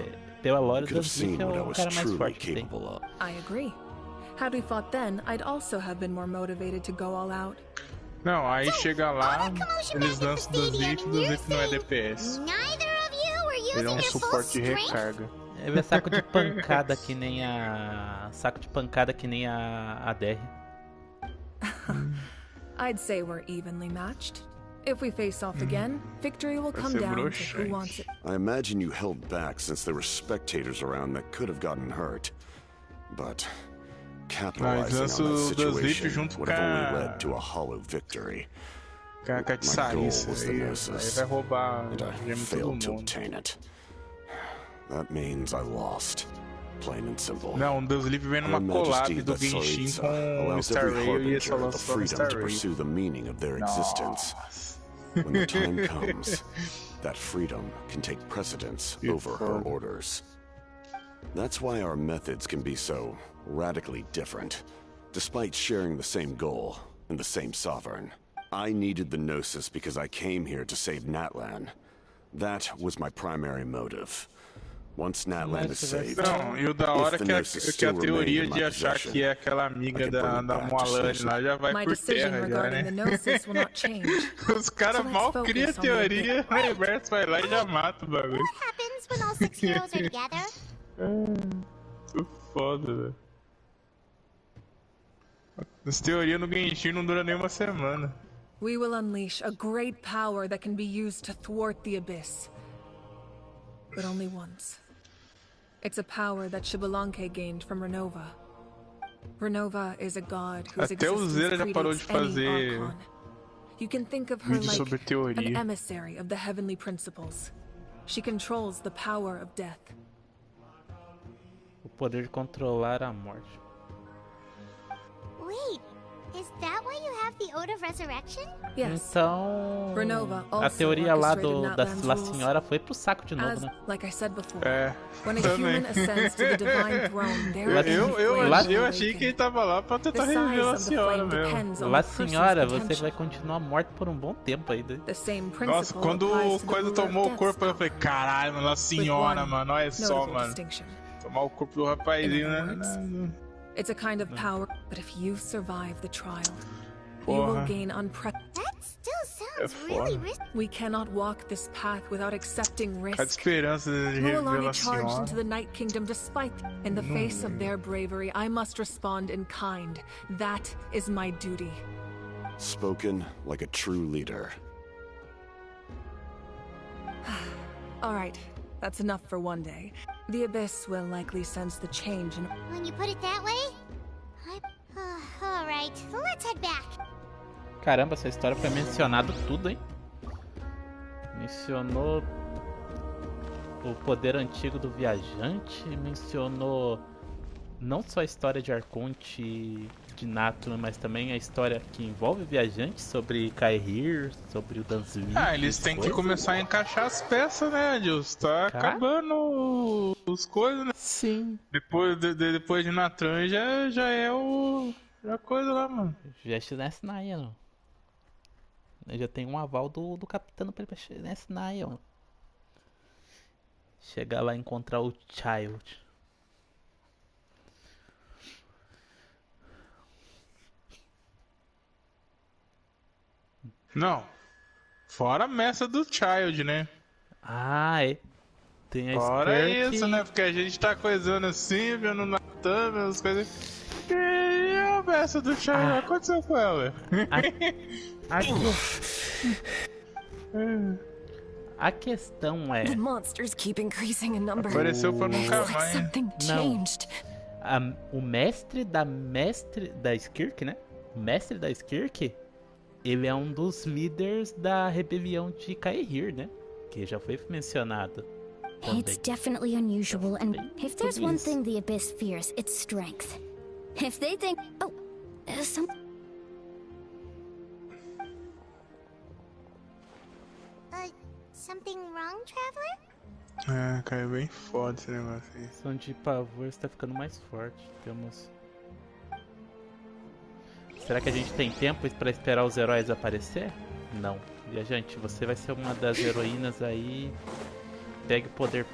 Pela lore o You could have Dunsleif seen é what I o was cara mais truly forte que tem. capable of. I agree. Had we fought then, I'd also have been more motivated to go all out. Não, aí chega lá, eles lançam do Zip não é DPS. Ele é um suporte de recarga. Ele é saco de pancada que nem a... Saco de pancada que nem a DR. I'd say we're evenly matched. If we face off again, victory will come down to who wants it. I imagine you held back since there were spectators around that could have gotten hurt. But capitalizing on that situation would have only led to a hollow victory. My goal was the Gnosis, and I failed to obtain it. That means I lost. Plain and simple. Não, Deus livre vem numa collab do Genshin com o Star Rail e esse the freedom to pursue the meaning of their existence. When the time comes, that freedom can take precedence over her orders. That's why our methods can be so radically different, despite sharing the same goal and the same sovereign. I needed the Gnosis because I came here to save Natlan. That was my primary motive. Once Natlan is saved, não, e o da hora que a teoria de achar que é aquela amiga da Moalane lá já vai por terra já, né? Os caras mal criam a teoria, o reverso vai lá e já mata o bagulho. Muito foda, velho. As teorias no Genshin não duram nem uma semana. We will unleash a great power that can be used to thwart the Abyss. But only once. It's a power that Xbalanque gained from Renova. Renova is a god whose existence predates any Archon. You can think of her like an emissary of the heavenly principles. She controls the power of death. O poder de controlar a morte. Wait, is that why you have the Ode of Resurrection? Yes. Então, a teoria lá da Senhora foi pro saco de novo, né? Like I said before, when a human ascends to the divine throne, eu achei que ele tava lá pra tentar reviver a Senhora mesmo. La Senhora, você vai continuar morto por um bom tempo ainda. Nossa, quando o coisa tomou o corpo, eu falei, caralho, mano, La Senhora, mano, olha só, mano. Tomar o corpo do rapazinho, né? It's a kind of power, but if you survive the trial, you will gain unprecedented. That still sounds really risky. We cannot walk this path without accepting risk. Mualani charged into the Night Kingdom despite. In the face of their bravery, I must respond in kind. That is my duty. Spoken like a true leader. All right. That's enough for one day. The Abyss will likely sense the change in... When you put it that way? Alright, let's head back. Caramba, essa história foi mencionado tudo, hein? Mencionou o poder antigo do viajante, mencionou não só a história de Arconte de Natlan, mas também a história que envolve o viajante, sobre Kaehir, sobre o Dansvin. Eles têm que começar a encaixar as peças, né, Deus? Tá acabando os coisas, né? Sim. Depois de Natlan já é a coisa lá, mano. Veste nessa naia, não. Eu já tenho um aval do capitão pra ele nessa naia, ó. Chegar lá e encontrar o Child. Não. Fora a messa do Child, né? Ah, é. Tem a fora isso, né? Porque a gente tá coisando assim, vendo Natan, vendo as coisas. E a messa do Child? O que aconteceu com ela? A questão é... The monsters keep increasing in number. Apareceu pra nunca mais. Something changed. O mestre da Skirk, né? O mestre da Skirk, ele é um dos líderes da rebelião de Kaehir, né? Que já foi mencionado. It's definitely unusual, and if there's one thing the Abyss fears, it's strength. If they think... Oh, something wrong, Traveler? Caiu bem foda esse negócio aí. Som de pavor está ficando mais forte. Temos... Será que a gente tem tempo para esperar os heróis aparecer? Não. Viajante, você vai ser uma das heroínas aí. Pegue o poder.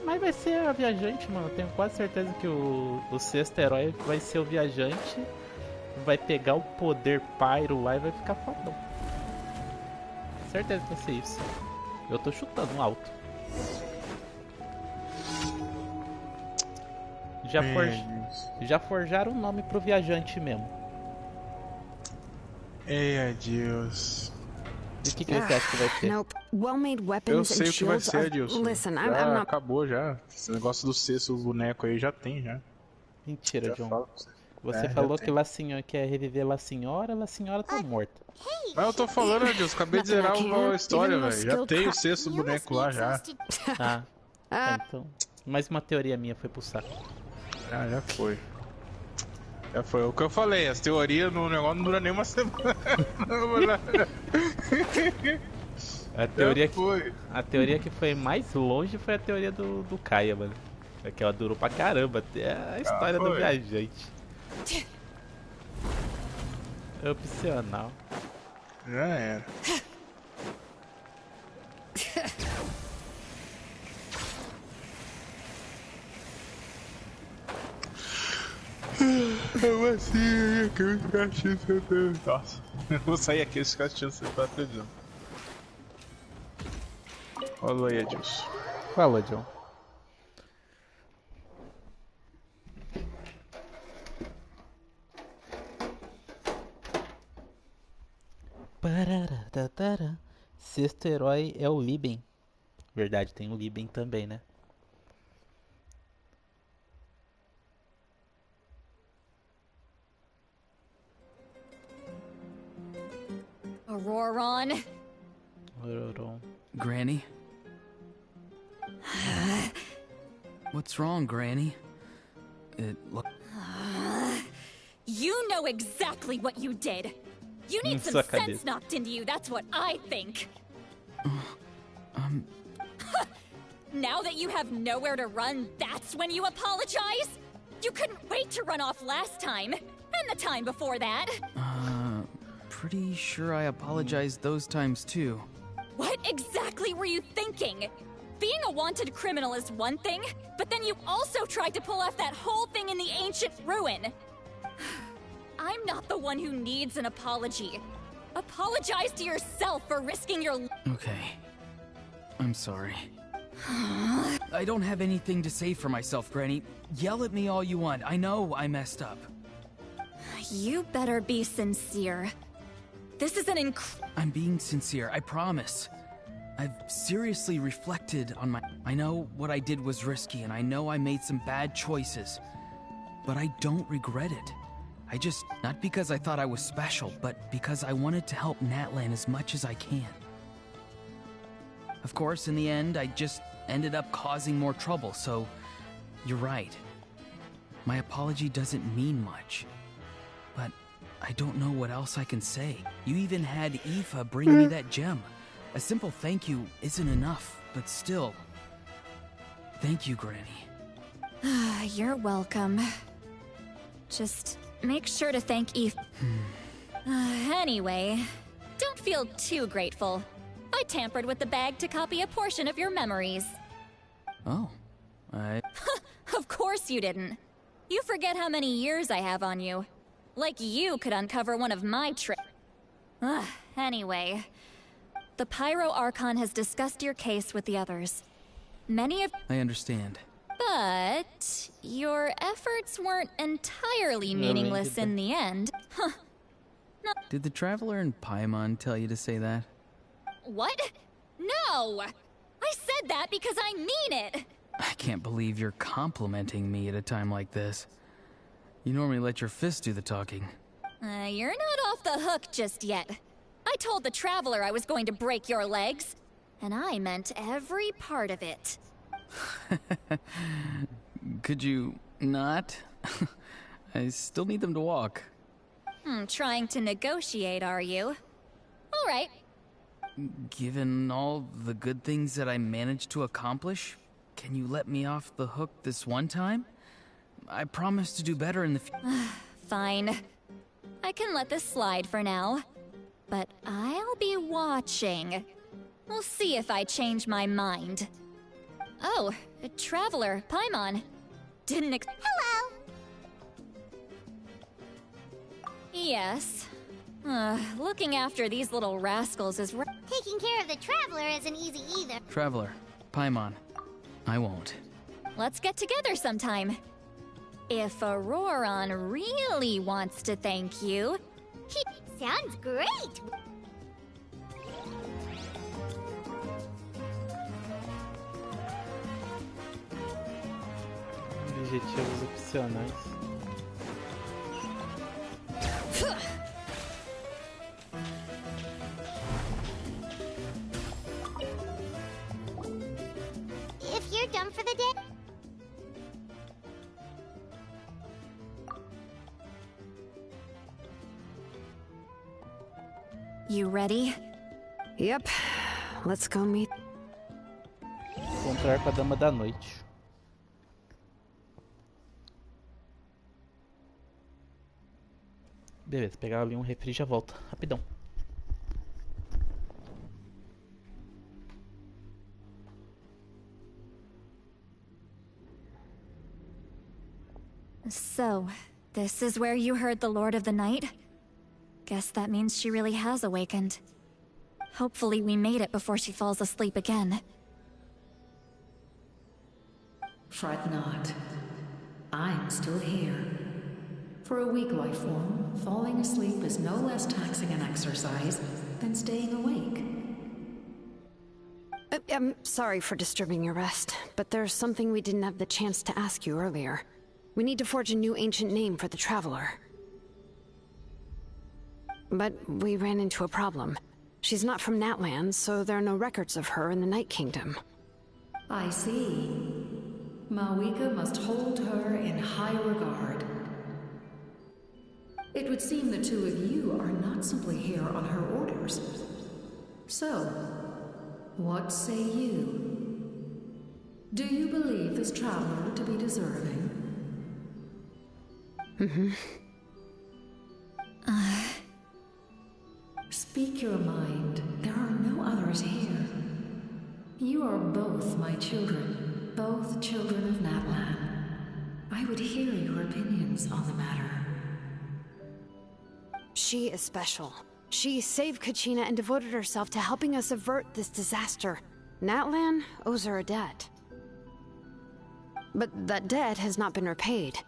Mas vai ser a viajante, mano. Eu tenho quase certeza que o sexto herói vai ser o viajante. vai pegar o poder Pyro lá e vai ficar fodão. Certeza que vai ser isso. Eu tô chutando alto. Já forjaram o nome pro viajante mesmo. Ei, Deus. E o que você acha que vai ser? Nope. Well-made Eu weapons sei and o que vai shields ser, are... Adilson. Listen, Já I'm not... acabou já. Esse negócio do cesso, o boneco aí já tem, já. Mentira, Já John. falo pra você. Você falou que La Senhora quer reviver La Senhora tá morta. Mas eu tô falando, Adilson, acabei de zerar a história, velho. Já tem o sexto boneco lá, já. Então. Mais uma teoria minha foi pro saco. Já foi. Já foi. O que eu falei, as teorias no negócio não duram nem uma semana. A teoria que foi mais longe foi a teoria do Kaia, mano. É que ela durou pra caramba. É a história do viajante. É opcional. Já era. Eu vou sair aqui, os cachinhos. Nossa, eu vou sair aqui, os cachinhos você tá pegando. Falou aí, Adilson. Fala, John. Sexto herói é o Liben. Verdade, tem o Liben também, né? Auroron. Granny? What's wrong, Granny? You know exactly what you did. You need some sense knocked into you, that's what I think. Now that you have nowhere to run, that's when you apologize? You couldn't wait to run off last time, and the time before that. Pretty sure I apologized those times too. What exactly were you thinking? Being a wanted criminal is one thing, but then you also tried to pull off that whole thing in the ancient ruin. I'm not the one who needs an apology. Apologize to yourself for risking your... Okay. I'm sorry. I don't have anything to say for myself, Granny. Yell at me all you want. I know I messed up. You better be sincere. This is an I'm being sincere, I promise. I've seriously reflected on my... I know what I did was risky, and I know I made some bad choices. But I don't regret it. I just... Not because I thought I was special, but because I wanted to help Natlan as much as I can. Of course, in the end, I just ended up causing more trouble, so... You're right. My apology doesn't mean much. But I don't know what else I can say. You even had Aoife bring me that gem. A simple thank you isn't enough, but still... Thank you, Granny. You're welcome. Just make sure to thank Aoife. Anyway, don't feel too grateful. I tampered with the bag to copy a portion of your memories. Oh, Of course you didn't. You forget how many years I have on you. Like you could uncover one of my tricks. Anyway, the Pyro Archon has discussed your case with the others. Many of... I understand. But your efforts weren't entirely meaningless in the end. Did the Traveler in Paimon tell you to say that? What? No! I said that because I mean it! I can't believe you're complimenting me at a time like this. You normally let your fists do the talking. You're not off the hook just yet. I told the Traveler I was going to break your legs. And I meant every part of it. Could you not? I still need them to walk. Trying to negotiate, are you? All right. Given all the good things that I managed to accomplish, can you let me off the hook this one time? I promise to do better in the future. Fine. I can let this slide for now. But I'll be watching. We'll see if I change my mind. Oh, a Traveler, Paimon. Hello! Yes. Looking after these little rascals is... Taking care of the Traveler isn't easy either. Traveler, Paimon. I won't. Let's get together sometime. If Auroron really wants to thank you... Sounds great! Objetivos opcionais. If you're done for the day... You ready? Yep. Let's go meet. Encontrar com a Dama da Noite. Beleza, pegar ali um refri e já volta. Rapidão. So, this is where you heard the Lord of the Night? Guess that means she really has awakened. Hopefully we made it before she falls asleep again. Fret not. I'm still here. For a weak life form, falling asleep is no less taxing an exercise than staying awake. I'm sorry for disturbing your rest, but there's something we didn't have the chance to ask you earlier. We need to forge a new ancient name for the Traveler. But we ran into a problem. She's not from Natlan, so there are no records of her in the Night Kingdom. I see. Mawika must hold her in high regard. It would seem the two of you are not simply here on her orders. So, what say you? Do you believe this traveler to be deserving? Speak your mind. There are no others here. You are both my children, both children of Natlan. I would hear your opinions on the matter. She is special. She saved Kachina and devoted herself to helping us avert this disaster. Natlan owes her a debt. But that debt has not been repaid.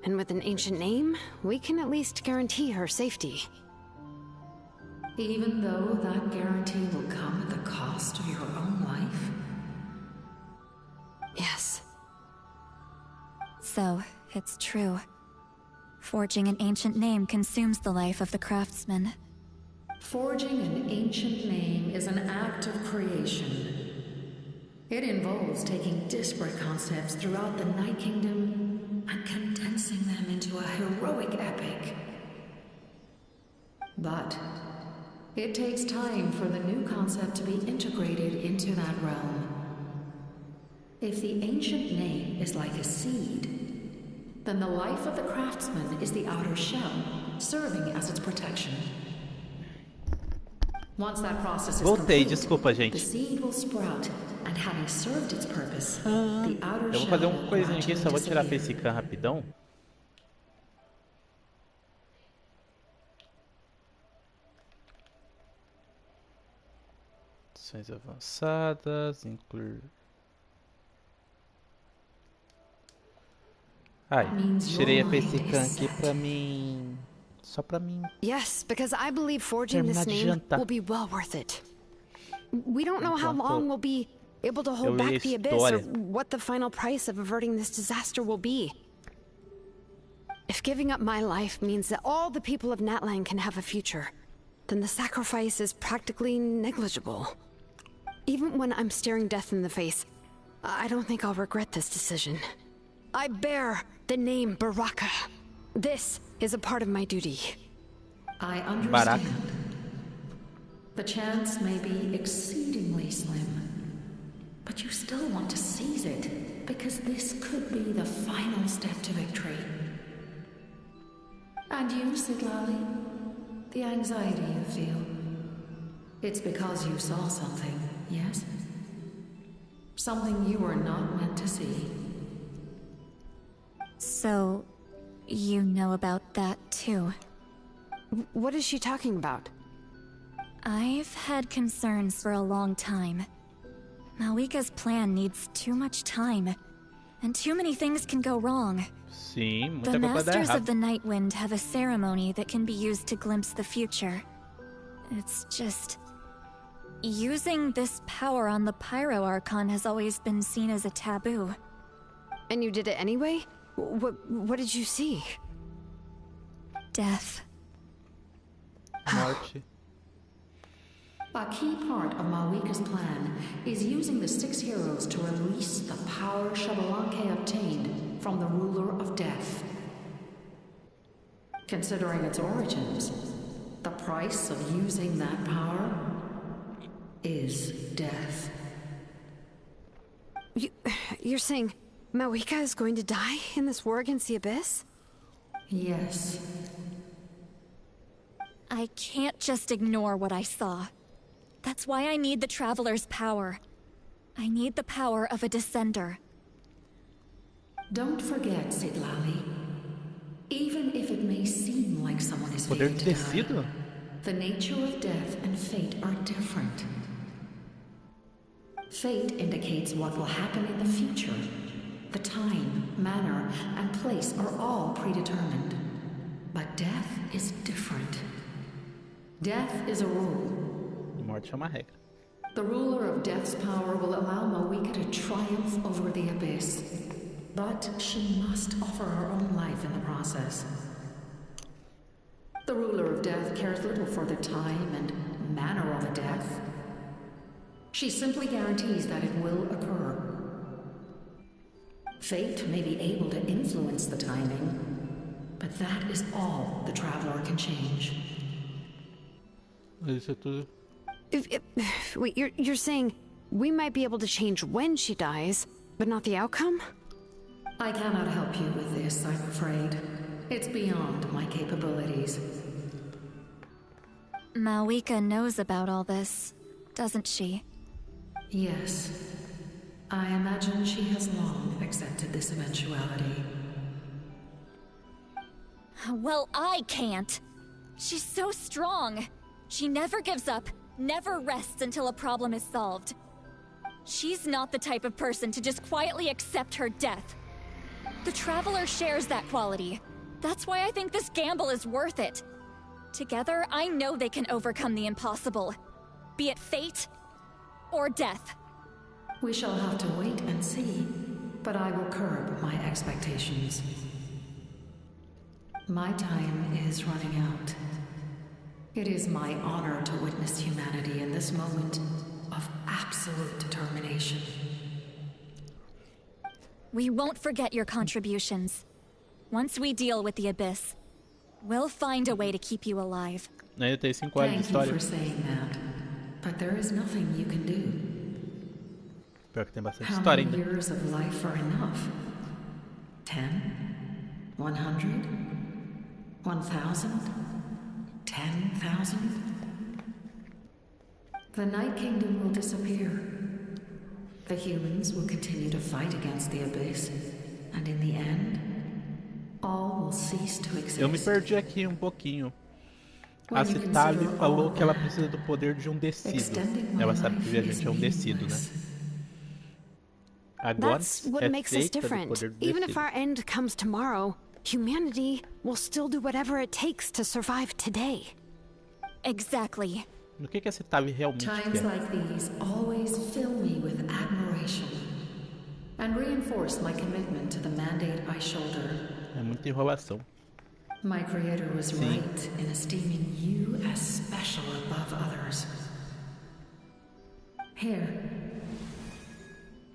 And with an ancient name, we can at least guarantee her safety. Even though that guarantee will come at the cost of your own life? Yes. So, it's true. Forging an ancient name consumes the life of the craftsman. Forging an ancient name is an act of creation. It involves taking disparate concepts throughout the Night Kingdom and condensing them into a heroic epic. But it takes time for the new concept to be integrated into that realm. If the ancient name is like a seed, then the life of the craftsman is the outer shell, serving as its protection. Once that process is Voltei, complete, desculpa, gente. the seed will sprout, and having served its purpose, the outer Eu vou fazer uma coisinha aqui, só vou tirar a facecam rapidão. Opções avançadas, incluir. Ai, tirei a facecam aqui pra mim. Só pra mim. Yes, because I believe forging this name will be well worth it. We don't know how long we'll be able to hold back the abyss or what the final price of averting this disaster will be. If giving up my life means that all the people of Natlan can have a future, then the sacrifice is practically negligible. Even when I'm staring death in the face, I don't think I'll regret this decision. I bear the name Baraka. This is a part of my duty. I understand. The chance may be exceedingly slim, but you still want to seize it, because this could be the final step to victory. And you, Siglali, the anxiety you feel, it's because you saw something, yes? Something you were not meant to see. So, you know about that too? What is she talking about? I've had concerns for a long time. Malika's plan needs too much time, and too many things can go wrong. Sim, muita The coisa dá Masters errado. of the Night Wind have a ceremony that can be used to glimpse the future. It's just... using this power on the Pyro Archon has always been seen as a taboo. And you did it anyway? What did you see? Death. Morte. A key part of Malika's plan is using the 6 heroes to release the power Xelonen obtained from the Ruler of Death. Considering its origins, the price of using that power is death. You're saying Malika is going to die in this war against the Abyss? Yes. I can't just ignore what I saw. That's why I need the Traveler's power. I need the power of a Descender. Don't forget, Citlali. Even if it may seem like someone is fated to die, the nature of death and fate are different. Fate indicates what will happen in the future. The time, manner, and place are all predetermined. But death is different. Death is a rule. Morte é uma regra. The ruler of Death's power will allow Malika to triumph over the Abyss. But she must offer her own life in the process. The ruler of Death cares little for the time and manner of a death. She simply guarantees that it will occur. Fate may be able to influence the timing, but that is all the Traveler can change. Isso é tudo. Wait, you're saying we might be able to change when she dies, but not the outcome? I cannot help you with this, I'm afraid. It's beyond my capabilities. Malika knows about all this, doesn't she? Yes. I imagine she has long accepted this eventuality. Well, I can't. She's so strong. She never gives up, never rests until a problem is solved. She's not the type of person to just quietly accept her death. The Traveler shares that quality. That's why I think this gamble is worth it. Together, I know they can overcome the impossible. Be it fate or death. We shall have to wait and see, but I will curb my expectations. My time is running out. It is my honor to witness humanity in this moment of absolute determination. We won't forget your contributions. Once we deal with the Abyss, we'll find a way to keep you alive. Ainda tem 5 horas de Thank you história. for saying that, but there is nothing you can do. Pior que tem bastante How história many ainda. years of life are enough? 10? 100? 1,000? 10,000? The Night Kingdom will disappear. The humans will continue to fight against the Abyss, and in the end, all will cease to exist. Eu me perdi aqui um pouquinho. A Citlali falou que ela precisa do poder de um Decido. Ela sabe que o viajante é um Decido, né? Agora That's what makes us different. Even if our end comes tomorrow, humanity will still do whatever it takes to survive today. Exactly. O que a Citlali realmente Times quer? like these always fill me with admiration and reinforce my commitment to the mandate I shoulder. É muita enrolação. My creator was right in esteeming you as special above others. Here.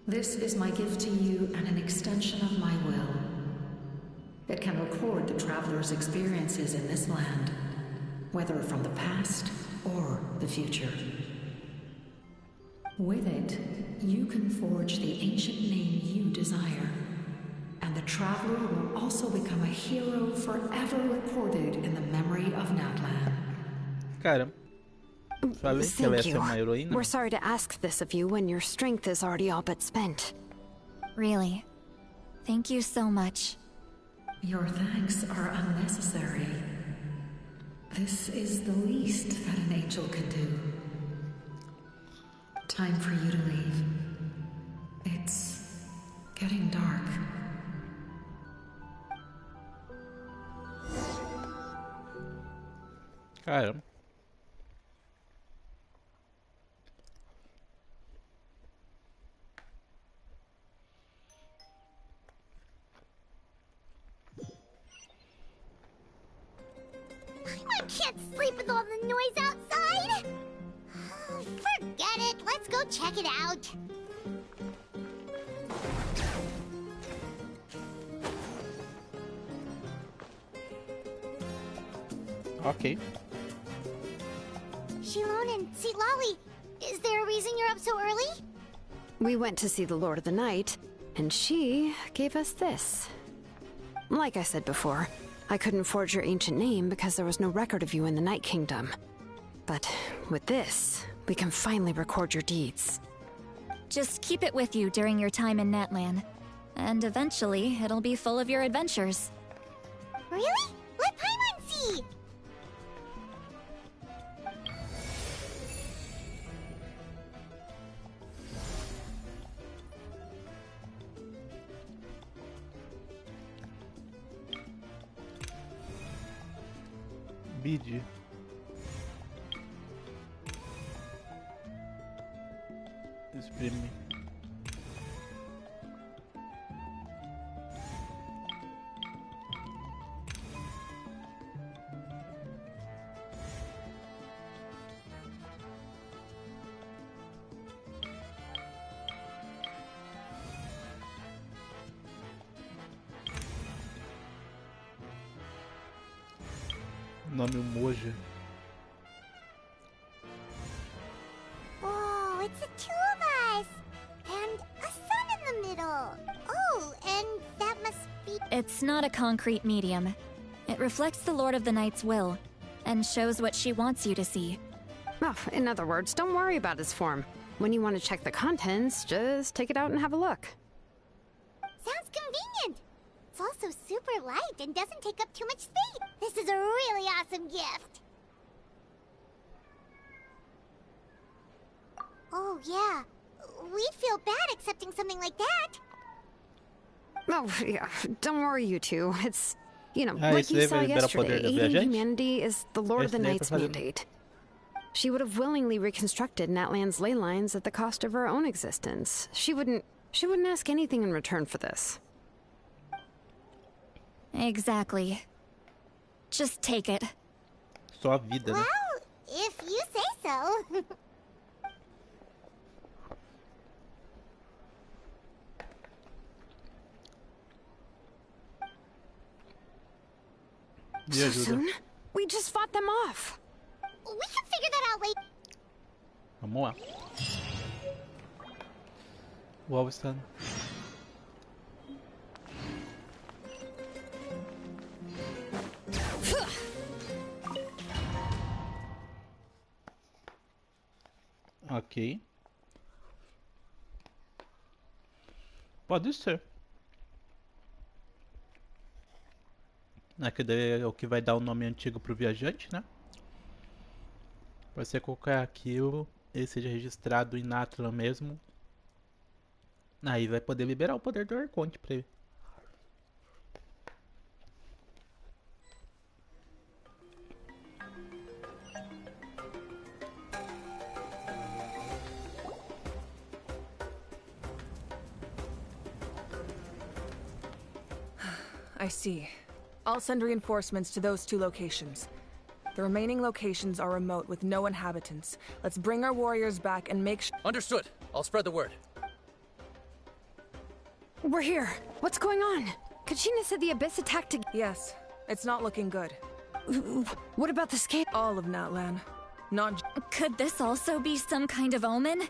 This is my gift to you and an extension of my will. It can record the traveler's experiences in this land, whether from the past or the future. With it, you can forge the ancient name you desire, and the traveler will also become a hero forever recorded in the memory of Natlan. Caramba. Falei que ela ia Thank ser uma you. heroína. We're sorry to ask this of you when your strength is already all but spent. Really. Thank you so much. Your thanks are unnecessary. This is the least that an angel can do. Time for you to leave. It's getting dark. Caramba. I can't sleep with all the noise outside. Forget it. Let's go check it out. Okay. Xilonen, Lolly, is there a reason you're up so early? We went to see the Lord of the Night, and she gave us this. Like I said before, I couldn't forge your ancient name because there was no record of you in the Night Kingdom. But with this, we can finally record your deeds. Just keep it with you during your time in Natlan. And eventually, it'll be full of your adventures. Really? Let Paimon see! Bid. Exprime. Nome Moja. Oh, it's the two of us! And a sun in the middle! Oh, and that must be... It's not a concrete medium. It reflects the Lord of the Night's will, and shows what she wants you to see. Oh, in other words, don't worry about his form. When you want to check the contents, just take it out and have a look. Sounds convenient! It's also super light and doesn't take up too much space. This is a really awesome gift. Oh, yeah. We'd feel bad accepting something like that. Oh, yeah. Don't worry, you two. It's, you know, like you saw yesterday, aiding humanity is the Lord of the Night's mandate. She would have willingly reconstructed Natlan's ley lines at the cost of her own existence. She wouldn't ask anything in return for this. Exactly. Just take it. Só a vida, né? Well, if you say so. So soon? We just fought them off. We can figure that out later. Vamos lá. O alvo está... Ok. Pode ser. Aqui é o que vai dar o nome antigo pro viajante, né? Pode ser qualquer arquivo, ele seja registrado em Natlan mesmo. Aí vai poder liberar o poder do Arconte pra ele. I see. I'll send reinforcements to those two locations. The remaining locations are remote with no inhabitants. Let's bring our warriors back and make sure... Understood. I'll spread the word. We're here. What's going on? Kachina said the Abyss attacked again. Yes. It's not looking good. What about the scale? All of Natlan. Not... Could this also be some kind of omen?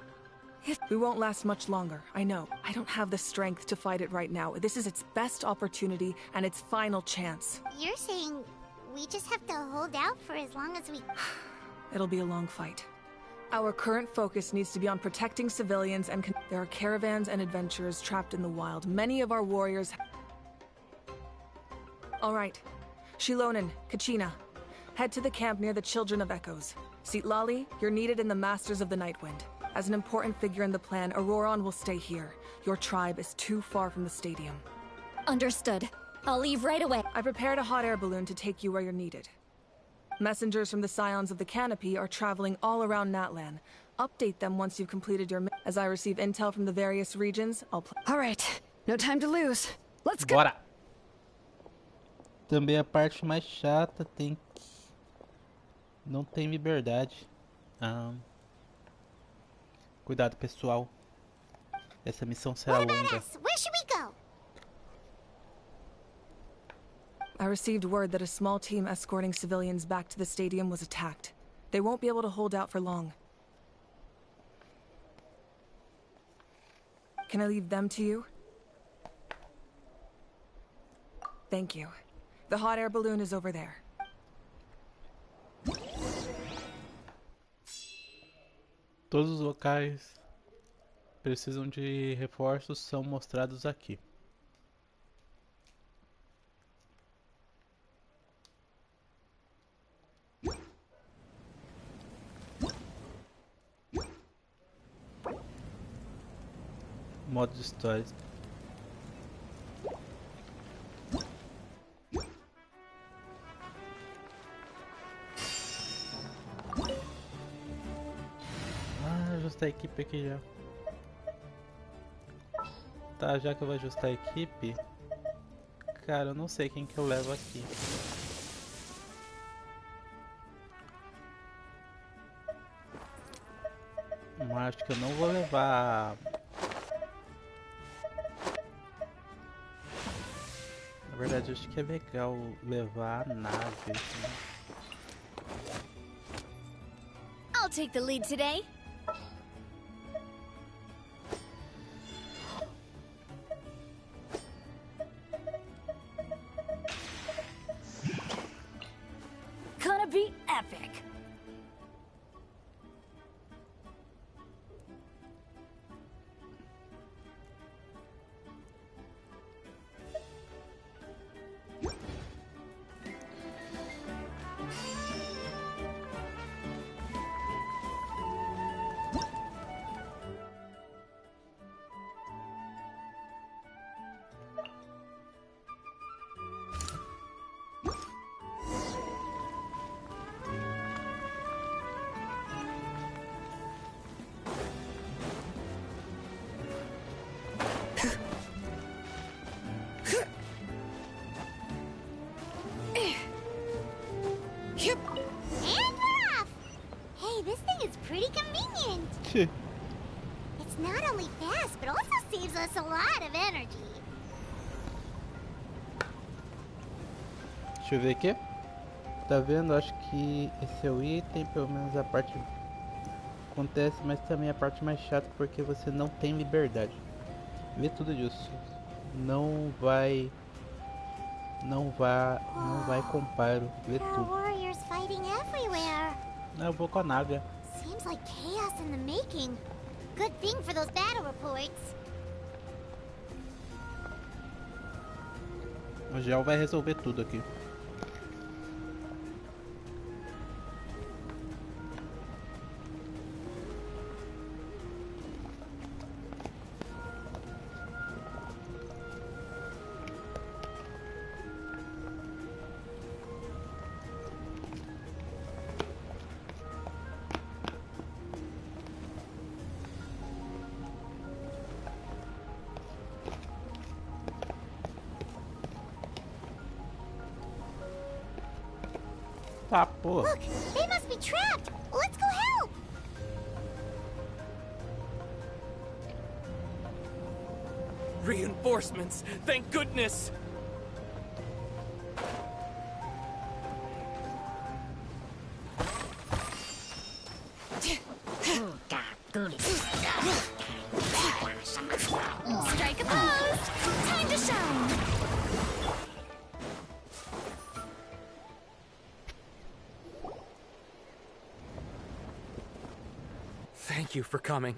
We won't last much longer, I know. I don't have the strength to fight it right now. This is its best opportunity and its final chance. You're saying we just have to hold out for as long as we... It'll be a long fight. Our current focus needs to be on protecting civilians and... There are caravans and adventurers trapped in the wild. Many of our warriors... All right. Xilonen, Kachina. Head to the camp near the Children of Echoes. Xilonen, you're needed in the Masters of the Nightwind. As an important figure in the plan, Auroron will stay here. Your tribe is too far from the stadium. Understood. I'll leave right away. I prepared a hot air balloon to take you where you're needed. Messengers from the Scions of the Canopy are traveling all around Natlan. Update them once you've completed your mission. As I receive intel from the various regions, I'll play. All right, no time to lose. Let's go. Bora. Também a parte mais chata tem que... Não tem liberdade. Cuidado, pessoal. Essa missão será longa. Where should we go? I received word that a small team escorting civilians back to the stadium was attacked. They won't be able to hold out for long. Can I leave them to you? Thank you. The hot air balloon is over there. Todos os locais precisam de reforços são mostrados aqui. Modo de histórias. Ajustar a equipe aqui já. Tá, já que eu vou ajustar a equipe, cara, eu não sei quem que eu levo aqui. Eu acho que eu não vou levar. Na verdade, acho que é legal levar a nave. Assim. I'll take the lead today. Gonna be epic. It's not only fast, but also saves us a lot of energy. Deixa eu ver aqui. Tá vendo? Acho que esse é o item, pelo menos a parte acontece, mas também a parte mais chata porque você não tem liberdade. Vê tudo disso. Não vai comparo. Vê tudo. Warriors fighting everywhere. Não, eu vou com a nave. Seems like chaos in the making. Good thing for those battle reports. O gel vai resolver tudo aqui. Tá, pô. Look, they must be trapped. Let's go help. Reinforcements! Thank goodness! Strike a pose! Time to shine! Thank you for coming.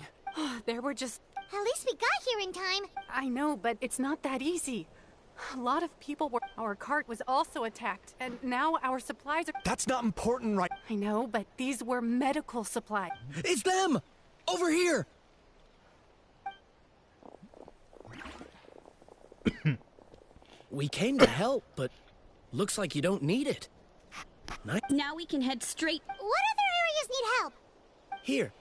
There were just... At least we got here in time. I know, but it's not that easy. A lot of people were... Our cart was also attacked, and now our supplies are... That's not important, right? I know, but these were medical supplies. It's them! Over here! We came to help, but looks like you don't need it. Now we can head straight... What other areas need help? Here,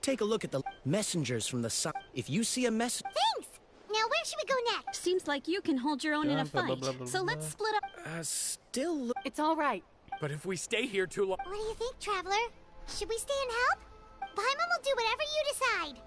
take a look at the messengers from the sun. If you see a message... Thanks! Now where should we go next? Seems like you can hold your own in a fight, so let's split up. Still... It's all right. But if we stay here too long... What do you think, Traveler? Should we stay and help? Paimon will do whatever you decide.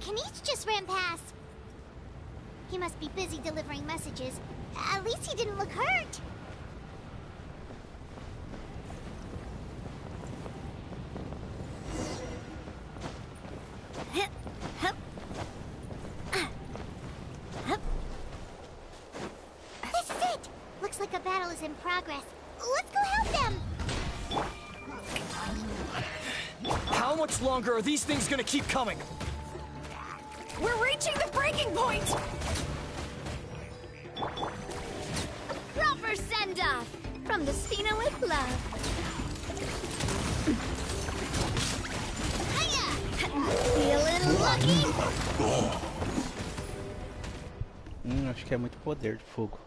Canais just ran past. He must be busy delivering messages. At least he didn't look hurt. This is it! Looks like a battle is in progress. Let's go help them! How much longer are these things gonna keep coming? We're reaching the breaking point! Proper send-off from the Stina with love. Hiya! Feeling lucky? Acho que é muito poder de fogo.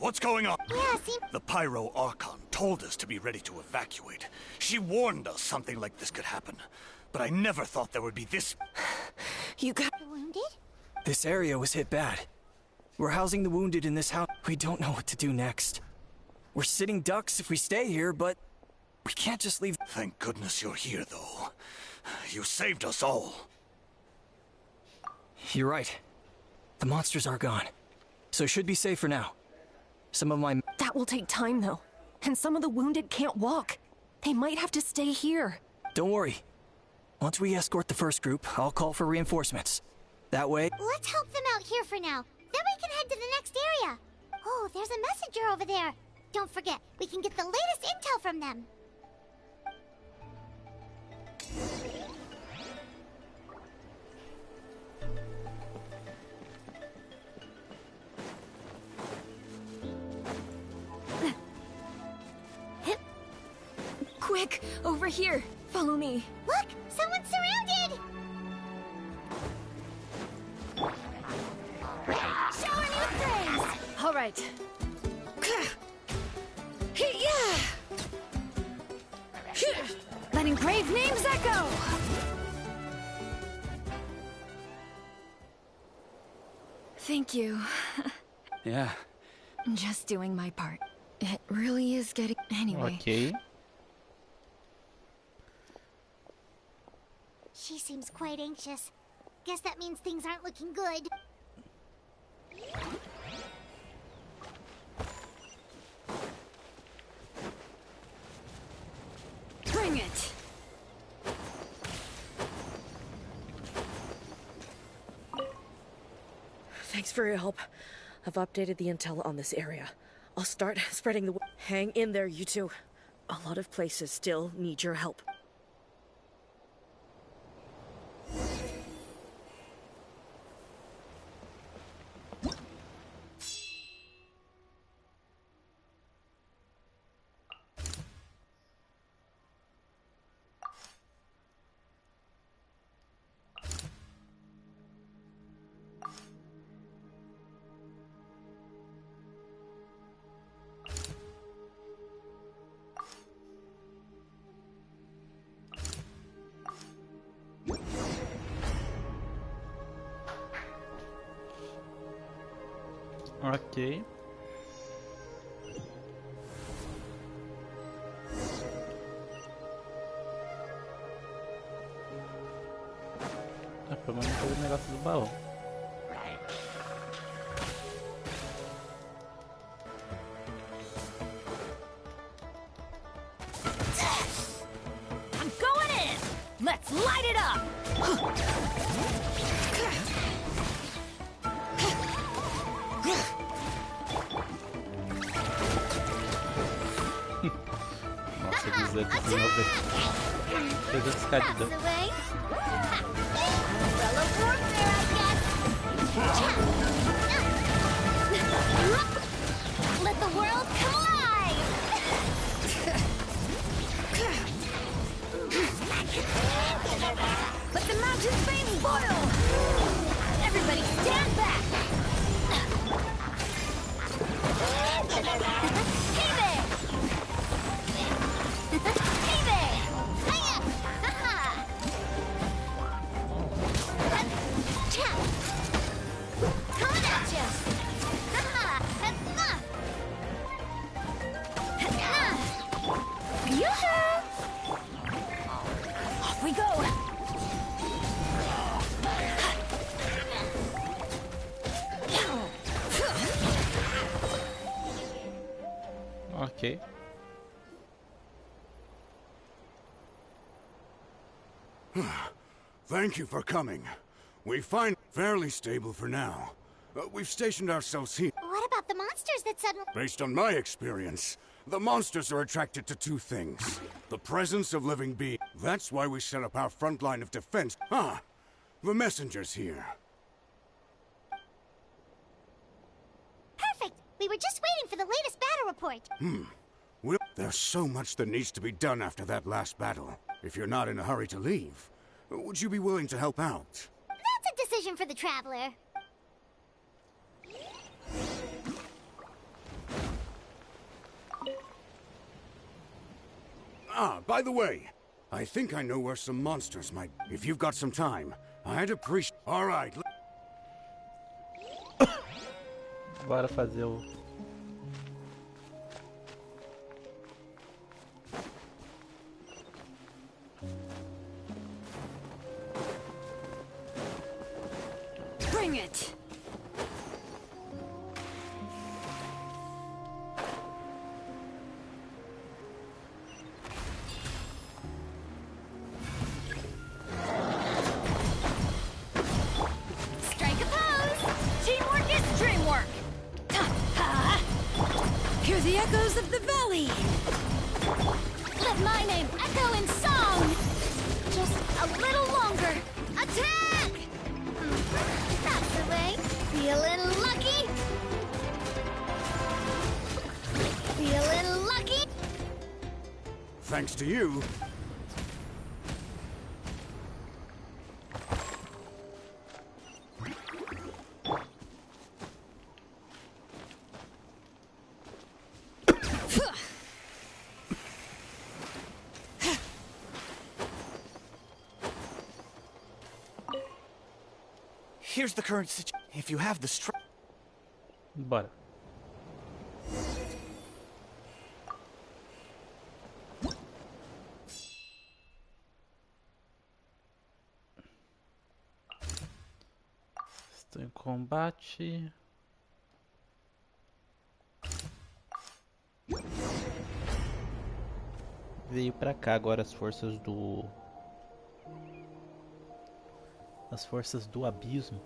What's going on? Yeah, see... The Pyro Archon told us to be ready to evacuate. She warned us something like this could happen. But I never thought there would be this... You got... Wounded? This area was hit bad. We're housing the wounded in this house. We don't know what to do next. We're sitting ducks if we stay here, but we can't just leave... Thank goodness you're here, though. You saved us all. You're right. The monsters are gone. So should be safe for now. Some of my... That will take time, though. And some of the wounded can't walk. They might have to stay here. Don't worry. Once we escort the first group, I'll call for reinforcements. That way... Let's help them out here for now. Then we can head to the next area. Oh, there's a messenger over there. Don't forget, we can get the latest intel from them. Quick, over here. Follow me. Look, someone's surrounded! Show her new phrase! All right. Letting brave names echo! Thank you. Yeah. Just doing my part. It really is getting... Anyway. Ok. She seems quite anxious. Guess that means things aren't looking good. Bring it! Thanks for your help. I've updated the intel on this area. I'll start spreading the... Hang in there, you two. A lot of places still need your help. Ok. Pelo menos foi o negócio do baú. I'm going in. Let's light it up. Nossa, desenvolver. Fez a escadida. Let the world come alive! Let the mountain's veins boil! Everybody stand back! Hey there! Hey there! Hiya! Haha! Coming at ya! Yoo-hoo! Off we go! Ok. Thank you for coming. We find fairly stable for now. We've stationed ourselves here. What about the monsters that suddenly... Based on my experience, the monsters are attracted to two things. The presence of living beings. That's why we set up our front line of defense. The messenger's here. Perfect! We were just waiting for the latest battle report. Well, there's so much that needs to be done after that last battle. If you're not in a hurry to leave, would you be willing to help out? That's a decision for the traveler. By the way, I think I know where some monsters might... If you've got some time, I'd appreciate... All right. Bora fazer o... Bring it! Strike a pose! Teamwork is dreamwork! Hear the echoes of the valley! Let my name echo in song! Just a little longer! Attack! That's the way! Feeling lucky? Feeling lucky? Thanks to you. Here's the current situation. If you have the strength... Bora. Estou em combate. Veio pra cá agora as forças do... As forças do abismo.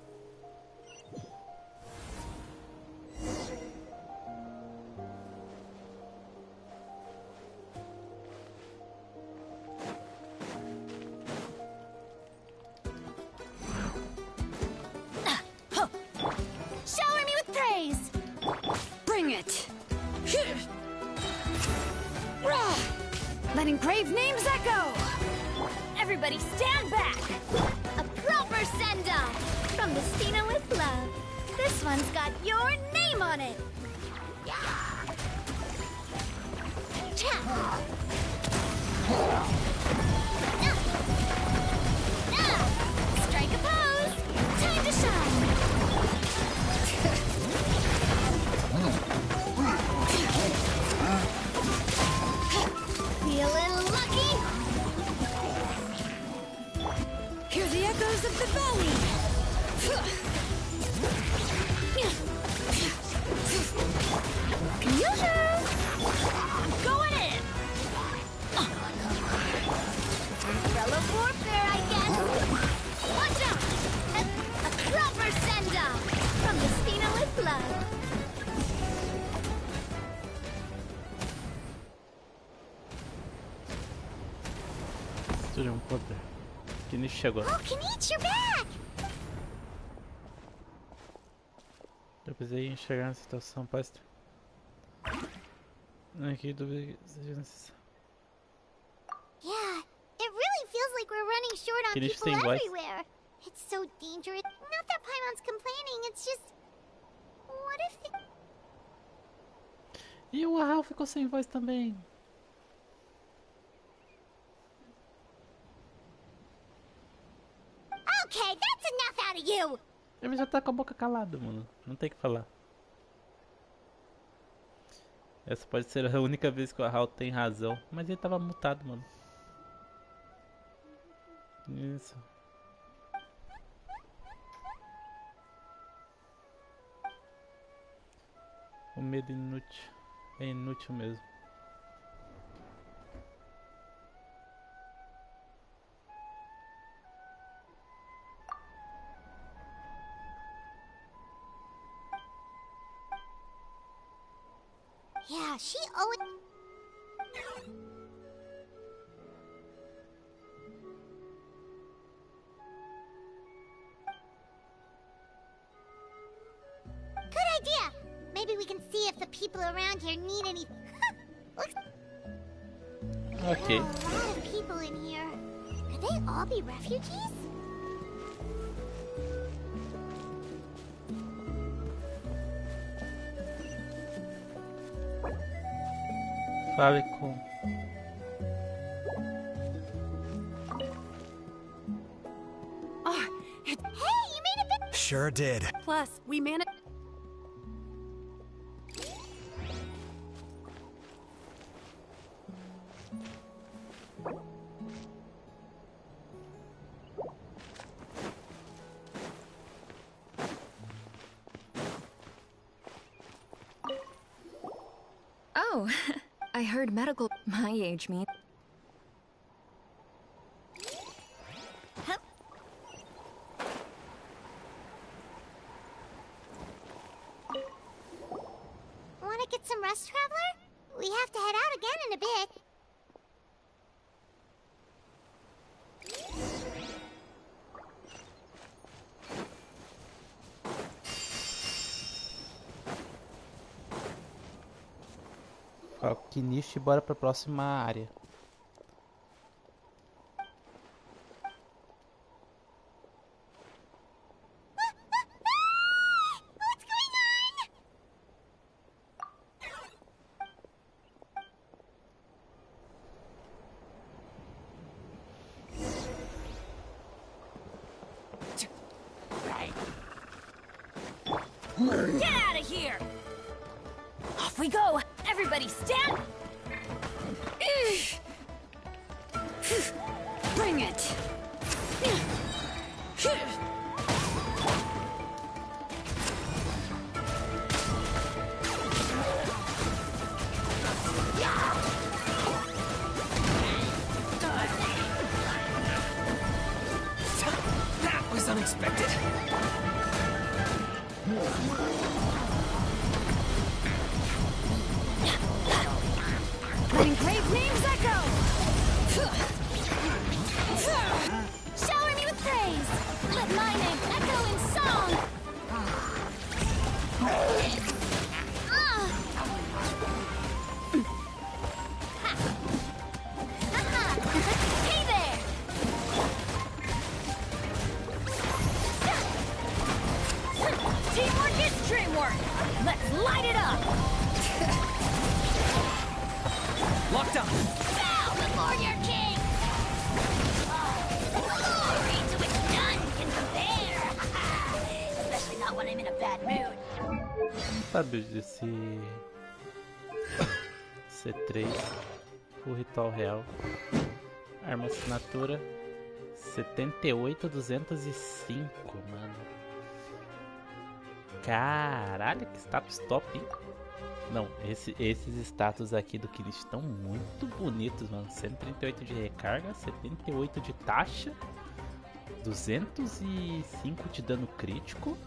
Shower me with praise! Bring it! Letting brave names echo! Everybody stand back! A proper send-off from the Stina with love. This one's got your name on it. Strike a pose. Time to shine. the echoes of the valley. I'm going in. Umbrella warfare, I guess. Watch out! A proper send-off from the Spina with love. Destruir poder. Canais chegou. Oh, Canais, you're back! Eu precisei enxergar a situação, pasta. Aqui duvido que seja necessário. Yeah, it really feels like we're running short on people everywhere. It's so dangerous. Not that Paimon's complaining, it's just... What if they... E o Arral ficou sem voz também. Okay, that's enough out of you! Ele já tá com a boca calada, mano. Não tem o que falar. Essa pode ser a única vez que o Arral tem razão. Mas ele tava mutado, mano. Isso. O medo inútil. É inútil mesmo. Yeah, she always... Good idea! Maybe we can see if the people around here need any... Looks... Okay. There are a lot of people in here. Could they all be refugees? Fale com... Oh, Hey, you made a big... Sure did. plus, we managed. Oh, I heard medical my age meet. Wanna get some rest, Traveler? We have to head out again in a bit. Alquimista e bora pra próxima área. What's going on? Get out of here! Off we go! Everybody stand! Bring it! That was unexpected. Letting grave names echo! Shower me with praise! Let my name echo in song! Hey there! Teamwork is dreamwork! Let's light it up! Locked up. Bow before your king! Glory to which none can compare! Especially not when I'm in a bad mood. Sabe desse C3, o ritual real, arma assinatura, 78.205, mano. Caralho, que status top, hein? Não, esses status aqui do Kinish estão muito bonitos, mano. 138 de recarga, 78 de taxa, 205 de dano crítico,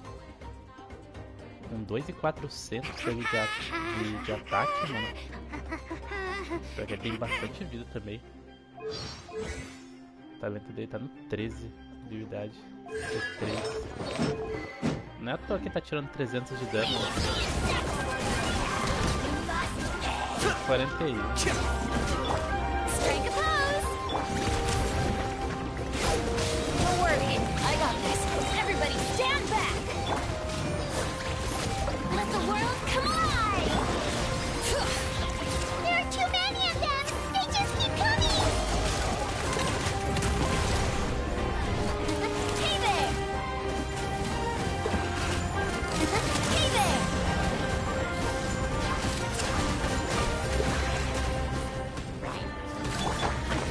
com 2.400 de ataque, mano. Porque tem bastante vida também. O talento dele tá no 13 de habilidade. 13. Não é à toa que tá tirando 300 de dano. 41. Don't worry, I got this. Everybody stand back. Let the world collide. There are too many of them. They just keep coming. Hey there. Hey there.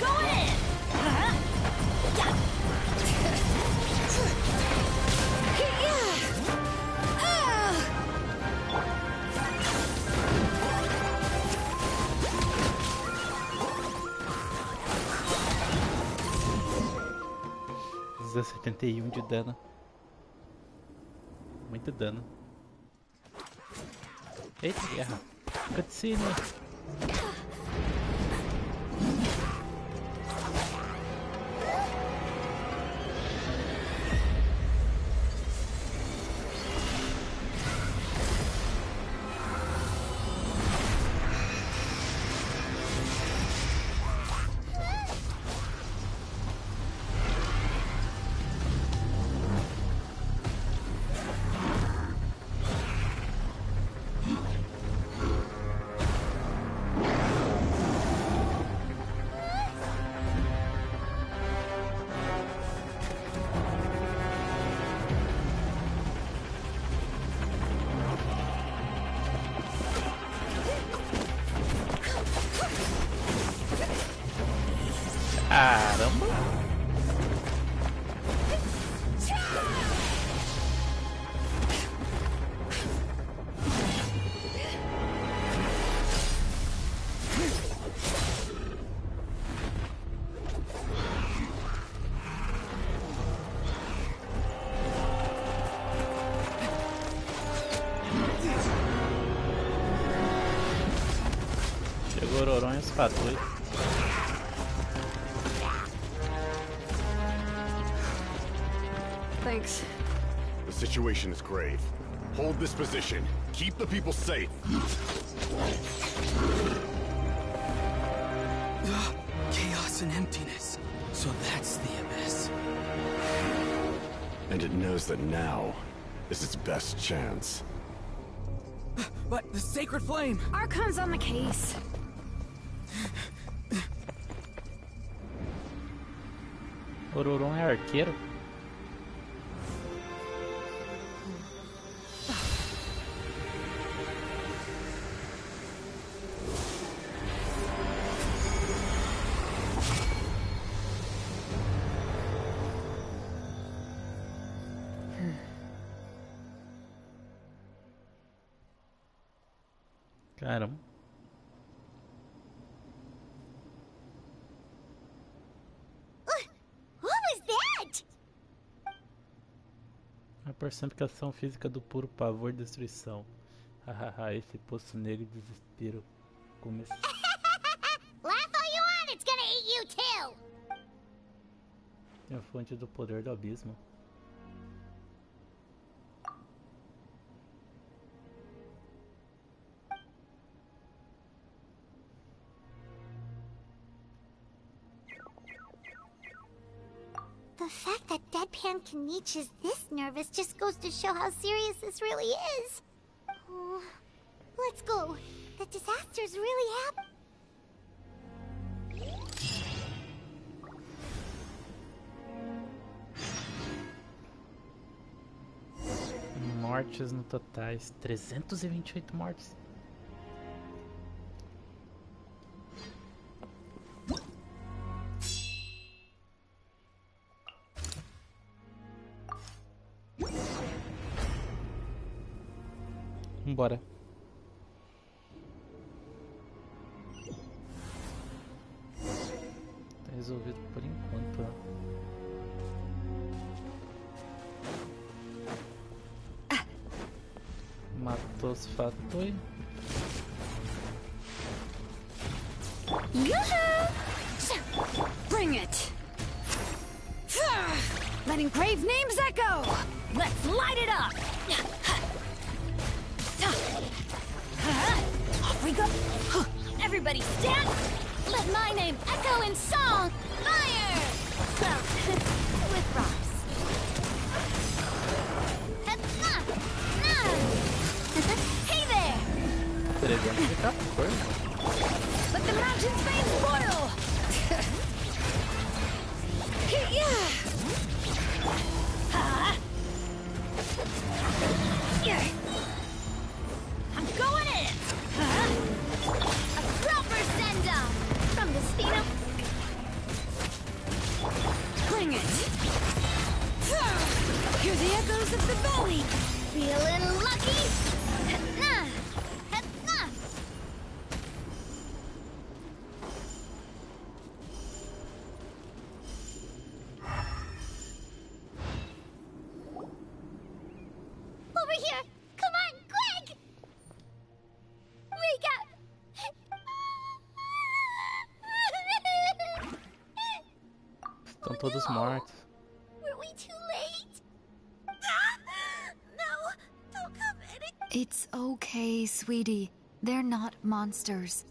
Going in. Usa 71 de dano. Muito dano. Eita, guerra. Cutscene. Caramba! Chegou o Roron e os fatores. Thanks. The situation is grave. Hold this position. Keep the people safe. Chaos and emptiness. So that's the abyss. And it knows that now is its best chance. But the sacred flame! Archon's on the case. O Roron é arqueiro? Caramba. What was that? A personificação física do puro pavor e destruição. Hahaha, esse poço negro de desespero. Começou. Laugh all you want, it's gonna eat you too. É a fonte do poder do abismo. The fact that Deadpan Canais is this nervous just goes to show how serious this really is. Oh, let's go. The disaster's really happening. Mortes no totais. 328 mortes. Bora. Tá resolvido por enquanto. Matou os fatui. Bring it! Letting grave names echo! Let's light it up! Off we go! Everybody stand! Let my name echo in song! Fire! Well, with rocks. Hey there! Let the mountain's veins boil! I'm going in! A proper send-off from the speed of... Bring it! Hear the echoes of the valley! Feeling lucky? Over here! Come on, quick! Wake up! Estão todos mortos. Were we too late? No, don't come in. It's okay, sweetie. They're not monsters.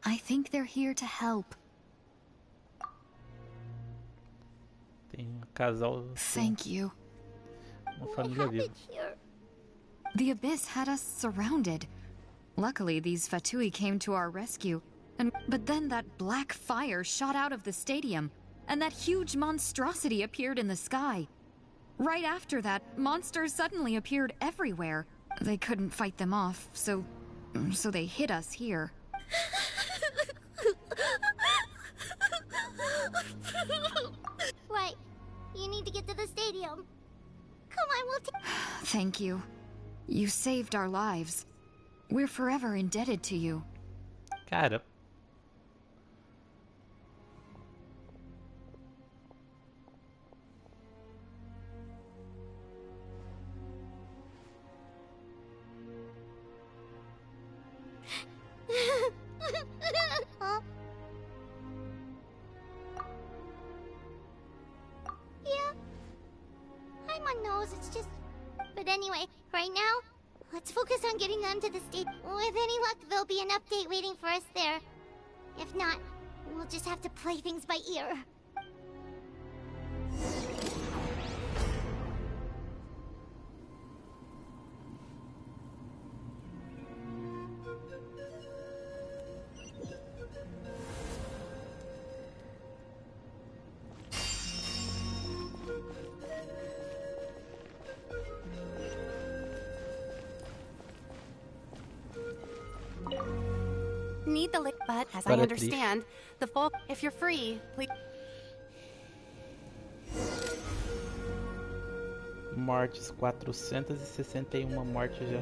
I think they're here to help. Tem casal. Thank you. Uma família viva. The abyss had us surrounded. Luckily, these Fatui came to our rescue. But then that black fire shot out of the stadium, and that huge monstrosity appeared in the sky. Right after that, monsters suddenly appeared everywhere. They couldn't fight them off, so they hit us here. Right. You need to get to the stadium. Come on, we'll take... Thank you. You saved our lives. We're forever indebted to you. Cara. Huh? Yeah. I'm on nose, it's just... But anyway, right now, let's focus on getting them to the state. With any luck, there'll be an update waiting for us there. If not, we'll just have to play things by ear. Need the link, but as I understand, the folk, if you're free, please. Mortes, 461 mortes já.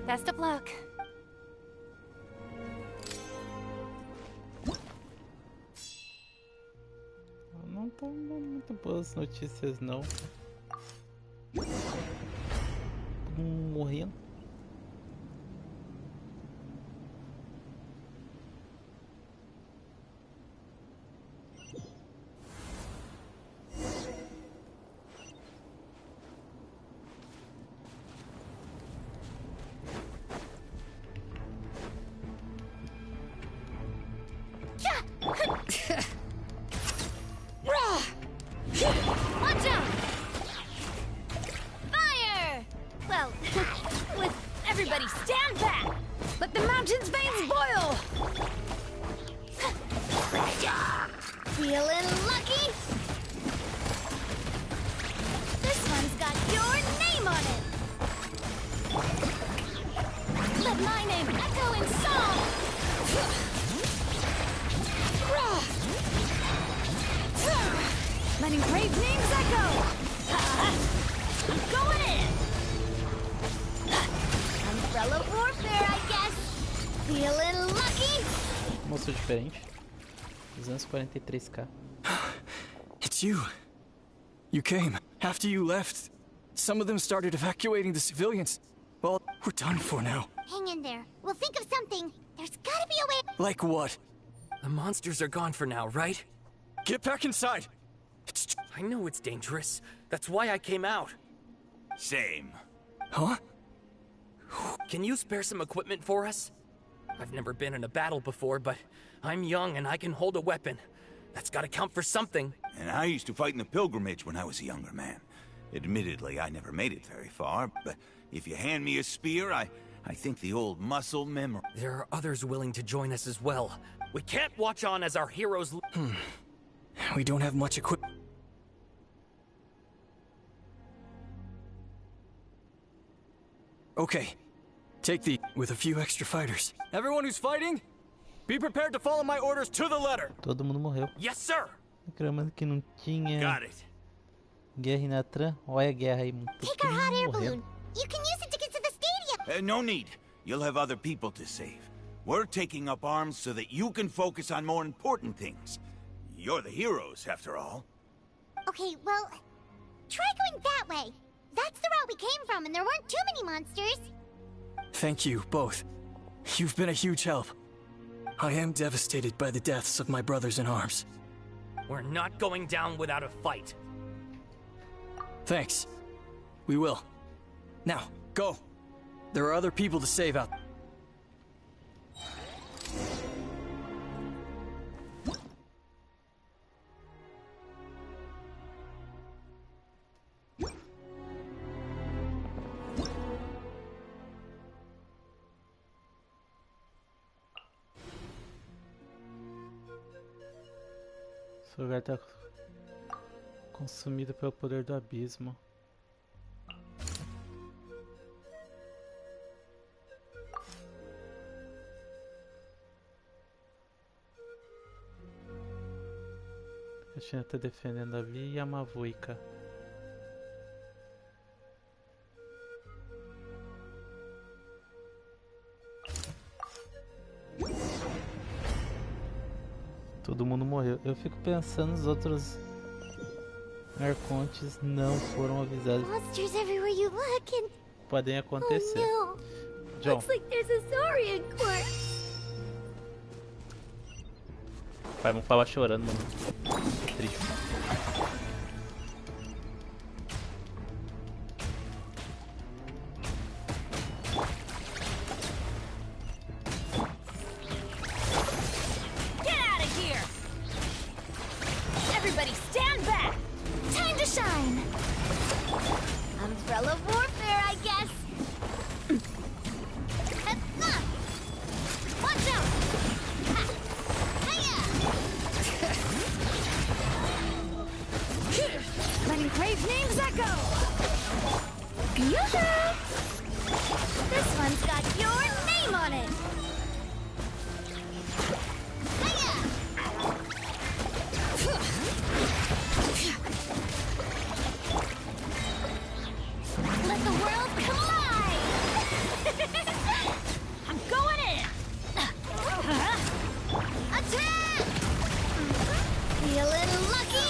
Best of luck. Não estão muito boas notícias não. Morrendo. Watch out! Fire! Well, with everybody stand back! Let the mountain's veins boil! Feeling lucky? This one's got your name on it! Let my name echo in song! Letting grave names echo! I'm going in! Umbrella warfare, I guess! Feeling lucky? Moço diferente. 243k. It's you. You came. After you left, some of them started evacuating the civilians. Well, we're done for now. Hang in there. We'll think of something. There's gotta be a way. Like what? The monsters are gone for now, right? Get back inside! I know it's dangerous. That's why I came out. Same. Huh? Can you spare some equipment for us? I've never been in a battle before, but I'm young and I can hold a weapon. That's gotta count for something. And I used to fight in the pilgrimage when I was a younger man. Admittedly, I never made it very far, but if you hand me a spear, I think the old muscle memory. There are others willing to join us as well. We can't watch on as our heroes... We don't have much equipment. Okay. Take the... with a few extra fighters. Everyone who's fighting, be prepared to follow my orders to the letter. Todo mundo morreu. Yes, sir. Reclamando que não tinha Got it. guerra em Natran. Olha a guerra aí. Take our hot air balloon. You can use it to get to the stadium. No need. You'll have other people to save. We're taking up arms so that you can focus on more important things. You're the heroes, after all. Okay, well, try going that way. That's the route we came from, and there weren't too many monsters. Thank you, both. You've been a huge help. I am devastated by the deaths of my brothers in arms. We're not going down without a fight. Thanks. We will. Now, go. There are other people to save out. Esse lugar tá consumido pelo poder do abismo. A China tá defendendo a Vi e a Mavuica. Todo mundo morreu. Eu fico pensando, os outros arcontes não foram avisados. Monsters everywhere you look and... Podem acontecer. Oh, no. John. Looks like there's a Saurian corpse. Pai, vamos falar chorando, mano. Triste. Get out of here! Everybody stand back! Time to shine! Umbrella warfare, I guess. Watch out! Letting Crave names echo! Yoo-hoo! This one's got your name on it. Let the world collide! I'm going in! Attack! Feeling lucky?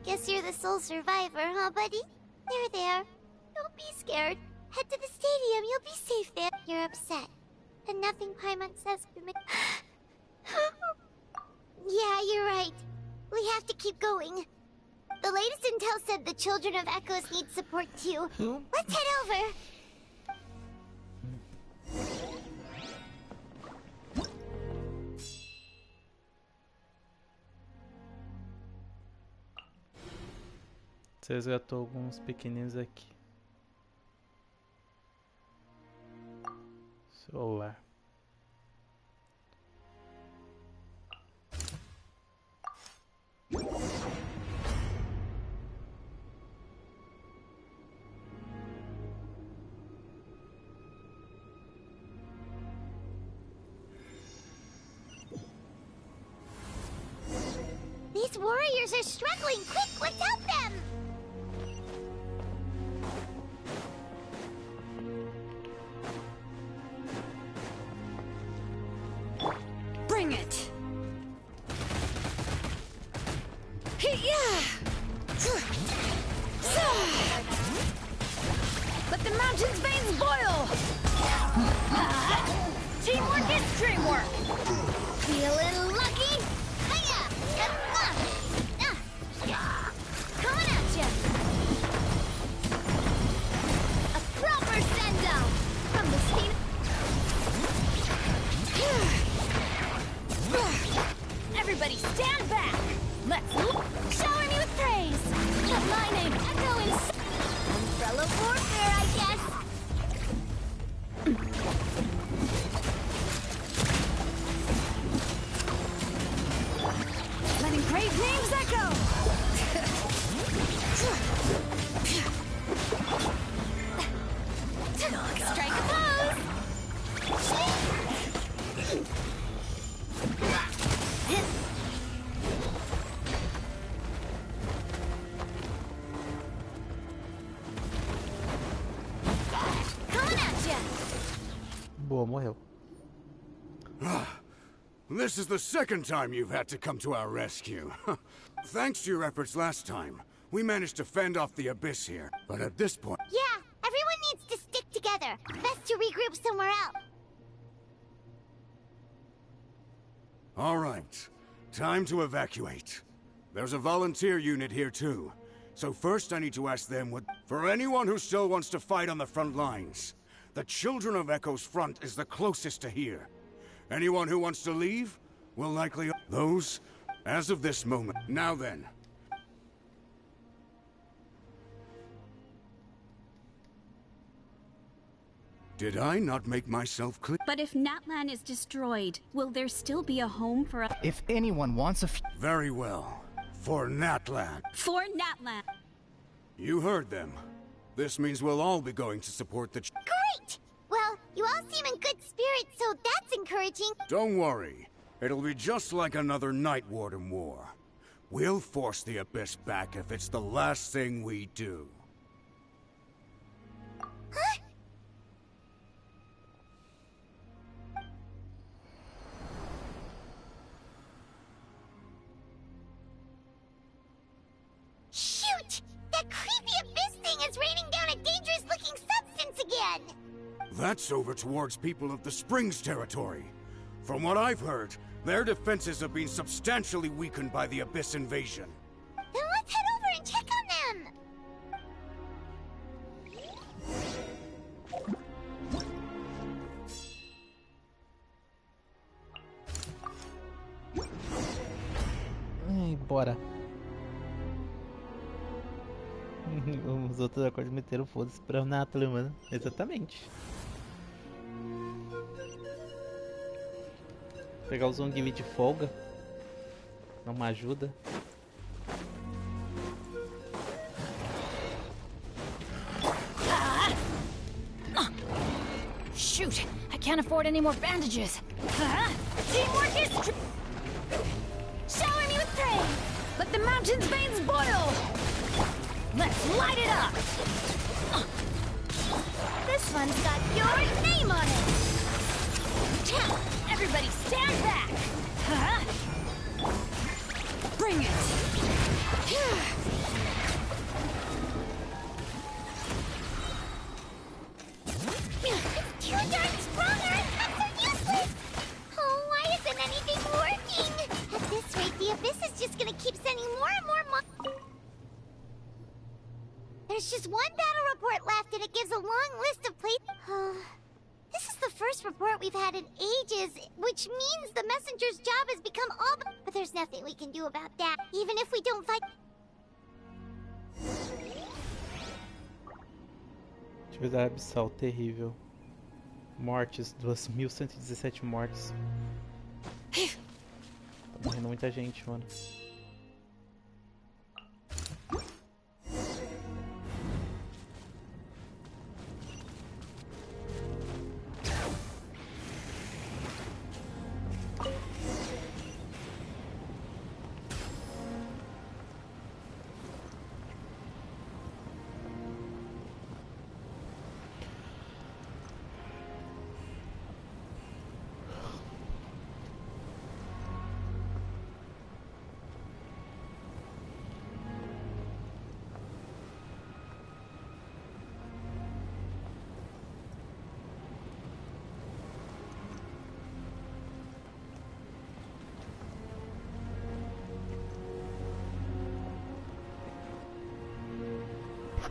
Guess you're the sole survivor, huh, buddy? There. Don't be scared. Head to the stadium. You'll be safe there. You're upset. And nothing Paimon says can make... Yeah, you're right. We have to keep going. The latest intel said the children of Echoes need support too. Let's head over. Você resgatou alguns pequeninos aqui. Controlar. These warriors are struggling. Quick, let's help them! Bring it! Hey-ya! Let the mountain's veins boil! Teamwork is dreamwork! Feeling lucky? Hiya! Coming at ya! A proper send-off from the state. Everybody stand back! Let's shower me with praise! Let my name echo in Umbrella warfare, I guess. Letting great names echo! Strike a pose! Coming at ya! Boa, morreu. This is the second time you've had to come to our rescue. Thanks to your efforts last time, we managed to fend off the abyss here. But at this point... Yeah, everyone needs to stick together. Best to regroup somewhere else. All right, time to evacuate. There's a volunteer unit here too. So first I need to ask them what... For anyone who still wants to fight on the front lines, the Children of Echo's front is the closest to here. Anyone who wants to leave will likely... Those, as of this moment. Now then. Did I not make myself clear? But if Natlan is destroyed, will there still be a home for us? If anyone wants a... Very well. For Natlan. For Natlan. You heard them. This means we'll all be going to support the... Great! Well, you all seem in good spirits, so that's encouraging. Don't worry. It'll be just like another Night Warden war. We'll force the Abyss back if it's the last thing we do. Huh? Shoot! That creepy Abyss thing is raining down a dangerous-looking substance again! That's over towards people of the Springs territory. From what I've heard, their defenses have been substantially weakened by the Abyss invasion. Then let's head over and check on them! Bora. Os outros acordes meteram foda-se pra Natlan, mano. Exatamente. Pegar o Zongli de folga. Dá uma ajuda. Shoot! I can't afford any more bandages. Teamwork is shower me with praise! Let the mountain's veins boil! Let's light it up! This one's got your name on it! Everybody stand back! Bring it! It's too darn strong, our attacks are useless! Oh, why isn't anything working? At this rate, the Abyss is just gonna keep sending more and more There's just one battle report left, and it gives a long list of places. This is the first report we've had in ages, which means the messenger's job has become all... But there's nothing we can do about that, even if we don't fight... Atividade abissal terrível. Mortes, 2.117 mortes. Tá morrendo muita gente, mano.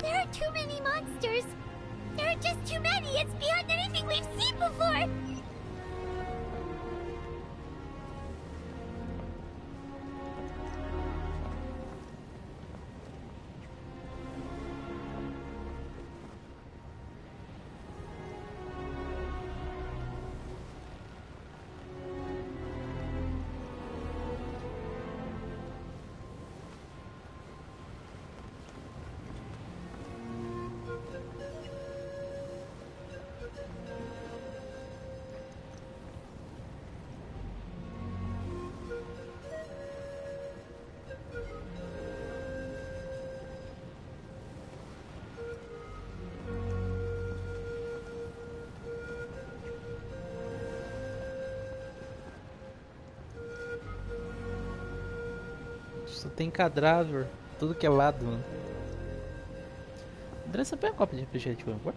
There are too many monsters. There are just too many. It's beyond anything we've seen before. Só tem cadáver, tudo que é lado, mano. André, você pega a copa de refrigerante, por favor?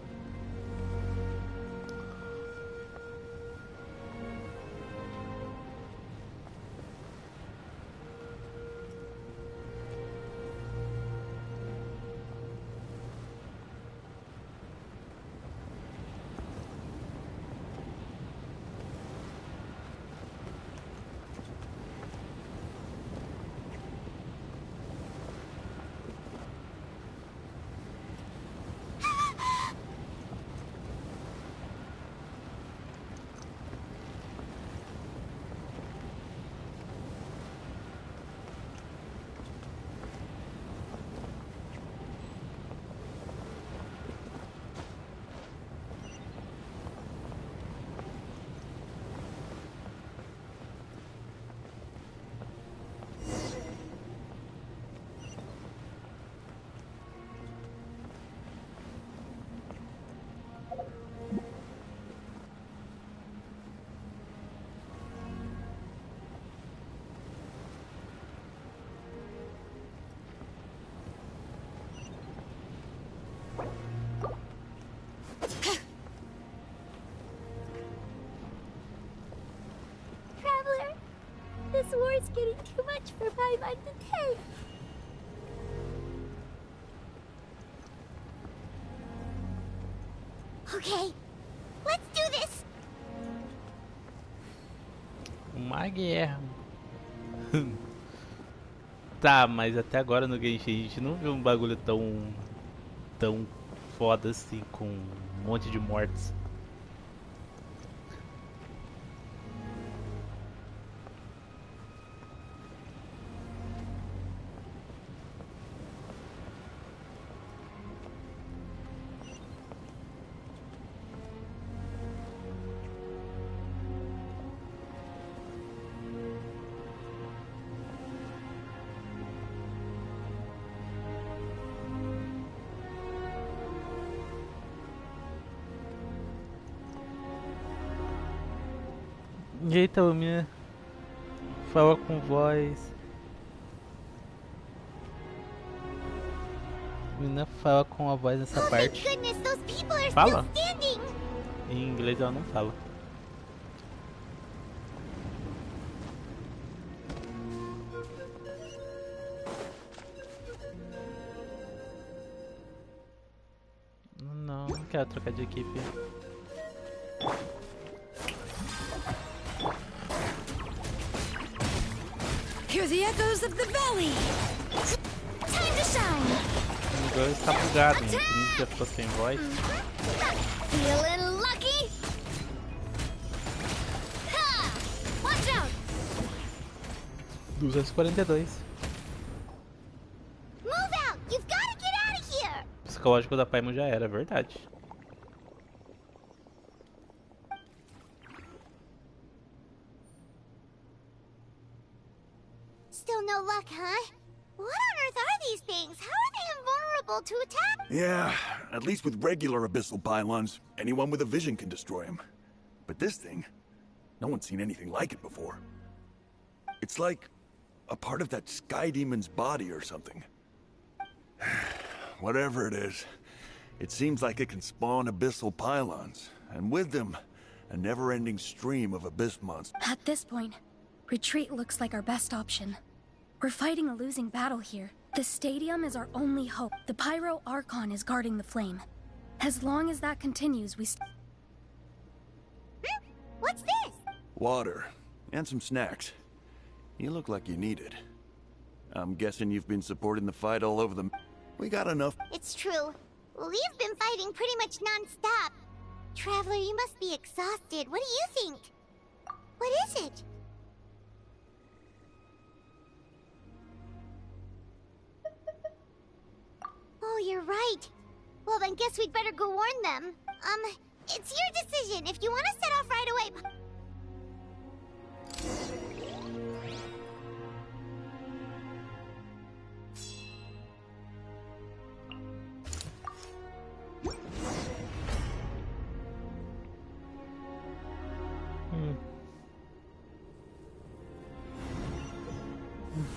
Traveler, this war is getting too much for my mind to take. Okay, let's do this. Uma guerra. Tá, mas até agora no Genshin a gente não viu um bagulho tão foda assim, com um monte de mortes. Eita, a menina fala com voz. A menina fala com a voz nessa parte. Fala? Em inglês ela não fala. Não quero trocar de equipe. Hear the echoes of the valley. Time to shine. O inglês tá bugado, né? Que já ficou sem voz. Feeling lucky? 242. Move out! You've got to get out of here! O psicológico da Paimon já era, verdade. Still no luck, huh? What on earth are these things? How are they invulnerable to attack? Yeah, at least with regular abyssal pylons, anyone with a vision can destroy them. But this thing, no one's seen anything like it before. It's like a part of that sky demon's body or something. Whatever it is, it seems like it can spawn abyssal pylons, and with them, a never-ending stream of abyss monsters. At this point, retreat looks like our best option. We're fighting a losing battle here. The stadium is our only hope. The Pyro Archon is guarding the flame. As long as that continues, we What's this? Water, and some snacks. You look like you need it. I'm guessing you've been supporting the fight all over the... We got enough... It's true. We've been fighting pretty much non-stop. Traveler, you must be exhausted. What do you think? What is it? Oh, you're right. Well, then guess we'd better go warn them. It's your decision. If you want to set off right away...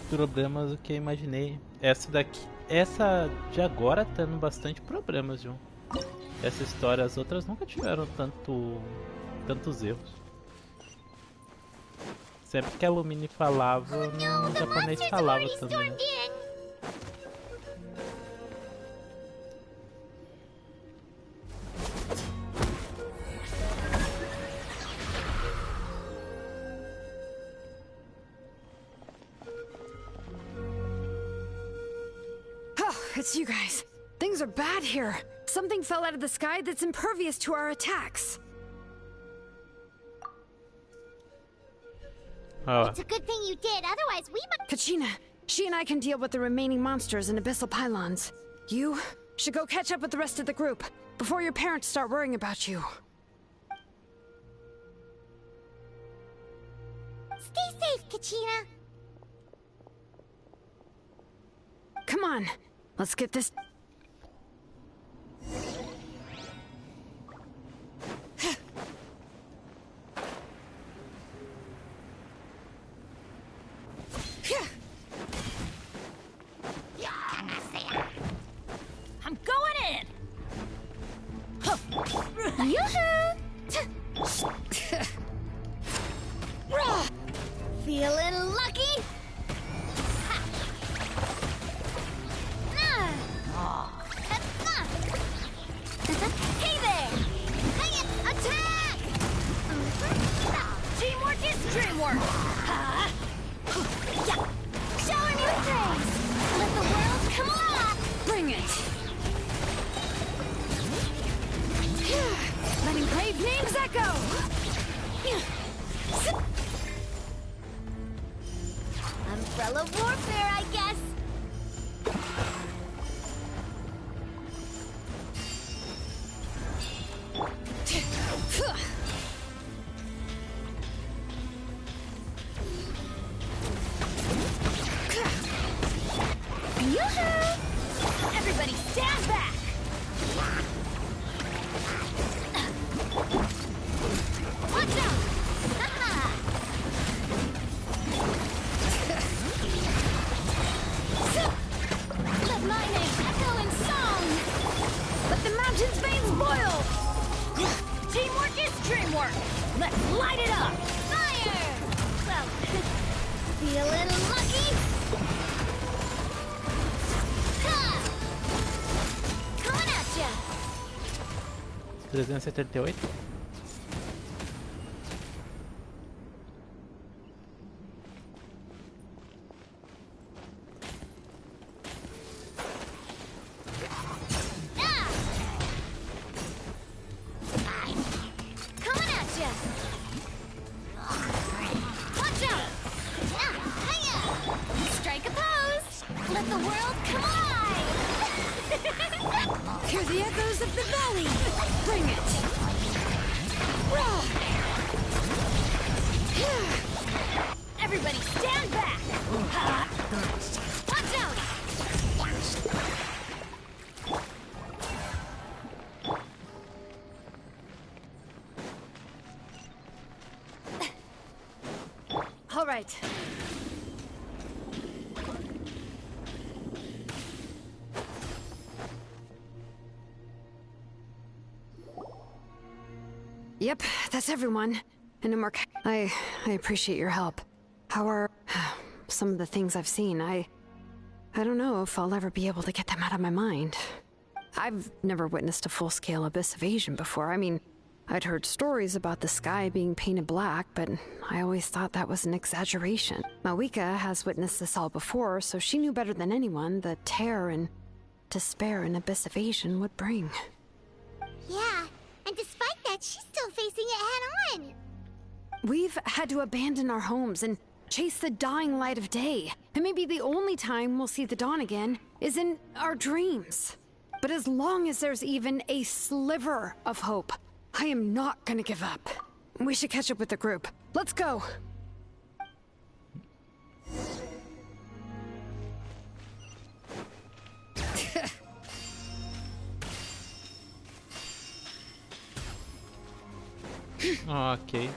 Problemas do que eu imaginei. Essa de agora tá tendo bastante problemas, viu? Essa história, as outras nunca tiveram tantos erros. Sempre que a Lumine falava, no japonês falava também. It's you guys. Things are bad here. Something fell out of the sky that's impervious to our attacks. It's a good thing you did, otherwise we might... Kachina, she and I can deal with the remaining monsters and abyssal pylons. You should go catch up with the rest of the group before your parents start worrying about you. Stay safe, Kachina. Come on. Let's get this... I'm going in! Feeling lucky? Hey there! Attack! Teamwork is dreamwork! Show her new things! Let the world come alive! Bring it! Letting brave names echo! Umbrella warfare, I guess! Everybody stand back! Watch out! Let my name echo in song! Let the mountain's veins boil! Teamwork is dreamwork! Let's light it up! Fire! Well, feeling lucky? Coming at ya! 378. Coming at ya! Watch out! Hiya! Hear the echoes of the valley! Bring it! Everybody stand back! Watch out! All right. Yep, that's everyone. And I appreciate your help. How are some of the things I've seen? I don't know if I'll ever be able to get them out of my mind. I've never witnessed a full-scale abyss invasion before. I mean, I'd heard stories about the sky being painted black, but I always thought that was an exaggeration. Mawika has witnessed this all before, so she knew better than anyone the terror and despair an abyss invasion would bring. Yeah, and despite that, she's still facing it head-on. We've had to abandon our homes and chase the dying light of day. And maybe the only time we'll see the dawn again is in our dreams. But as long as there's even a sliver of hope, I am not gonna give up. We should catch up with the group. Let's go! Ok.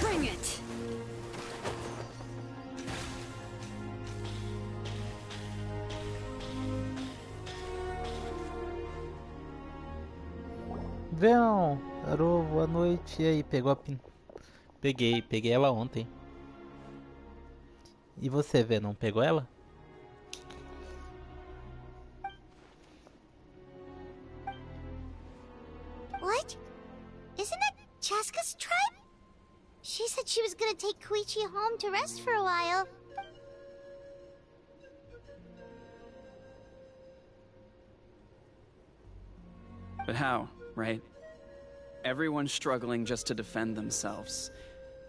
Bring it! Veão, Arô, boa noite. E aí, pegou a pin? Peguei ela ontem. E você, Vê, não pegou ela? What? Isn't that Chaska's tribe? She said she was gonna take Koichi home to rest for a while. But how, right? Everyone's struggling just to defend themselves.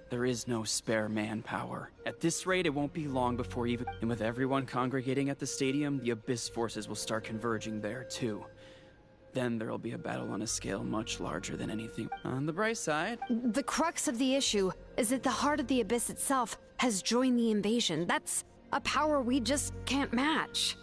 There is no spare manpower. At this rate, it won't be long before even... And with everyone congregating at the stadium, the Abyss forces will start converging there, too. Then there'll be a battle on a scale much larger than anything. On the bright side... The crux of the issue is that the heart of the Abyss itself has joined the invasion. That's a power we just can't match.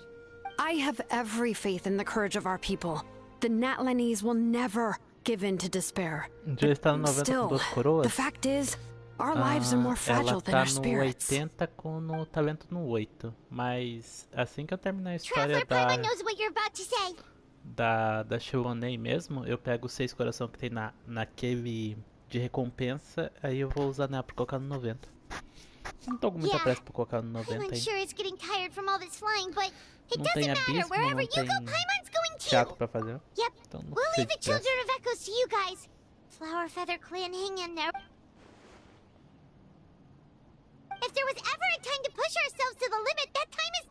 I have every faith in the courage of our people. The Natlanese will never give in to despair. Still, the fact is, our lives are more fragile than our spirits. Ela tá no 80 com no talento no 8, mas assim que eu terminar a história da Xilonen mesmo, eu pego os 6 coração que tem naquele de recompensa, aí eu vou usar nela pra colocar no 90. Não tô com muita pressa pra colocar no 90 aí. Não tem abismo, não tem teatro pra fazer. Então não We'll leave the precisa de Children of Echoes to you guys. Flower Feather Clan, hang in there. If there was ever a time to push ourselves to the limit, that time is...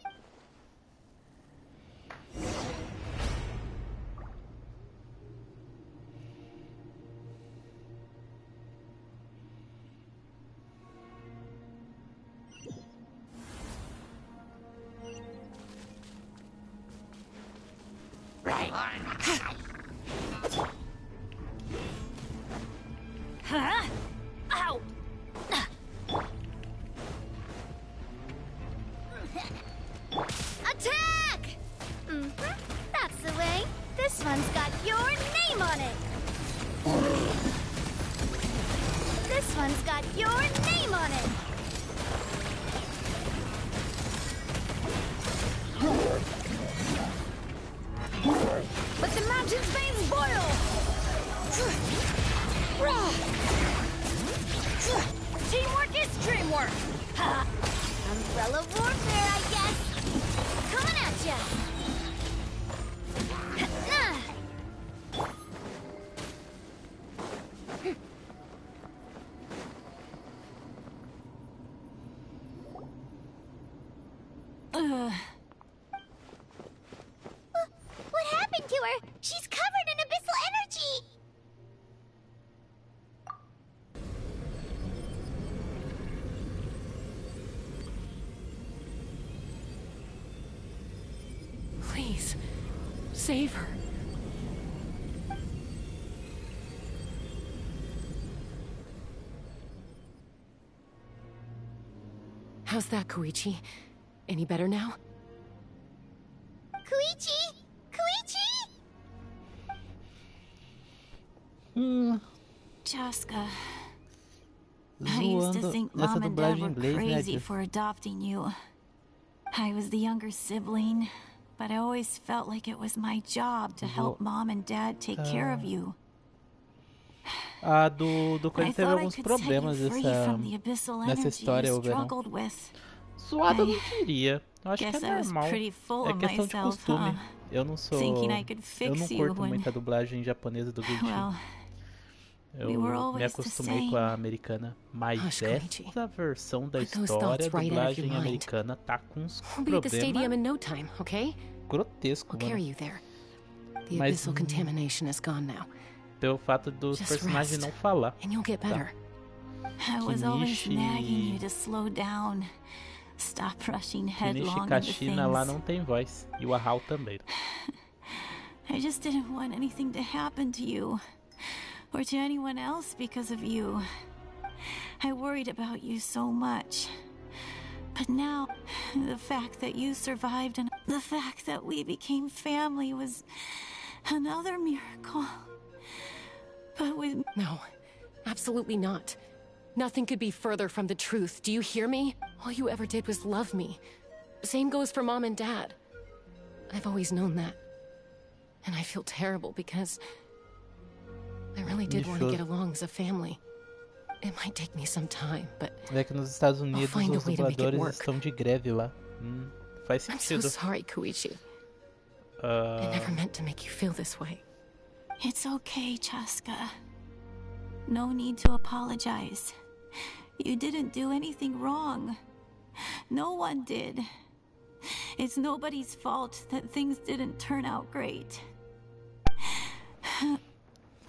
Huh? Ow! Attack! That's the way. This one's got your name on it. This one's got your name on it. Let the mountain's veins boil! Teamwork is dreamwork! Ha! Umbrella warfare, I guess. Coming at ya. What happened to her? She's covered in abyssal energy. Please, save her. How's that, Koichi? Any better now? Koichi! Koichi! Chaska. I used to think Mom and Dad were crazy for adopting you. I was the younger sibling, but I always felt like it was my job to help Mom and Dad take care of you. Do Coelho teve alguns problemas nessa história, o Verão. Zoado eu não diria. Eu acho que é normal. É questão de costume. Eu não curto muito a dublagem japonesa do Genshin. Eu me acostumei com a americana, mas essa versão da história, a dublagem americana tá com uns problemas grotescos, mano. Mas pelo fato dos personagens não falar. Tá. Kinishi e Kashina lá não tem voz. E o Ahau também. I just didn't want anything to happen to you. Or to anyone else because of you. I worried about you so much. But now, the fact that you survived and the fact that we became family was another miracle. But with... No, absolutely not. Nothing could be further from the truth. Do you hear me? All you ever did was love me. Same goes for Mom and Dad. I've always known that. And I feel terrible because... I really did want to get along as a family. It might take me some time, but é que nos Estados Unidos os dubladores estão de greve lá. Faz sentido. I'm so sorry, Koichi. I never meant to make you feel this way. It's okay, Chaska. No need to apologize. You didn't do anything wrong. No one did. It's nobody's fault that things didn't turn out great.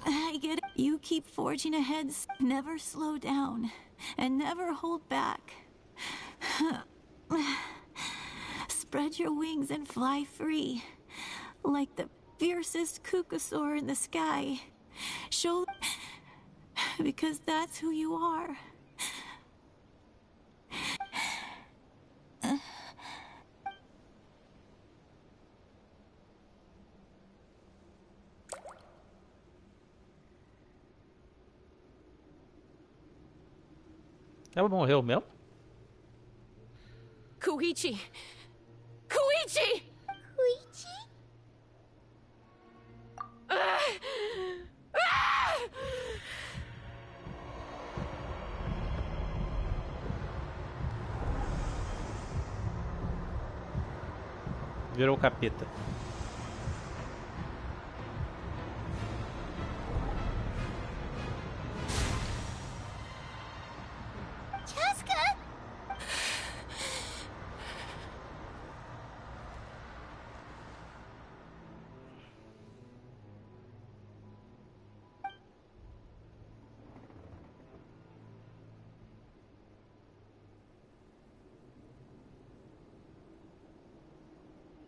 I get it. You keep forging ahead, never slow down, and never hold back. Spread your wings and fly free, like the fiercest kukasaur in the sky. Show... because that's who you are. Ela morreu mesmo? Koichi! Koichi! Koichi? Virou o capeta.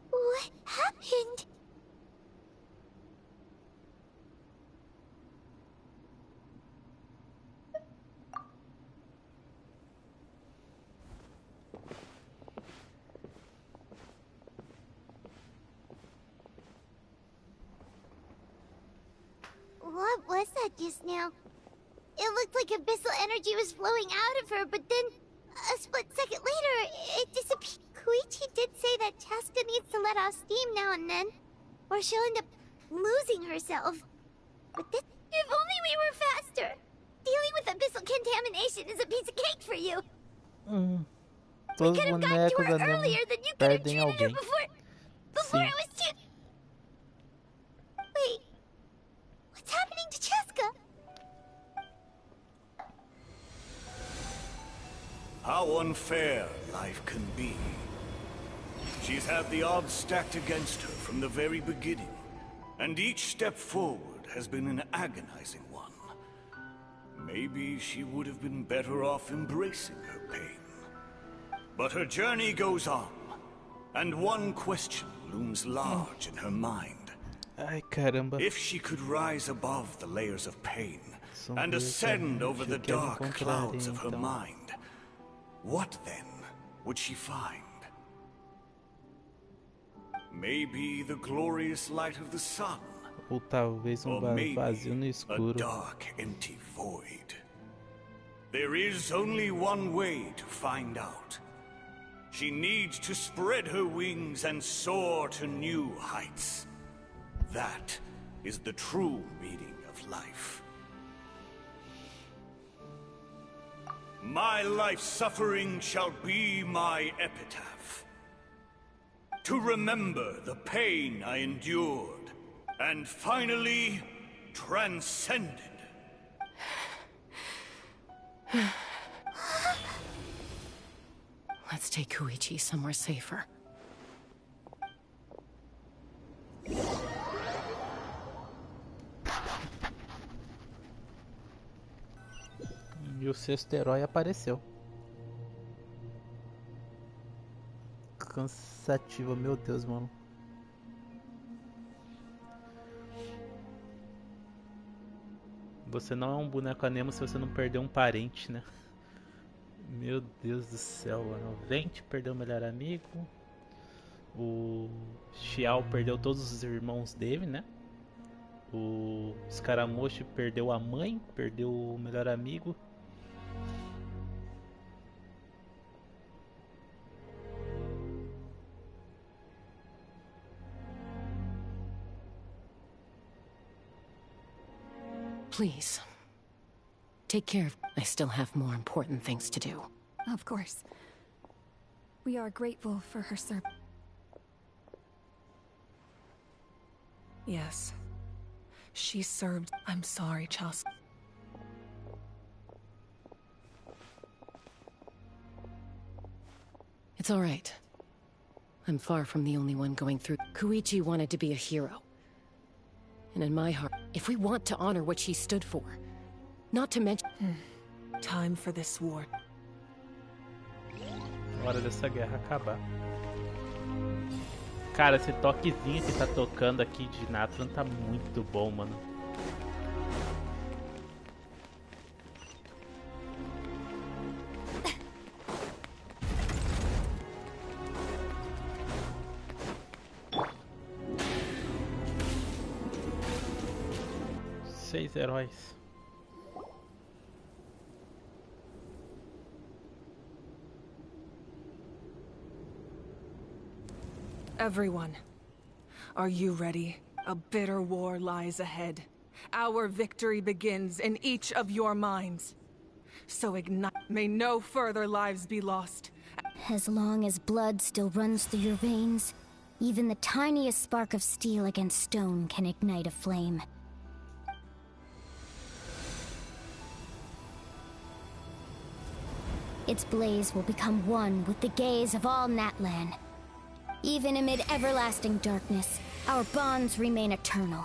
What happened? What was that just now? It looked like abyssal energy was flowing out of her, but then a split second later, it disappeared. Koichi did say that Chaska needs to let off steam now and then, or she'll end up losing herself. But this, if only we were faster! Dealing with abyssal contamination is a piece of cake for you. We could have gotten to her earlier, then you could have treated her before it was too... Wait, what's happening to Chaska? How unfair life can be. She's had the odds stacked against her from the very beginning, and each step forward has been an agonizing one. Maybe she would have been better off embracing her pain. But her journey goes on, and one question looms large in her mind. Ai, caramba. If she could rise above the layers of pain and ascend over the dark clouds of her mind, what then would she find? Maybe the glorious light of the sun, ou talvez or vazio no maybe a escuro. dark, empty void. There is only one way to find out. She needs to spread her wings and soar to new heights. That is the true meaning of life. My life's suffering shall be my epitaph. To remember the pain I endured, and finally transcended. Let's take Koichi somewhere safer. E o sexto herói apareceu. Cansativo, meu Deus, mano. Você não é um boneco anemo se você não perder um parente, né? Meu Deus do céu, mano. O Vente perdeu o melhor amigo. O Xiao perdeu todos os irmãos dele, né? O Scaramouche perdeu a mãe, perdeu o melhor amigo. Please. Take care of... I still have more important things to do. Of course. We are grateful for her service. Yes. She served... I'm sorry, Chas. It's all right. I'm far from the only one going through... Koichi wanted to be a hero. And in my heart, if we want to honor what she stood for, not to mention... Time for this war. Hora dessa guerra acabar. Cara, esse toquezinho que tá tocando aqui de Natlan tá muito bom, mano. Seis heróis. Everyone, are you ready? A bitter war lies ahead. Our victory begins in each of your minds. So ignite. May no further lives be lost. As long as blood still runs through your veins, even the tiniest spark of steel against stone can ignite a flame. Its blaze will become one with the gaze of all Natlan. Even amid everlasting darkness, our bonds remain eternal.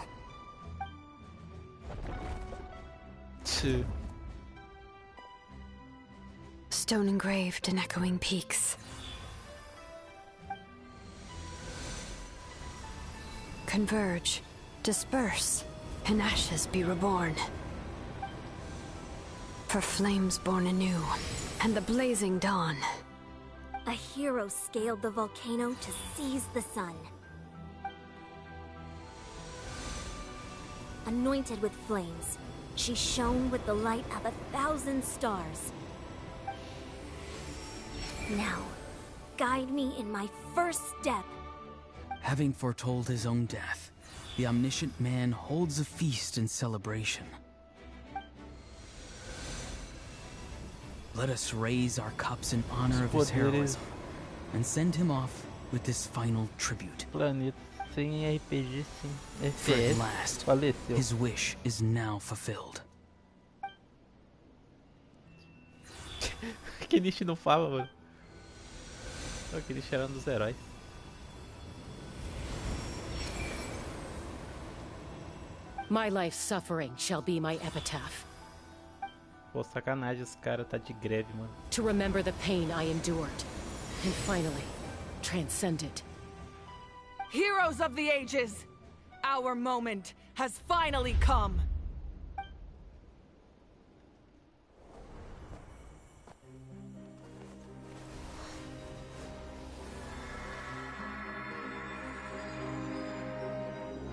Two. Stone engraved in echoing peaks. Converge, disperse, and ashes be reborn. For flames born anew, and the blazing dawn. A hero scaled the volcano to seize the sun. Anointed with flames, she shone with the light of 1,000 stars. Now, guide me in my first step. Having foretold his own death, the omniscient man holds a feast in celebration. Let us raise our cups in honor of his heroism and send him off with this final tribute. Planeta sem RPG, sem For at FPS, last, faleceu. his wish is now fulfilled. Kenichi não fala, mano. O Kenichi era um dos heróis. My life's suffering shall be my epitaph. Pô, sacanagem, esse cara tá de greve, mano. To remember the pain I endured. And finally, transcended. Heroes of the ages, our moment has finally come.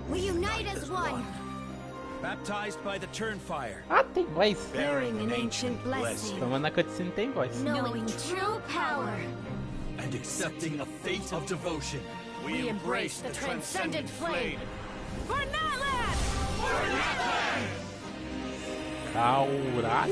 We unite as one. Baptized by the Turnfire. Ah, tem voz. Bearing an ancient blessing. Pelo menos na cutscene tem voz. Knowing true power. And accepting a fate of devotion. We embrace the transcendent flame. For Natlan! For Natlan! Caralho.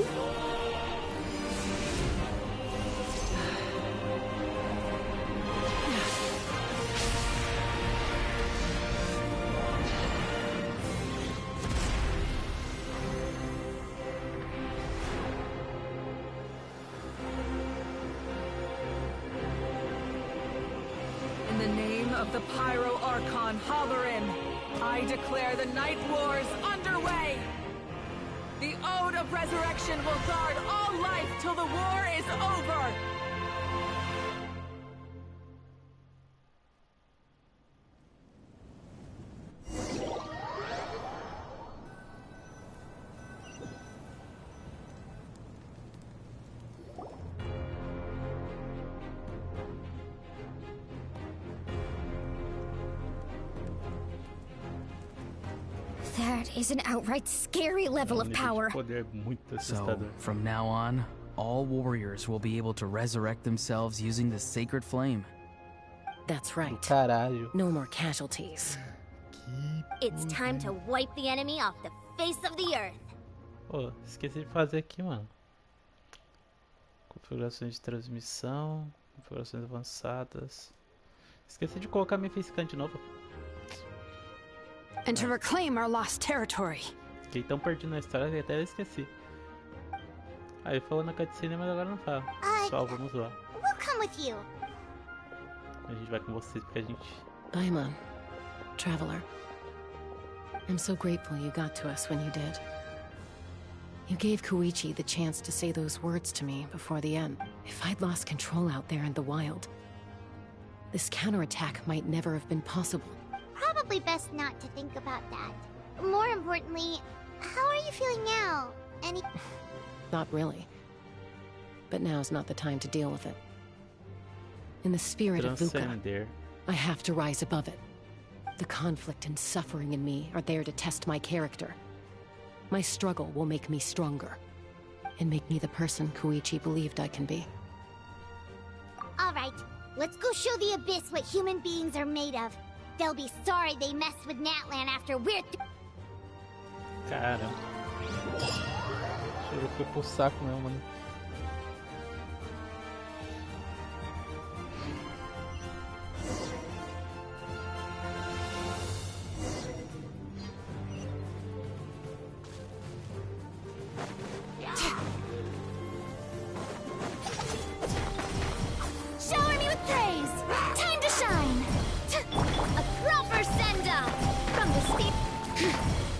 In the name of the Pyro Archon Xilonen, I declare the Night Wars underway! The Ode of Resurrection will guard all life till the war is over! That is an outright scary level of power. So, from now on, all warriors will be able to resurrect themselves using the sacred flame. That's right. Caralho. No more casualties. It's time to wipe the enemy off the face of the earth. Pô, esqueci de fazer aqui, mano. Configurações de transmissão, configurações avançadas. Esqueci de colocar minha facecam de novo. And to reclaim our lost territory. Fiquei tão perdido na história que até eu esqueci. Aí falou na cutscene, mas agora não fala. Só vamos lá. We'll come with you. A gente vai com vocês porque a gente... Paimon, traveler. I'm so grateful you got to us when you did. You gave Koichi the chance to say those words to me before the end. If I'd lost control out there in the wild, this counterattack might never have been possible. Probably best not to think about that. More importantly, how are you feeling now? Any... Not really. But now's not the time to deal with it. In the spirit of Luca, I have to rise above it. The conflict and suffering in me are there to test my character. My struggle will make me stronger, and make me the person Koichi believed I can be. Alright, let's go show the Abyss what human beings are made of. They'll be sorry they messed with Natlan after we're Cara. Chegou, foi pro saco mesmo, mano. Shower me with praise! Time to shine! A proper send-off! From the steep...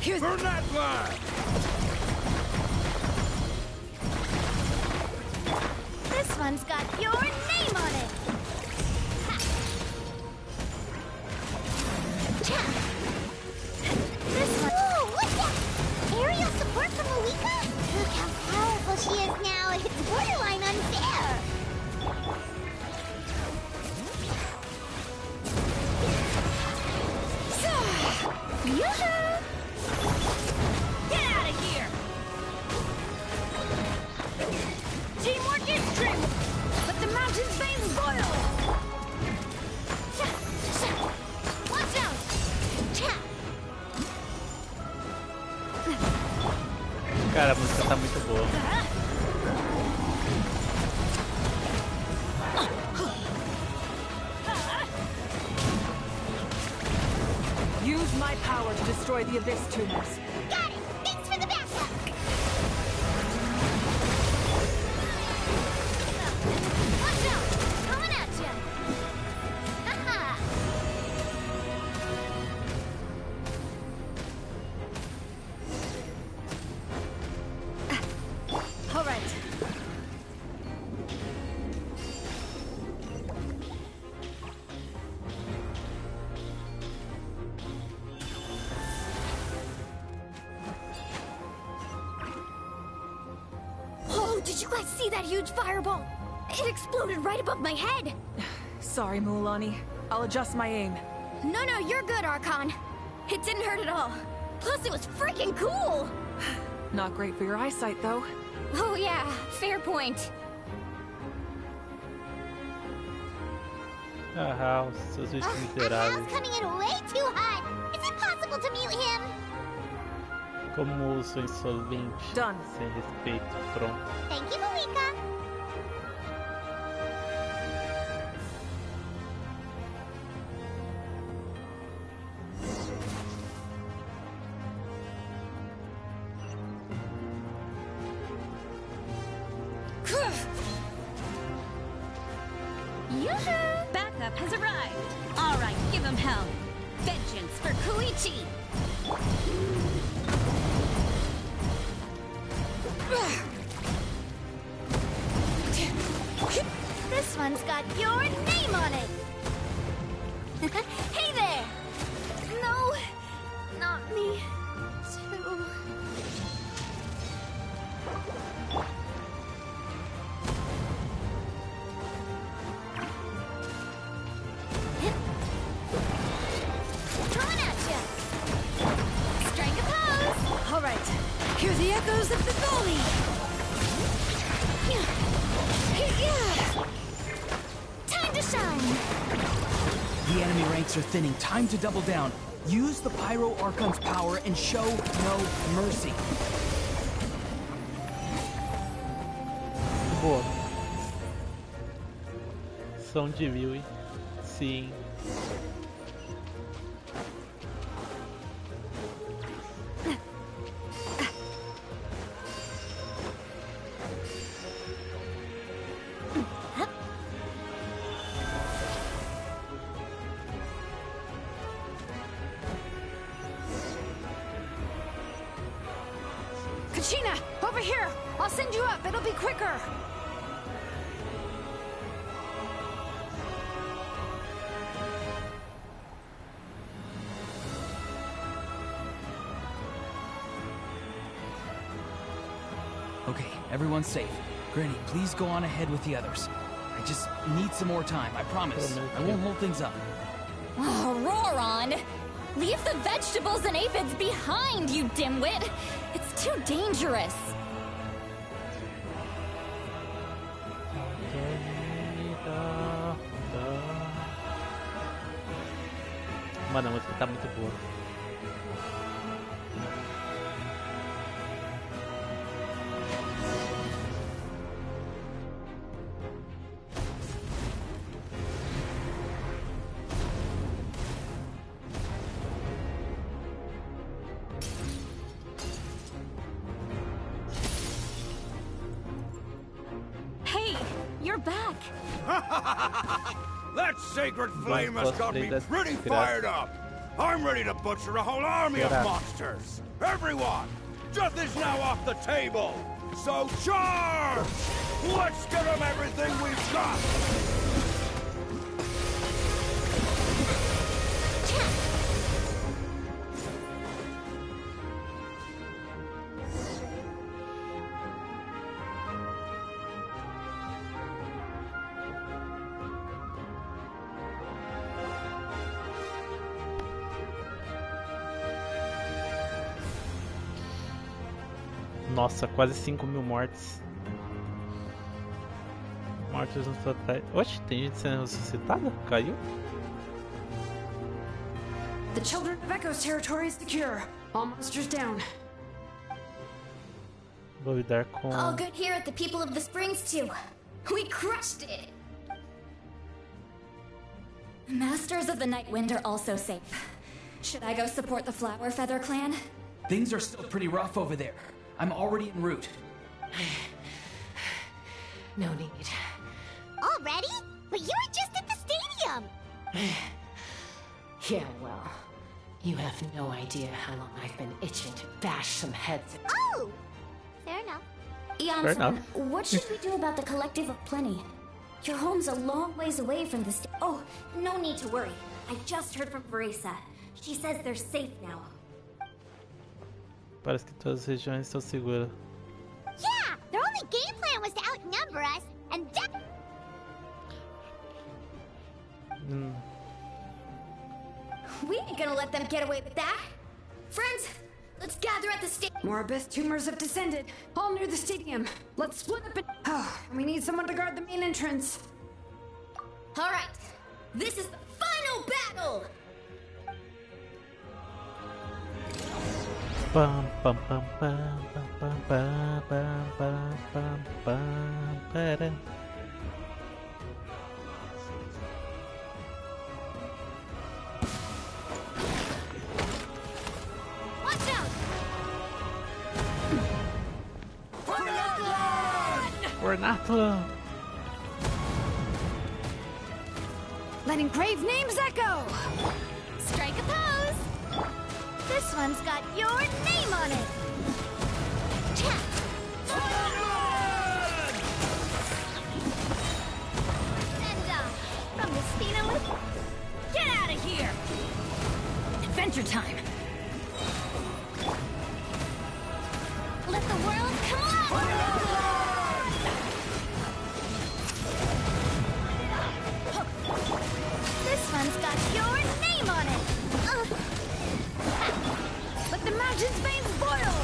Here's... For Natlan! This one's got your name on it! Ha. This one... Whoa, what's that? Aerial support from Malika? Look how powerful she is now. It's borderline unfair. Yoo-hoo! Get out of here! Teamwork is dream! Let the mountain's veins boil! Watch out! Cara, a música tá muito boa. Use my power to destroy the Abyss tumors. Got it! Thanks for the backup! Watch out! Coming at ya! Haha! All right. Did you guys see that huge fireball? It exploded right above my head. Sorry, Mulan. I'll adjust my aim. No, you're good, Archon. It didn't hurt at all. Plus, it was freaking cool. Not great for your eyesight, though. Oh yeah, fair point. Seus bichos miseráveis. Al's coming in way too hot. Is it possible to mute him? Como sou insolvente. Done. Sem respeito. Pronto. Thank you, Malika. Yoo-hoo! Backup has arrived. All right, give him hell. Vengeance for Koichi. This one's got your name on it. Hey there. No, not me, too. Coming at ya. Strike a pose. All right, hear the echoes of the valley. Time to shine. The enemy ranks are thinning. Time to double down. Use the Pyro Archon's power and show no mercy. Boa. Som de view, sim. Kachina, over here! I'll send you up, it'll be quicker! Okay, everyone's safe. Granny, please go on ahead with the others. I just need some more time, I promise. I won't hold things up. Oh, Roron! Leave the vegetables and aphids behind, you dimwit! It's too dangerous! Mano, a música tá muito boa. Hey, you're back! That sacred flame has got me pretty fired up. I'm ready to butcher a whole army of monsters. Everyone, death is now off the table. So charge! Let's give them everything we've got. Nossa, quase 5.000 mortes. Mortes no total. Oxe, tem gente sendo ressuscitada? Caiu? The Children of Echo's territory is secure. All monsters down. Vou lidar com... All good here at the People of the Springs, too. We crushed it! Masters of the Night Wind are also safe. Should I go support the Flower Feather clan? Things are still pretty rough over there. I'm already en route. No need. Already? But you were just at the stadium! Yeah, well, you have no idea how long I've been itching to bash some heads. Oh! Fair enough. Ian, what should we do about the Collective of Plenty? Your home's a long ways away from the Oh, no need to worry. I just heard from Veresa. She says they're safe now. Parece que todas as regiões estão seguras. Yeah! Their only game plan was outnumber us, and We ain't gonna let them get away with that. Friends, let's gather at the stadium. More abyss tumors have descended, all near the stadium. Let's split up and... Oh, we need someone to guard the main entrance. All right, this is the final battle. Bum bum bum bum bum bum bum bum bum bum ba-da. Watch out! We're not alone. Letting grave names echo. Strike a pose. This one's got your name on it. Cha! Senda from the Xilonen. Get out of here! Adventure time. Let the world come alive! This one's got your name on it. Let the magic's veins boil.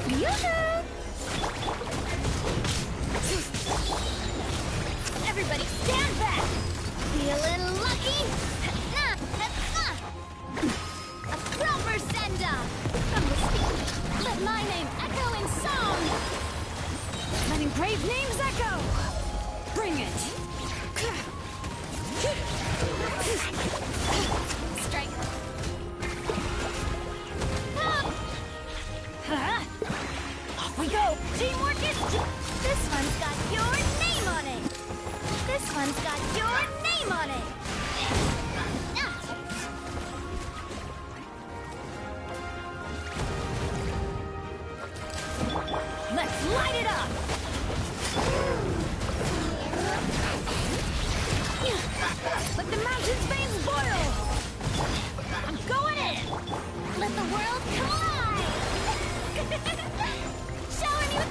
Yoo-hoo! Everybody stand back! Feeling lucky? A proper send-up! From the speed, let my name echo in song! Letting grave names echo. Bring it. Strike. Off we go! Teamwork is... This one's got your name on it! This one's got your name on it! Let's light it up! Let the mountain's veins boil. I'm going in! Let the world come alive! Showing you...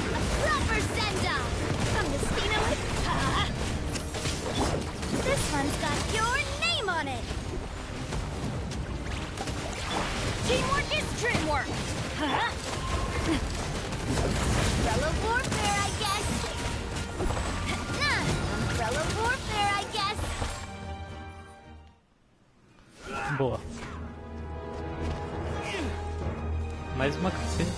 A proper send-up! From the Xilonen. This one's got your name on it! Teamwork is dreamwork. Umbrella warfare, I guess. Umbrella warfare, I guess. Boa. Mais uma cutscene.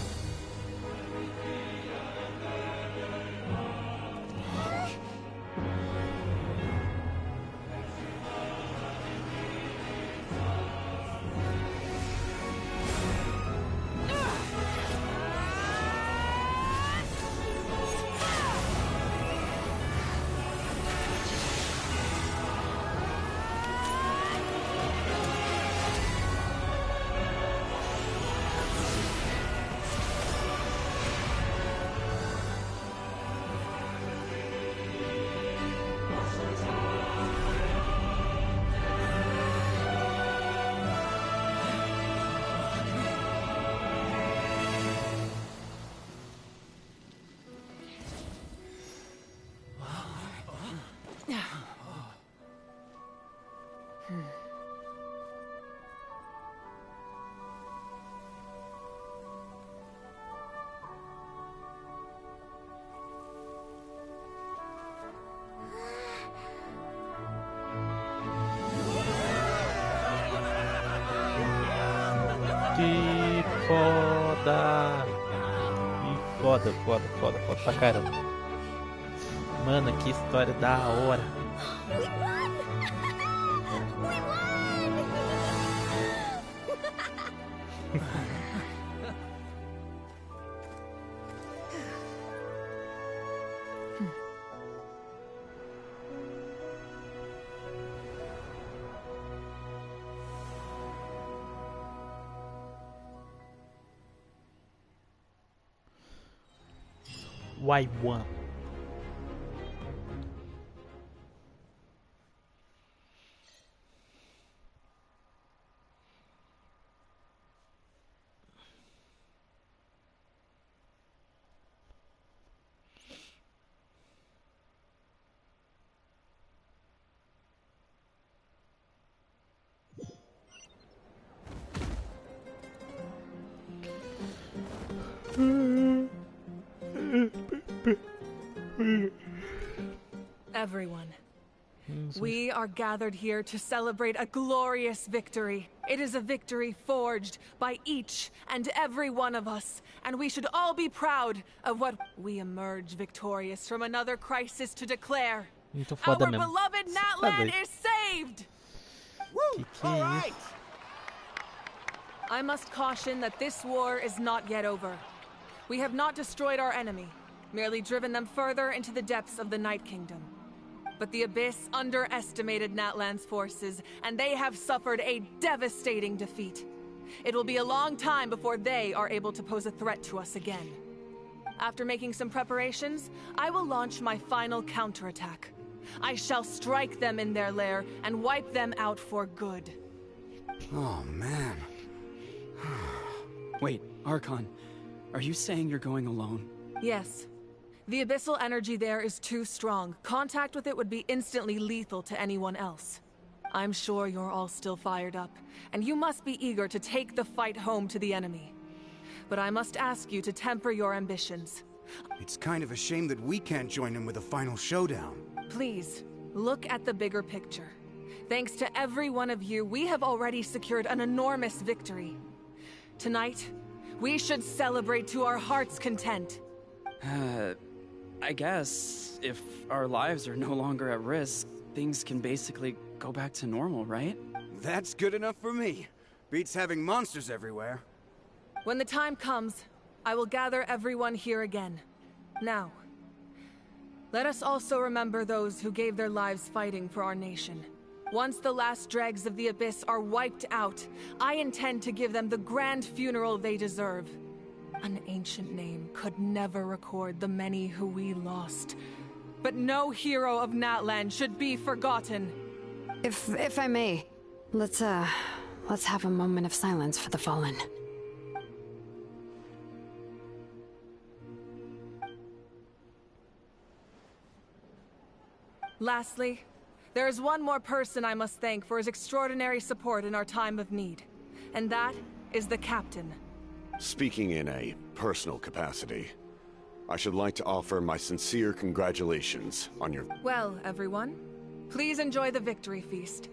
Que foda! Que foda, foda, foda, foda pra caramba. Mano, que história da hora. Why one? Everyone, we are gathered here to celebrate a glorious victory. It is a victory forged by each and every one of us, and we should all be proud of what we emerge victorious from another crisis to declare. Our beloved Natlan is saved! Woo! All right! I must caution that this war is not yet over. We have not destroyed our enemy, merely driven them further into the depths of the Night Kingdom. But the Abyss underestimated Natlan's forces, and they have suffered a devastating defeat. It will be a long time before they are able to pose a threat to us again. After making some preparations, I will launch my final counterattack. I shall strike them in their lair and wipe them out for good. Oh, man. Wait, Archon, are you saying you're going alone? Yes. The abyssal energy there is too strong. Contact with it would be instantly lethal to anyone else. I'm sure you're all still fired up, and you must be eager to take the fight home to the enemy. But I must ask you to temper your ambitions. It's kind of a shame that we can't join him with a final showdown. Please, look at the bigger picture. Thanks to every one of you, we have already secured an enormous victory. Tonight, we should celebrate to our heart's content. I guess if our lives are no longer at risk, things can basically go back to normal, right? That's good enough for me. Beats having monsters everywhere. When the time comes, I will gather everyone here again. Now, let us also remember those who gave their lives fighting for our nation. Once the last dregs of the Abyss are wiped out, I intend to give them the grand funeral they deserve. An ancient name could never record the many who we lost. But no hero of Natlan should be forgotten. If I may, let's have a moment of silence for the fallen. Lastly, there is one more person I must thank for his extraordinary support in our time of need. And that is the Captain. Speaking in a personal capacity, I should like to offer my sincere congratulations on your... Well, everyone, please enjoy the victory feast.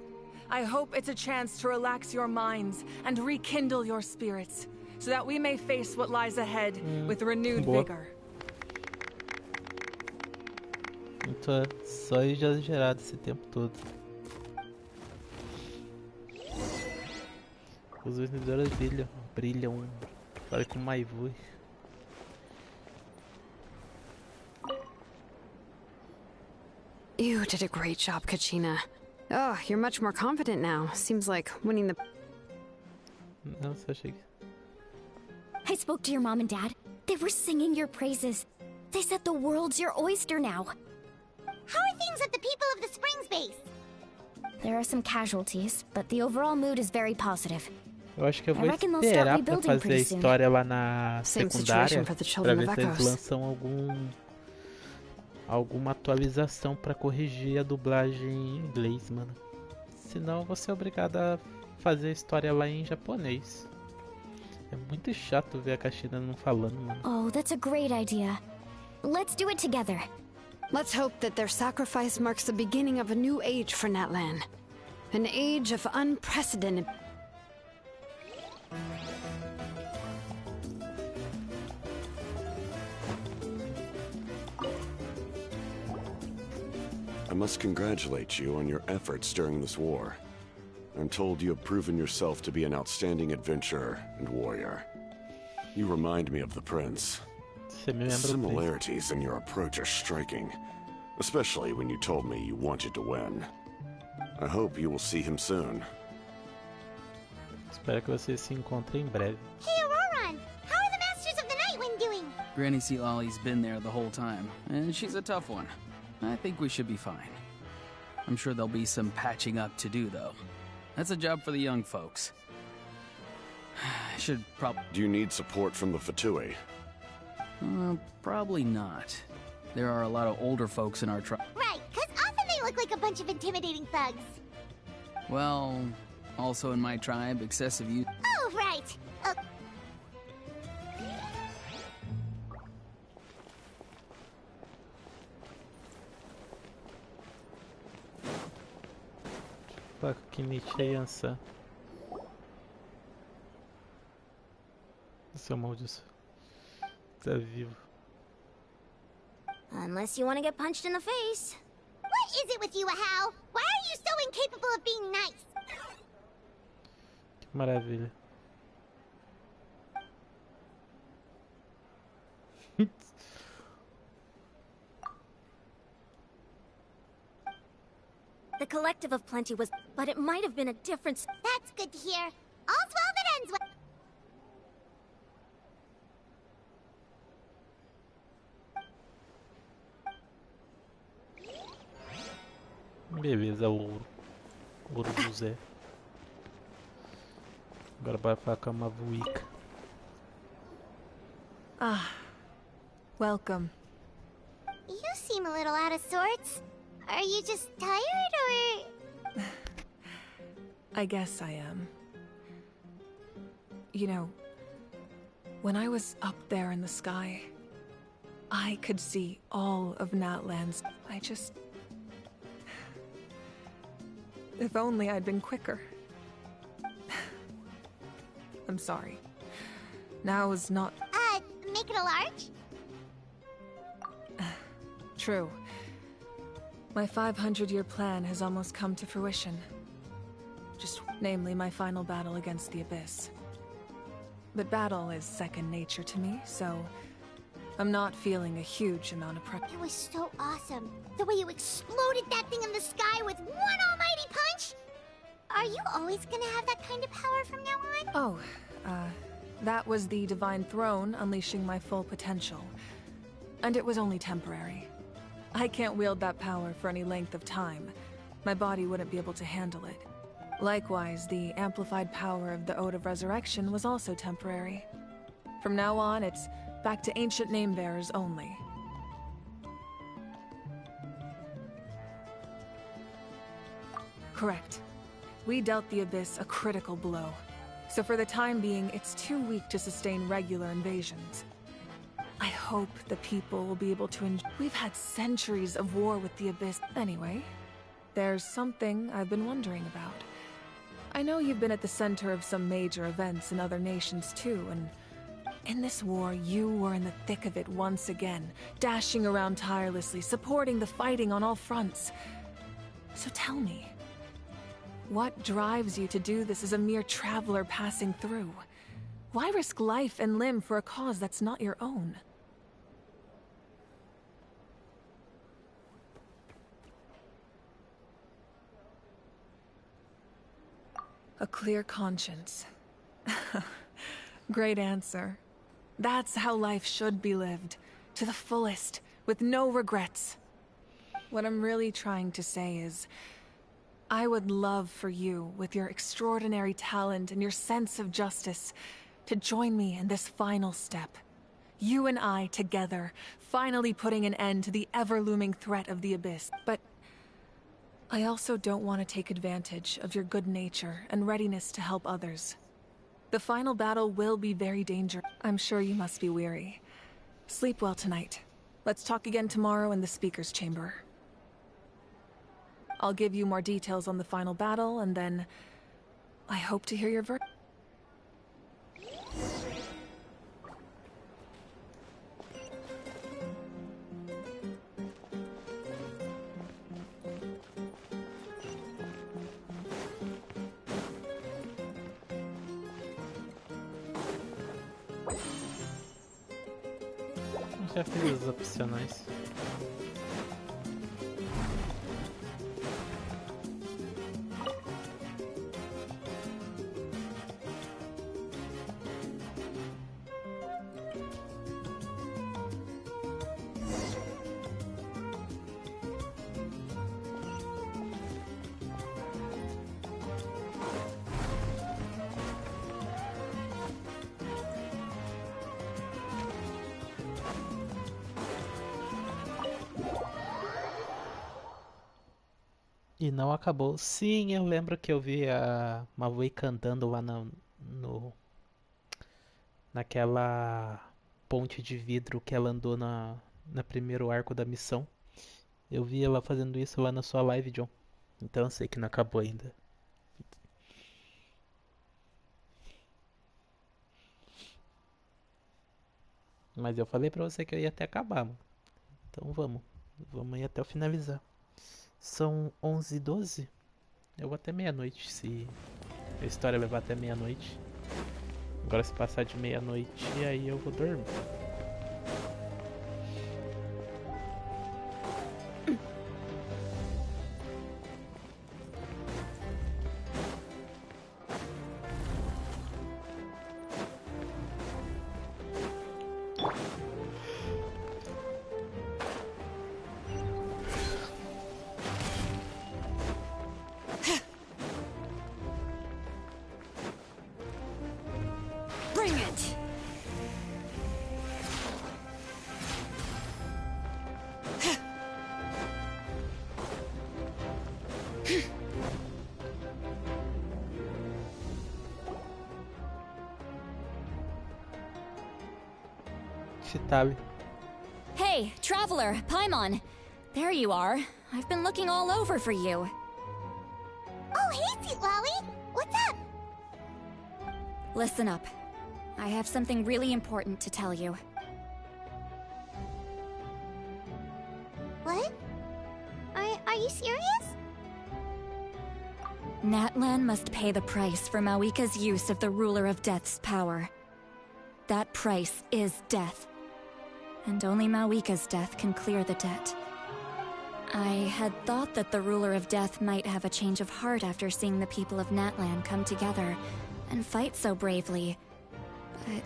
I hope it's a chance to relax your minds and rekindle your spirits, so that we may face what lies ahead with renewed vigor. Tô só exagerado esse tempo todo. Os vendedores brilham. Olha com Maivui. You did a great job, Kachina. Oh, you're much more confident now. Seems like winning the... Não, só achei que... I spoke to your mom and dad. They were singing your praises. They said the world's your oyster now. How are things at the People of the Springs base? There are some casualties, but the overall mood is very positive. Eu acho que eu vou esperar pra fazer a história lá na secundária pra ver se eles lançam alguma atualização pra corrigir a dublagem em inglês, mano. Senão eu vou ser obrigado a fazer a história lá em japonês. É muito chato ver a Kachina não falando, mano. Oh, that's a great idea. Let's do it together. Let's hope that their sacrifice marks the beginning of a new age for Natlan. An age of unprecedented... I must congratulate you on your efforts during this war. I'm told you have proven yourself to be an outstanding adventurer and warrior. You remind me of the Prince. The similarities in your approach are striking, especially when you told me you wanted to win. I hope you will see him soon. Espero que vocês se encontrem em breve. Hey, Auroran! How are the Masters of the Nightwind doing? Granny Xilolen's been there the whole time, and she's a tough one. I think we should be fine. I'm sure there'll be some patching up to do, though. That's a job for the young folks. I should probably... Do you need support from the Fatui? Probably not. There are a lot of older folks in our tribe. Right, because often they look like a bunch of intimidating thugs. Well, also in my tribe, excessive use... Oh, right. Placa Kinichi Seu maldição. Tá vivo. Unless you want to get punched in the face. What is it with you, Ahau? Why are you so incapable of being nice? Que maravilha. The collective of plenty was, but it might have been a difference. That's good to hear. All's well that ends well. Beleza, ouro. Ouro do Zé. Agora vai falar com a Mavuica. Ah, welcome. You seem a little out of sorts. Are you just tired, or...? I guess I am. You know, when I was up there in the sky, I could see all of Natlands. I just... If only I'd been quicker. I'm sorry. Now is not... Make it a large? True. My 500-year plan has almost come to fruition. Just namely my final battle against the Abyss. But battle is second nature to me, so I'm not feeling a huge amount of pressure. It was so awesome. The way you exploded that thing in the sky with one almighty punch! Are you always gonna have that kind of power from now on? Oh, that was the Divine Throne unleashing my full potential. And it was only temporary. I can't wield that power for any length of time. My body wouldn't be able to handle it. Likewise, the amplified power of the Ode of Resurrection was also temporary. From now on, it's back to ancient name-bearers only. Correct. We dealt the Abyss a critical blow. So for the time being, it's too weak to sustain regular invasions. I hope the people will be able to enjoy. We've had centuries of war with the Abyss. Anyway, there's something I've been wondering about. I know you've been at the center of some major events in other nations too, and in this war, you were in the thick of it once again, dashing around tirelessly, supporting the fighting on all fronts. So tell me, what drives you to do this as a mere traveler passing through? Why risk life and limb for a cause that's not your own? A clear conscience. Great answer. That's how life should be lived, to the fullest, with no regrets. What I'm really trying to say is, I would love for you, with your extraordinary talent and your sense of justice, to join me in this final step. You and I together, finally putting an end to the ever-looming threat of the Abyss. But I also don't want to take advantage of your good nature and readiness to help others. The final battle will be very dangerous. I'm sure you must be weary. Sleep well tonight. Let's talk again tomorrow in the speaker's chamber. I'll give you more details on the final battle, and then I hope to hear your verdict. Já fiz os opcionais. E não acabou. Sim, eu lembro que eu vi a Mavui cantando lá naquela ponte de vidro que ela andou na primeiro arco da missão. Eu vi ela fazendo isso lá na sua live, John. Então eu sei que não acabou ainda. Mas eu falei pra você que eu ia até acabar, mano. Então vamos. Vamos ir até eu finalizar. São 11h12. Eu vou até meia-noite, se a história levar até meia-noite. Agora se passar de meia-noite, aí eu vou dormir. Bring it! Chitabe. Hey, traveler, Paimon. There you are. I've been looking all over for you. Oh, hey, Sweet Lolly! What's up? Listen up. I have something really important to tell you. What? Are you serious? Natlan must pay the price for Mawika's use of the Ruler of Death's power. That price is death. And only Mawika's death can clear the debt. I had thought that the Ruler of Death might have a change of heart after seeing the people of Natlan come together and fight so bravely. But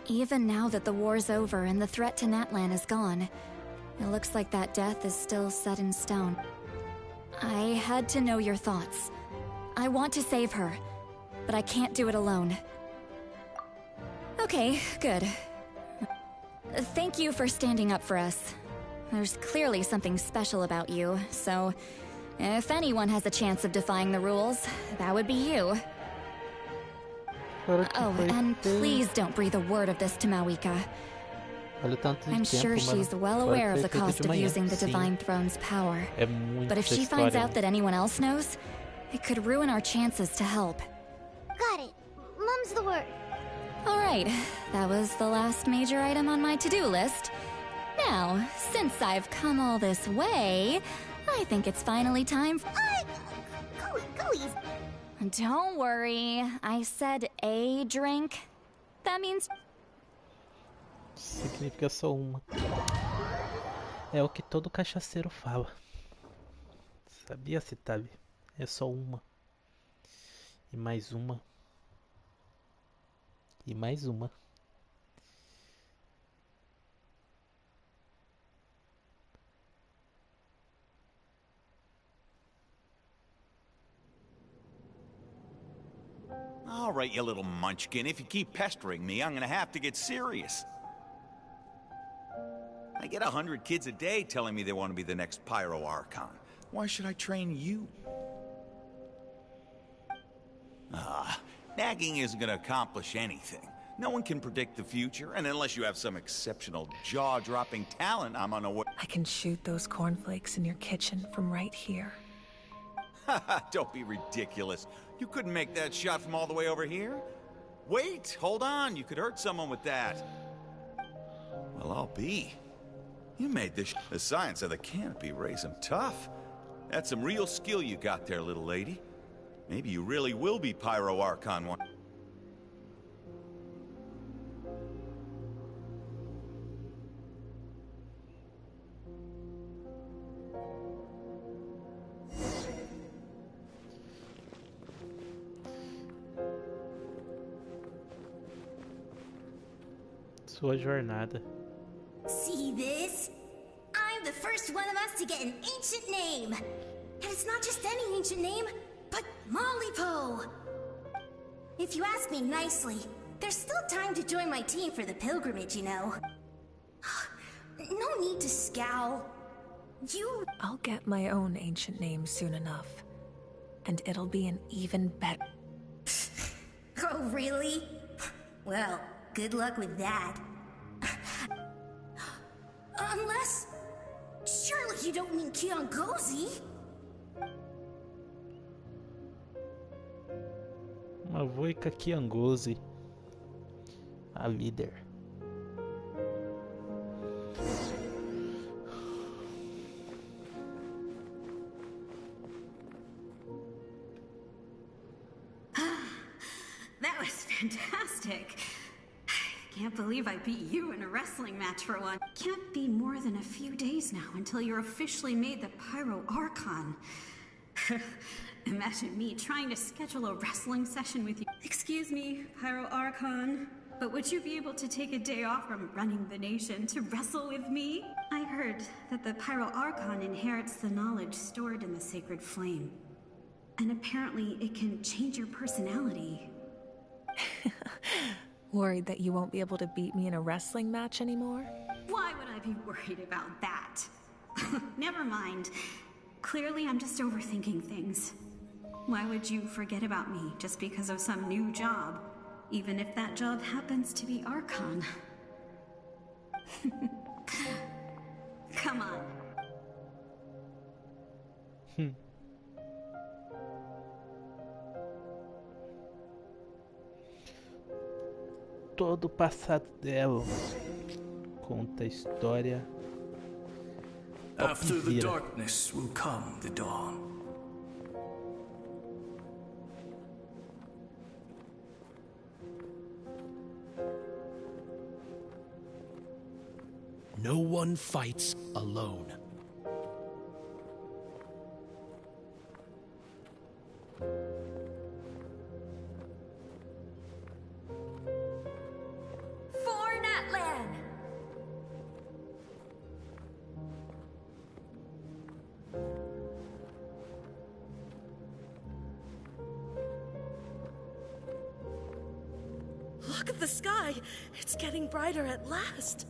even now that the war's over and the threat to Natlan is gone, it looks like that death is still set in stone. I had to know your thoughts. I want to save her, but I can't do it alone. Okay, good. Thank you for standing up for us. There's clearly something special about you, so if anyone has a chance of defying the rules, that would be you. Oh, and please don't breathe a word of this to Mawika. I'm sure she's well aware of the cost of using the Divine Throne's power. But if she finds out that anyone else knows, it could ruin our chances to help. Got it. Mum's the word. Alright, that was the last major item on my to-do list. Now, since I've come all this way, I think it's finally time for... Go easy. Don't worry, I said a drink. That means... Significa só uma. É o que todo cachaceiro fala. Sabia, Citabe? É só uma. E mais uma. E mais uma. All right, you little munchkin. If you keep pestering me, I'm gonna have to get serious. I get 100 kids a day telling me they want to be the next Pyro Archon. Why should I train you? Nagging isn't gonna accomplish anything. No one can predict the future, and unless you have some exceptional jaw-dropping talent, I'm unaware. I can shoot those cornflakes in your kitchen from right here. Don't be ridiculous. You couldn't make that shot from all the way over here? Wait, hold on. You could hurt someone with that. Well, I'll be. You made this the science of the canopy raise them tough. That's some real skill you got there, little lady. Maybe you really will be Pyro Archon one. Sua jornada. See this? I'm the first one of us to get an ancient name. And it's not just any ancient name, but Mollypo. If you ask me nicely, there's still time to join my team for the pilgrimage, you know. No need to scowl. I'll get my own ancient name soon enough. And it'll be an even better... Oh, really? Well, good luck with that. Unless... Surely you don't mean Kiongozi? Uma voica Kiangozi, a líder. Can't believe I beat you in a wrestling match for one. Can't be more than a few days now until you're officially made the Pyro Archon. Imagine me trying to schedule a wrestling session with you. Excuse me, Pyro Archon, but would you be able to take a day off from running the nation to wrestle with me? I heard that the Pyro Archon inherits the knowledge stored in the sacred flame. And apparently it can change your personality. Worried that you won't be able to beat me in a wrestling match anymore? Why would I be worried about that? Never mind. Clearly I'm just overthinking things. Why would you forget about me just because of some new job? Even if that job happens to be Archon. Come on. Todo o passado dela conta a história. After the darkness will come the dawn. No one fights alone. For Natlan! Look at the sky! It's getting brighter at last!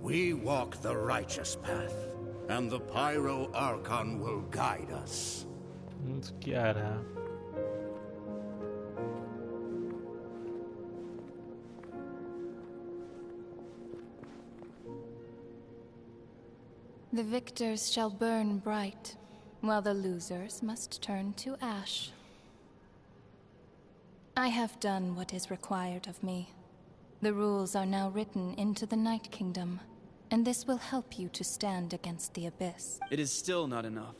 We walk the righteous path, and the Pyro Archon will guide us. Nos guiará. The victors shall burn bright, while the losers must turn to ash. I have done what is required of me. The rules are now written into the Night Kingdom, and this will help you to stand against the Abyss. It is still not enough.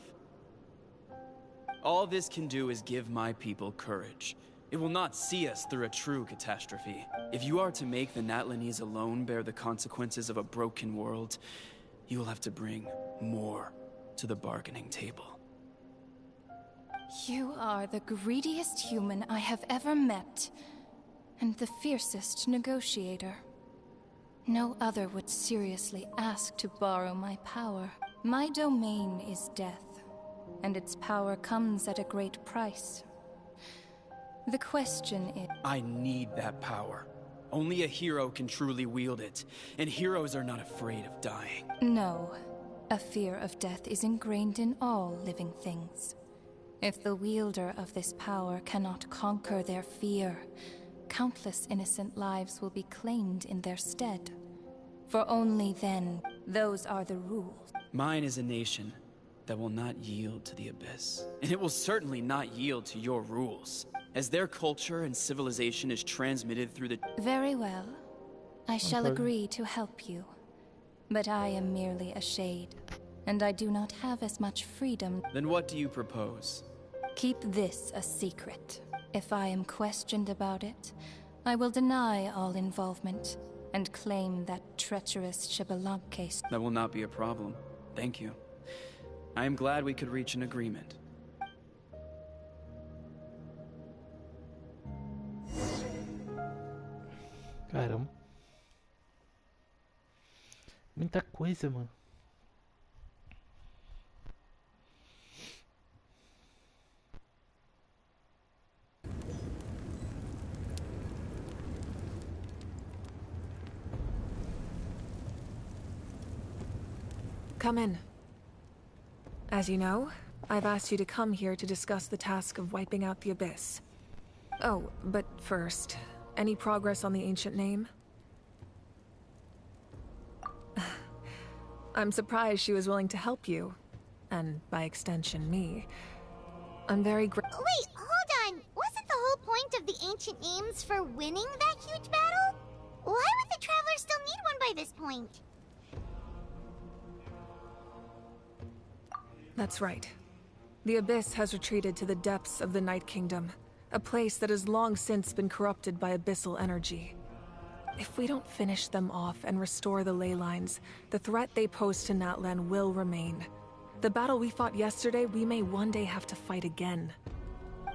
All this can do is give my people courage. It will not see us through a true catastrophe. If you are to make the Natlanese alone bear the consequences of a broken world, you will have to bring more to the bargaining table. You are the greediest human I have ever met, and the fiercest negotiator. No other would seriously ask to borrow my power. My domain is death, and its power comes at a great price. The question is... I need that power. Only a hero can truly wield it, and heroes are not afraid of dying. No. A fear of death is ingrained in all living things. If the wielder of this power cannot conquer their fear, countless innocent lives will be claimed in their stead. For only then, those are the rules. Mine is a nation that will not yield to the Abyss. And it will certainly not yield to your rules, as their culture and civilization is transmitted through the... Very well. I shall agree to help you. But I am merely a shade, and I do not have as much freedom. Then what do you propose? Keep this a secret. If I am questioned about it, I will deny all involvement and claim that treacherous Xbalanque case. That will not be a problem. Thank you. I am glad we could reach an agreement. Caramba. Muita coisa, mano. Come in. As you know, I've asked you to come here to discuss the task of wiping out the Abyss. Oh, but first, any progress on the ancient name? I'm surprised she was willing to help you. And by extension, me. I'm very grateful. Wait, hold on. Wasn't the whole point of the ancient names for winning that huge battle? Why would the Traveler still need one by this point? That's right. The Abyss has retreated to the depths of the Night Kingdom, a place that has long since been corrupted by abyssal energy. If we don't finish them off and restore the ley lines, the threat they pose to Natlan will remain. The battle we fought yesterday, we may one day have to fight again.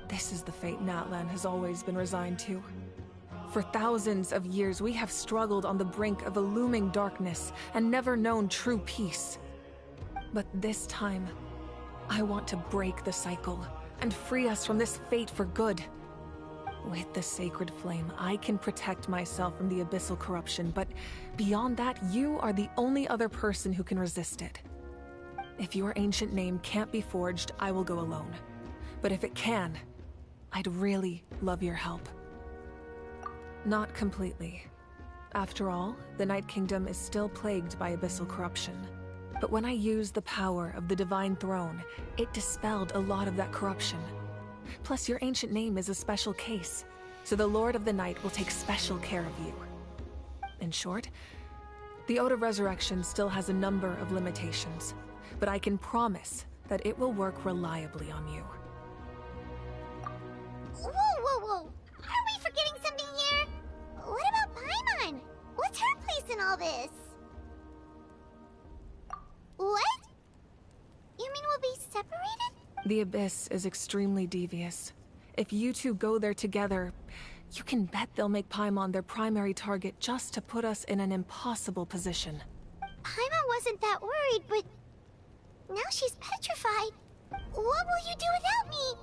This is the fate Natlan has always been resigned to. For thousands of years, we have struggled on the brink of a looming darkness and never known true peace. But this time, I want to break the cycle and free us from this fate for good. With the sacred flame, I can protect myself from the abyssal corruption, but beyond that, you are the only other person who can resist it. If your ancient name can't be forged, I will go alone. But if it can, I'd really love your help. Not completely. After all, the Night Kingdom is still plagued by abyssal corruption. But when I used the power of the Divine Throne, it dispelled a lot of that corruption. Plus, your ancient name is a special case, so the Lord of the Night will take special care of you. In short, the Ode of Resurrection still has a number of limitations, but I can promise that it will work reliably on you. Whoa, whoa, whoa! Are we forgetting something here? What about Paimon? What's her place in all this? What? You mean we'll be separated? The Abyss is extremely devious. If you two go there together, you can bet they'll make Paimon their primary target just to put us in an impossible position. Paimon wasn't that worried, but now she's petrified. What will you do without me?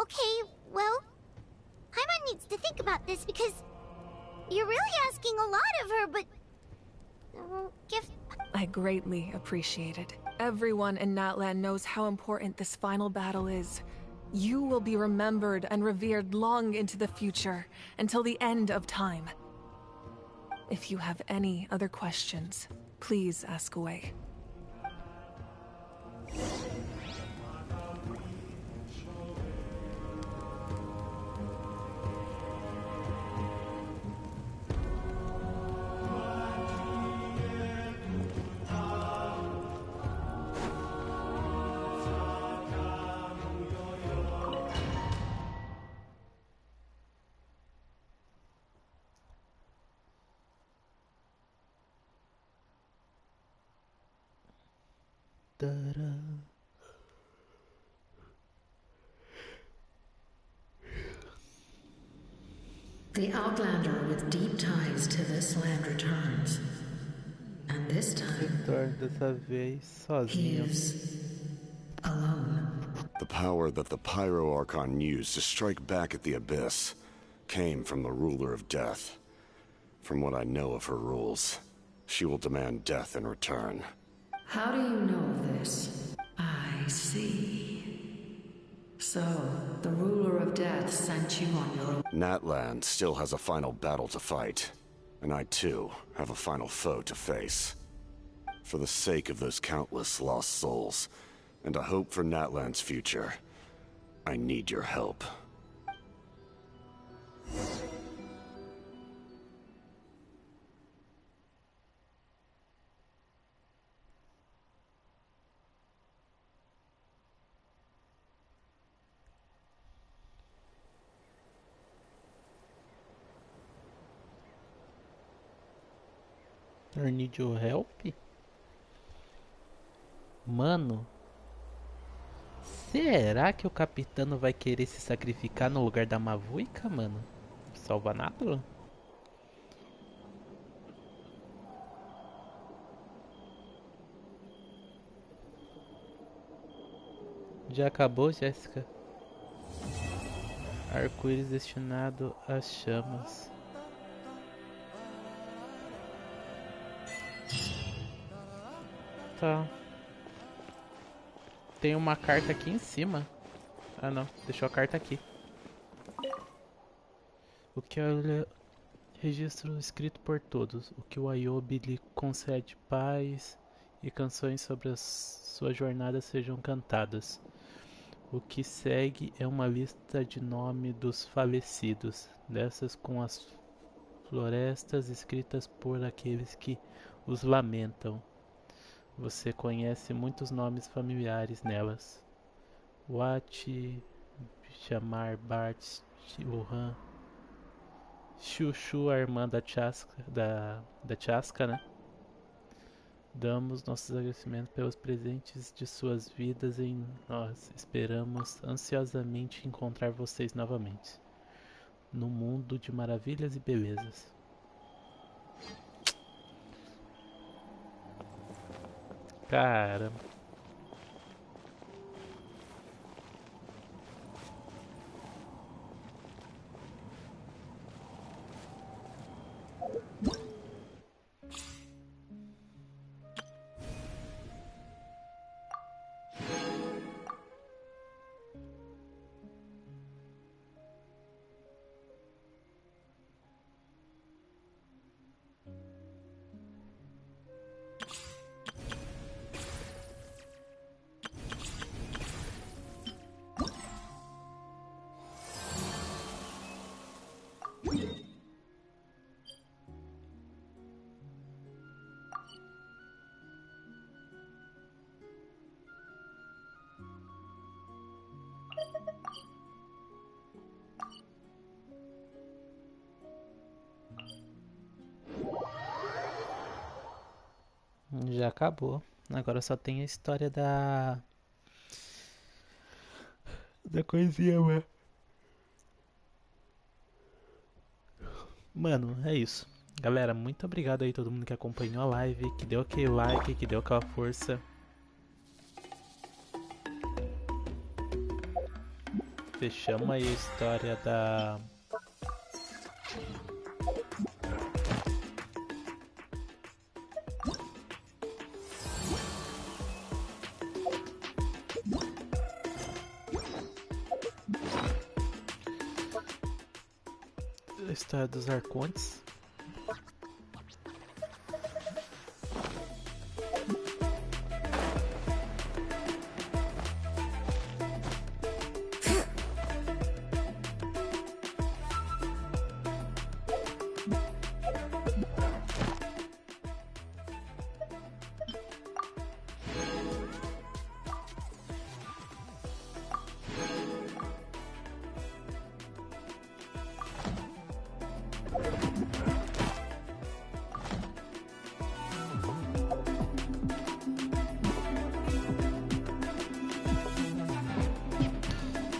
Okay, well, Paimon needs to think about this because you're really asking a lot of her, but I greatly appreciate it. Everyone in Natlan knows how important this final battle is. You will be remembered and revered long into the future, until the end of time. If you have any other questions, please ask away. The Outlander with deep ties to this land returns. And this time, dessa vez sozinho. Alone. The power that the Pyro Archon used to strike back at the Abyss came from the Ruler of Death. From what I know of her rules, she will demand death in return. How do you know this? I see. So, the Ruler of Death sent you on your... Natlan still has a final battle to fight, and I too have a final foe to face. For the sake of those countless lost souls, and a hope for Natlan's future, I need your help. I need your help? Mano, será que o capitano vai querer se sacrificar no lugar da Mavuica, mano? Salva nada? Já acabou, Jéssica? Arco-íris destinado às chamas. Tá. Tem uma carta aqui em cima. Ah não, deixou a carta aqui. O que é registro escrito por todos. O que o Ayobi lhe concede paz e canções sobre a sua jornada sejam cantadas. O que segue é uma lista de nome dos falecidos, dessas com as florestas escritas por aqueles que os lamentam. Você conhece muitos nomes familiares nelas. Wat, Chamar, Bart, Wuhan, Chuchu, a irmã da Chasca, né? Damos nossos agradecimentos pelos presentes de suas vidas em nós. Esperamos ansiosamente encontrar vocês novamente. No mundo de maravilhas e belezas. Caramba. Já acabou. Agora só tem a história da coisinha, mano. Mano, é isso. Galera, muito obrigado aí a todo mundo que acompanhou a live, que deu aquele like, que deu aquela força. Fechamos aí a história da... a história dos Arcontes.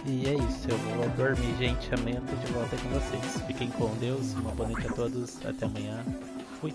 E é isso, eu vou dormir, gente. Amanhã eu tô de volta com vocês. Fiquem com Deus, uma boa noite a todos. Até amanhã. Fui.